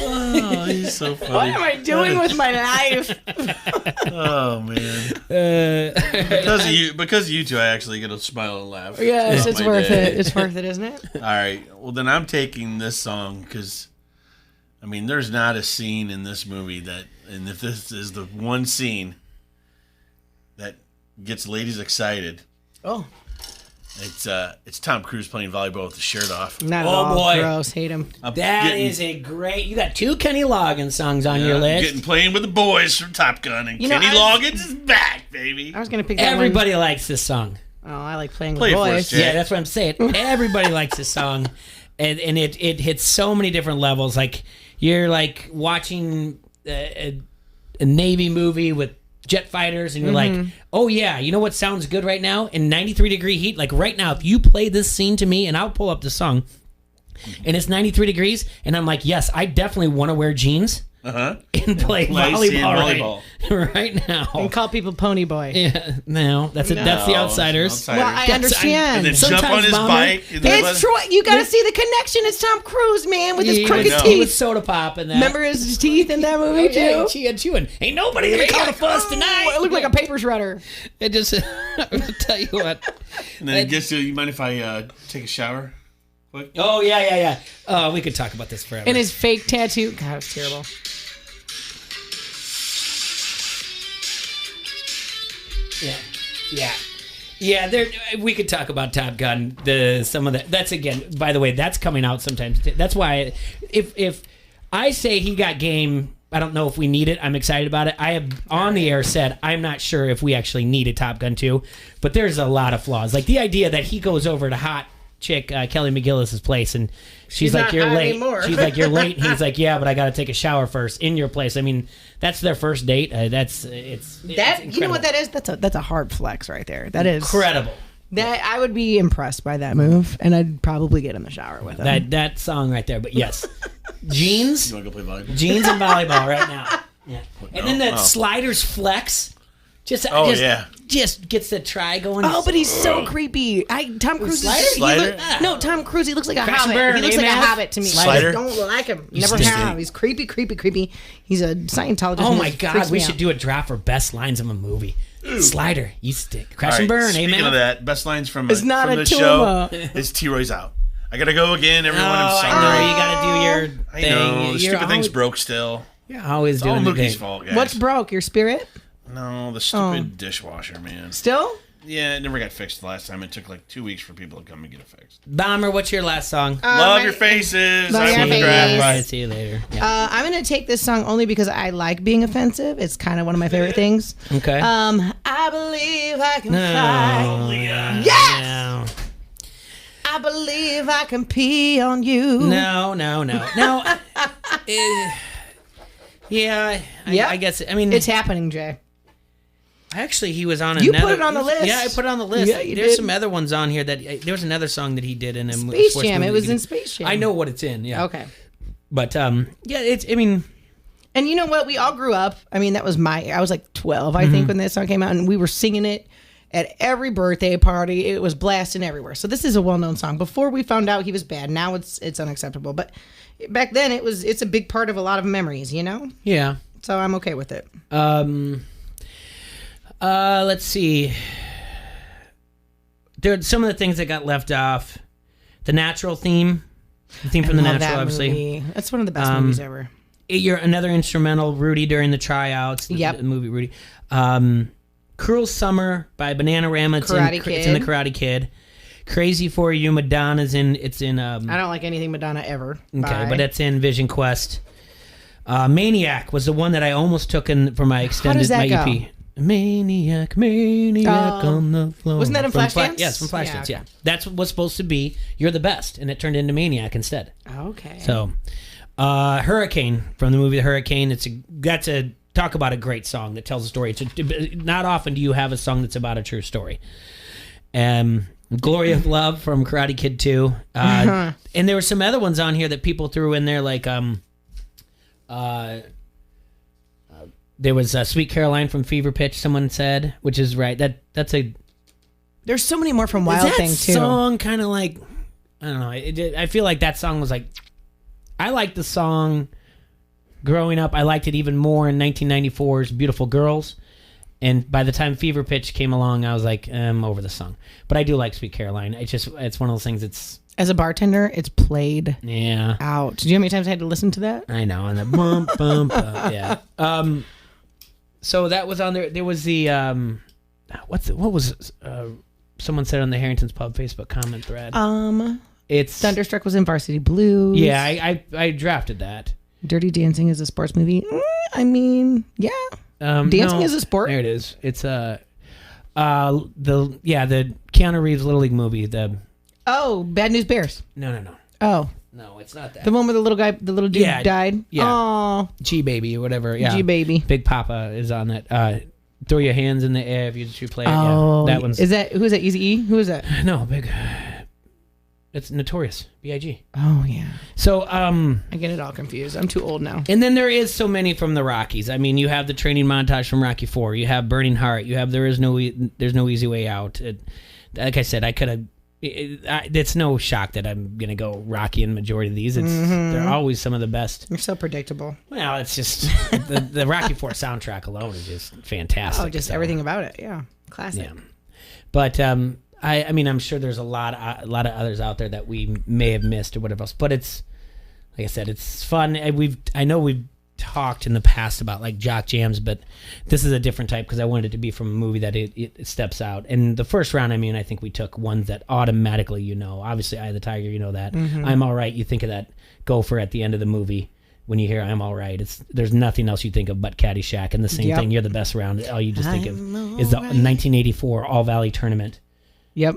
Oh, he's so funny. What am I doing with my life? Oh man! Because of you two, I actually get a smile and laugh. Yes, it's worth it. It's worth it, isn't it? All right. Well, then I'm taking this song because, I mean, there's not a scene in this movie that, and if this is the one scene that gets ladies excited. Oh. It's Tom Cruise playing volleyball with the shirt off. Not at all. Boy. Gross. Hate him. That is a great... You got two Kenny Loggins songs on your list. Playing with the boys from Top Gun, and Kenny Loggins is back, baby. I was going to pick that Everybody likes this song. Oh, I like playing with boys. Yeah, that's what I'm saying. Everybody likes this song, and it hits so many different levels. Like, you're like watching a Navy movie with jet fighters, and you're like, oh yeah, you know what sounds good right now in 93-degree heat? Like right now, if you play this scene to me, and I'll pull up the song, and it's 93 degrees, and I'm like, yes, I definitely want to wear jeans and play volleyball right now. And call people Pony Boy. Yeah, no, that's the Outsiders. Well, I understand. And then jump on his bike. It's true. You got to see the connection. It's Tom Cruise, man, with his crooked teeth. With soda pop and that. Remember his teeth in that movie too? He had chewing. Ain't nobody gonna call the fuss tonight. It looked like a paper shredder. It just. I'll tell you what. And then it gets to. You mind if I take a shower? What? Oh yeah. Oh, we could talk about this forever. And his fake tattoo. God, it's terrible. Yeah. There we could talk about Top Gun. Some of that. That's again. By the way, that's coming out sometimes. That's why if I say He Got Game, I don't know if we need it. I'm excited about it. I have on the air said I'm not sure if we actually need a Top Gun 2, but there's a lot of flaws. Like the idea that he goes over to hot chick Kelly McGillis's place and she's like, "You're late." Anymore. She's like, "You're late." And he's like, "Yeah, but I got to take a shower first in your place." I mean, that's their first date. It's you know what that is? That's a hard flex right there. That is incredible. That I would be impressed by that move, and I'd probably get in the shower with him. That song right there. But yes, jeans. You want to go play volleyball? Jeans and volleyball right now. Yeah. And then that sliders flex. Just gets the try going. Oh, but he's so creepy. Tom Cruise. Slider? No, Tom Cruise. He looks like a Crash and hobbit. burn, He looks like a amen. hobbit to me. Slider? I don't like him. You Never stink. have. He's creepy. He's a Scientologist. Oh and my it God, freaks we me should out. do a draft for best lines of a movie. Slider, you stick. Crash All and right, burn, speaking amen. of that, best lines from, It's not from a the show tumor. is T-Roy's out. I gotta go again, everyone. Oh, I'm sorry. I know, you gotta do your I thing. know, the You're stupid thing's always- broke still. You're always It's all doing the Mookie's thing. fault, guys. What's broke? Your spirit? No, the stupid dishwasher, man. Still? Yeah, it never got fixed the last time. It took like 2 weeks for people to come and get it fixed. Bomber, what's your last song? Love your faces. Love I your will faces. grab Bye. right. See you later. Yeah. I'm gonna take this song only because I like being offensive. It's kind of one of my favorite things. Okay. I believe I can fly. Yes! Yeah. I believe I can pee on you. No. Yeah, I guess. I mean, It's happening, Jay. actually, he was on You another. put it on the list. Yeah, I put it on the list. Yeah, you There's did. some other ones on here that there was another song that he did in a Space sports Jam. movie It was that he in did. Space Jam. I know what it's in. Yeah. Okay. But yeah, it's. I mean, And you know what? We all grew up. I mean, I was like 12, I think, when that song came out, and we were singing it at every birthday party. It was blasting everywhere. So this is a well-known song. Before we found out he was bad, now it's unacceptable. But back then, it's a big part of a lot of memories. You know. yeah. So I'm okay with it. Let's see. There some of the things that got left off. The Natural theme. The theme from The Love Natural, that obviously. movie. That's one of the best movies ever. You're another instrumental, Rudy, during the tryouts. Yep. The movie Rudy. Cruel Summer by Bananarama. It's in the Karate Kid. Crazy for You, Madonna's in. It's in. I don't like anything Madonna ever. Okay, Bye. but it's in Vision Quest. Maniac was the one that I almost took in for my extended does that my go? EP. Maniac on the floor. Wasn't that in From Flashdance? Yes, from Flashdance. Yeah, Yeah, that's what was supposed to be. You're the best, and it turned into Maniac instead. Okay. So, Hurricane from the movie The Hurricane. That's a talk about a great song that tells a story. Not often do you have a song that's about a true story. Glory of Love from Karate Kid 2. And there were some other ones on here that people threw in there, like there was Sweet Caroline from Fever Pitch. Someone said, which is right. That's a. There's so many more from Wild Is that Thing too. song kind of like, I don't know. I feel like that song was like, I liked the song growing up. I liked it even more in 1994's Beautiful Girls. And by the time Fever Pitch came along, I was like, I'm over the song. But I do like Sweet Caroline. It's one of those things that's... As a bartender, it's played Yeah. out. Do you know how many times I had to listen to that? I know. And the bump, bump, yeah. So that was on there. There was the... what was... someone said on the Harrington's Pub Facebook comment thread. It's Thunderstruck was in Varsity Blues. Yeah, I drafted that. Dirty Dancing is a sports movie. I mean, yeah. Dancing is a sport. There it is. It's the Keanu Reeves Little League movie. Oh, Bad News Bears. No. Oh. No, it's not that. The one where the little dude died? Yeah. Oh. G-Baby or whatever. Yeah. G-Baby. Big Papa is on that. Throw your hands in the air if you play it. Oh. Yeah, that one's... Who's that, Eazy-E? Who is that? No, Big... It's Notorious, B.I.G. Oh, yeah. So, I get it all confused. I'm too old now. And then there is so many from the Rockies. I mean, you have the training montage from Rocky IV. You have Burning Heart. You have There's no Easy Way Out. Like I said, I could have... It's no shock that I'm going to go Rocky in majority of these. They're always some of the best. You're so predictable. Well, it's just... the Rocky IV soundtrack alone is just fantastic. Oh, just everything about it. Yeah. Classic. Yeah. But... I mean, I'm sure there's a lot of others out there that we may have missed or whatever else. But it's, like I said, it's fun. I know we've talked in the past about like jock jams, but this is a different type because I wanted it to be from a movie that it steps out. And the first round, I mean, I think we took ones that automatically, obviously Eye of the Tiger, that. Mm-hmm. I'm All Right. You think of that gopher at the end of the movie. When you hear I'm All Right, there's nothing else you think of but Caddyshack. And the same thing, You're the Best round. All you just think of is the 1984 All Valley Tournament. Yep.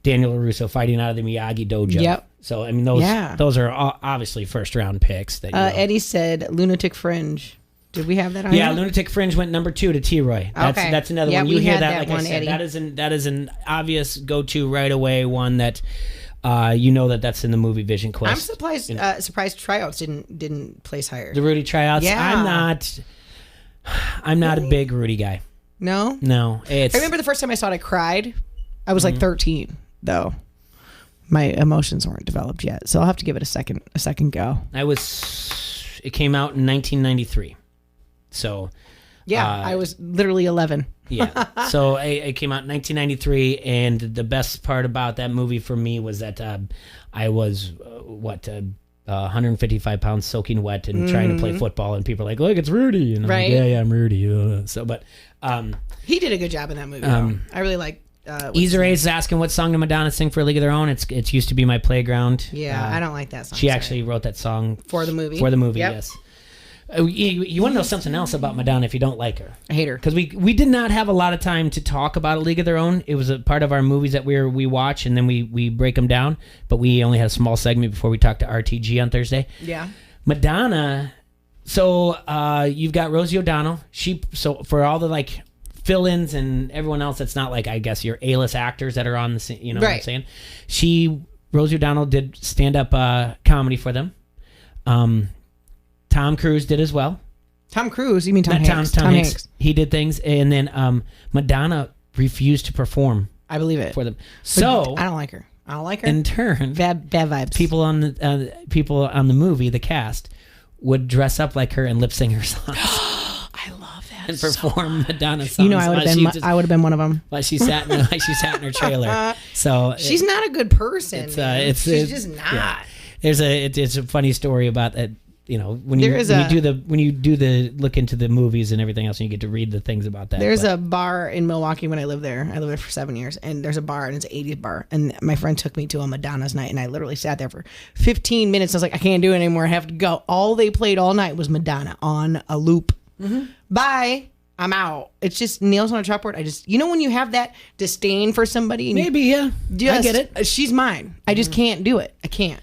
Daniel LaRusso fighting out of the Miyagi Dojo. Yep. So, I mean, those are obviously first round picks. That Eddie said Lunatic Fringe. Did we have that on Yeah, here? Lunatic Fringe went number 2 to T-Roy. That's another one. You we hear had that, like one, I said, Eddie. that is an obvious go-to right away one that that's in the movie Vision Quest. I'm surprised Tryouts didn't place higher. The Rudy Tryouts? Yeah. I'm not a big Rudy guy. No? No. I remember the first time I saw it, I cried. I was like 13, though. My emotions weren't developed yet, so I'll have to give it a second go. It came out in 1993. So... Yeah, I was literally 11. Yeah. So it came out in 1993, and the best part about that movie for me was that I was 155 pounds soaking wet and trying to play football, and people are like, "Look, it's Rudy," and I'm right? like, "Yeah, I'm Rudy." But he did a good job in that movie. Though. I really like. Easer Ace is asking what song did Madonna sing for A League of Their Own. It's Used to Be My Playground. Yeah, I don't like that song. She actually wrote that song for the movie. Yep. Yes. You want to know something else about Madonna if you don't like her? I hate her. Because we did not have a lot of time to talk about A League of Their Own. It was a part of our movies that we watch, and then we break them down. But we only had a small segment before we talked to RTG on Thursday. Yeah. Madonna, so you've got Rosie O'Donnell. So for all the like fill-ins and everyone else that's not like, I guess, your A-list actors that are on the, you know what I'm saying? Rosie O'Donnell did stand-up comedy for them. Tom Cruise did as well. Tom Cruise? You mean Tom Hanks? Tom Hanks. He did things. And then Madonna refused to perform. I believe it. For them. So I don't like her. In turn, bad vibes. People on the movie, the cast, would dress up like her and lip sing her songs. I love that. And perform Madonna songs. You know, I would have been one of them. While she sat in her trailer. So she's not a good person. She's just not. Yeah. It's a funny story about that. You know, when you do the look into the movies and everything else, and you get to read the things about that. There's a bar in Milwaukee when I lived there. I lived there for 7 years, and there's a bar, and it's an 80s bar. And my friend took me to a Madonna's night, and I literally sat there for 15 minutes. I was like, I can't do it anymore. I have to go. All they played all night was Madonna on a loop. Bye. I'm out. It's just nails on a chalkboard. When you have that disdain for somebody. Maybe, yeah. I get it. She's mine. I just can't do it. I can't.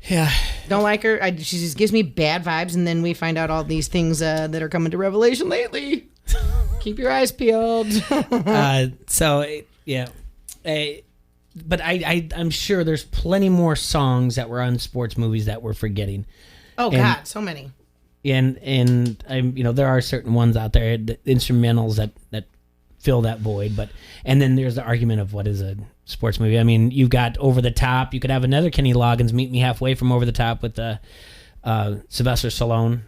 Yeah. Don't like her. She just gives me bad vibes, and then we find out all these things that are coming to Revelation lately. Keep your eyes peeled. But I'm sure there's plenty more songs that were on sports movies that we're forgetting. Oh, God, so many. And there are certain ones out there, the instrumentals that fill that void. And then there's the argument of what is a sports movie. I mean, you've got Over the Top. You could have another Kenny Loggins, Meet Me Halfway from Over the Top with Sylvester Stallone.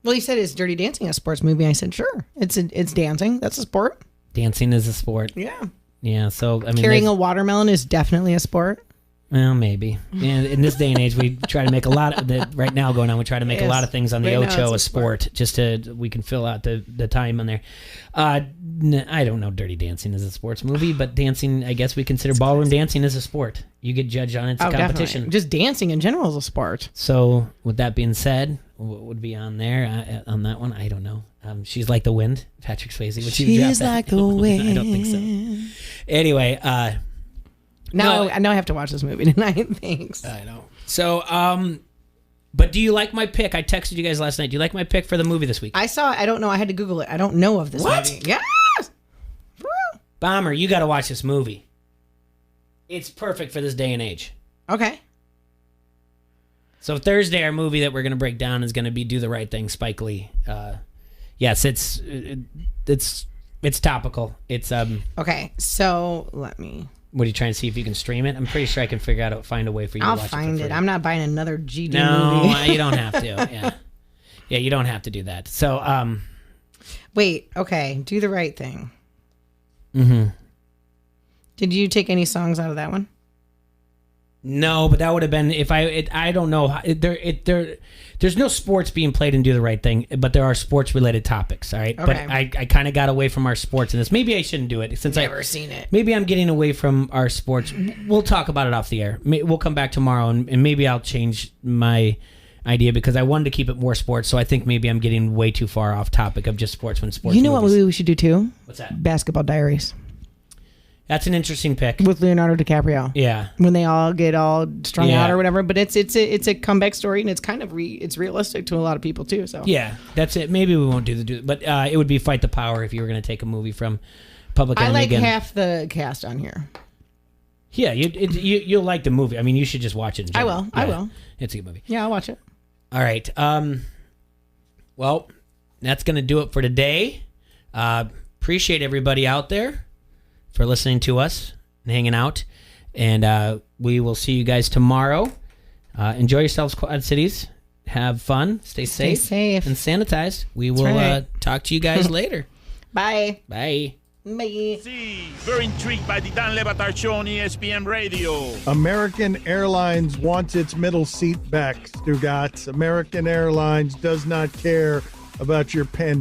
Well, he said, is Dirty Dancing a sports movie? I said, sure. It's dancing. That's a sport. Dancing is a sport. Yeah. Yeah. So I mean, carrying a watermelon is definitely a sport. Well, maybe. And in this day and age, we try to make a lot of that right now going on. We try to make a lot of things on the Ocho a sport, just we can fill out the time on there. I don't know. Dirty Dancing is a sports movie, but dancing, I guess we consider ballroom dancing as a sport. You get judged on it. It's a competition. Definitely. Just dancing in general is a sport. So with that being said, what would be on there on that one? I don't know. She's Like the Wind, Patrick Swayze. She's like the wind. I don't think so. Anyway, Now I have to watch this movie tonight. Thanks. I know. So, but do you like my pick? I texted you guys last night. Do you like my pick for the movie this week? I saw it. I don't know. I had to Google it. I don't know of this movie. Yes! For real? Bomber, you got to watch this movie. It's perfect for this day and age. Okay. So Thursday, our movie that we're going to break down is going to be Do the Right Thing, Spike Lee. Yes, it's topical. It's Okay, so let me... What are you trying to see if you can stream it? I'm pretty sure I can find a way for you to watch it. I'll find it. I'm not buying another GD movie. No, you don't have to. Yeah. Yeah, you don't have to do that. So, wait, okay. Do the Right Thing. Mm-hmm. Did you take any songs out of that one? No, but that would have been if I don't know. There's no sports being played in Do the Right Thing, but there are sports related topics. All right, okay. But I kind of got away from our sports in this. Maybe I shouldn't do it since Never seen it. Maybe I'm getting away from our sports. We'll talk about it off the air. We'll come back tomorrow and maybe I'll change my idea because I wanted to keep it more sports. So I think maybe I'm getting way too far off topic of just sports when sports. You know movies. what movie we should do too? What's that? Basketball Diaries. That's an interesting pick with Leonardo DiCaprio. Yeah, when they all get all strung out or whatever. But it's a comeback story and it's kind of it's realistic to a lot of people too. So yeah, that's it. Maybe we won't do but it would be Fight the Power if you were going to take a movie from Public Enemy. I like again. half the cast on here. Yeah, you'll like the movie. I mean, you should just watch it. I will. Yeah, I will. It's a good movie. Yeah, I'll watch it. All right. Well, that's going to do it for today. appreciate everybody out there for listening to us and hanging out. And we will see you guys tomorrow. Enjoy yourselves, Quad Cities. Have fun. Stay safe. And sanitized. We will talk to you guys later. Bye. Bye. Bye. Very intrigued by the Dan Le Batard Show on ESPN Radio. American Airlines wants its middle seat back, Stugatz. American Airlines does not care about your pandemic.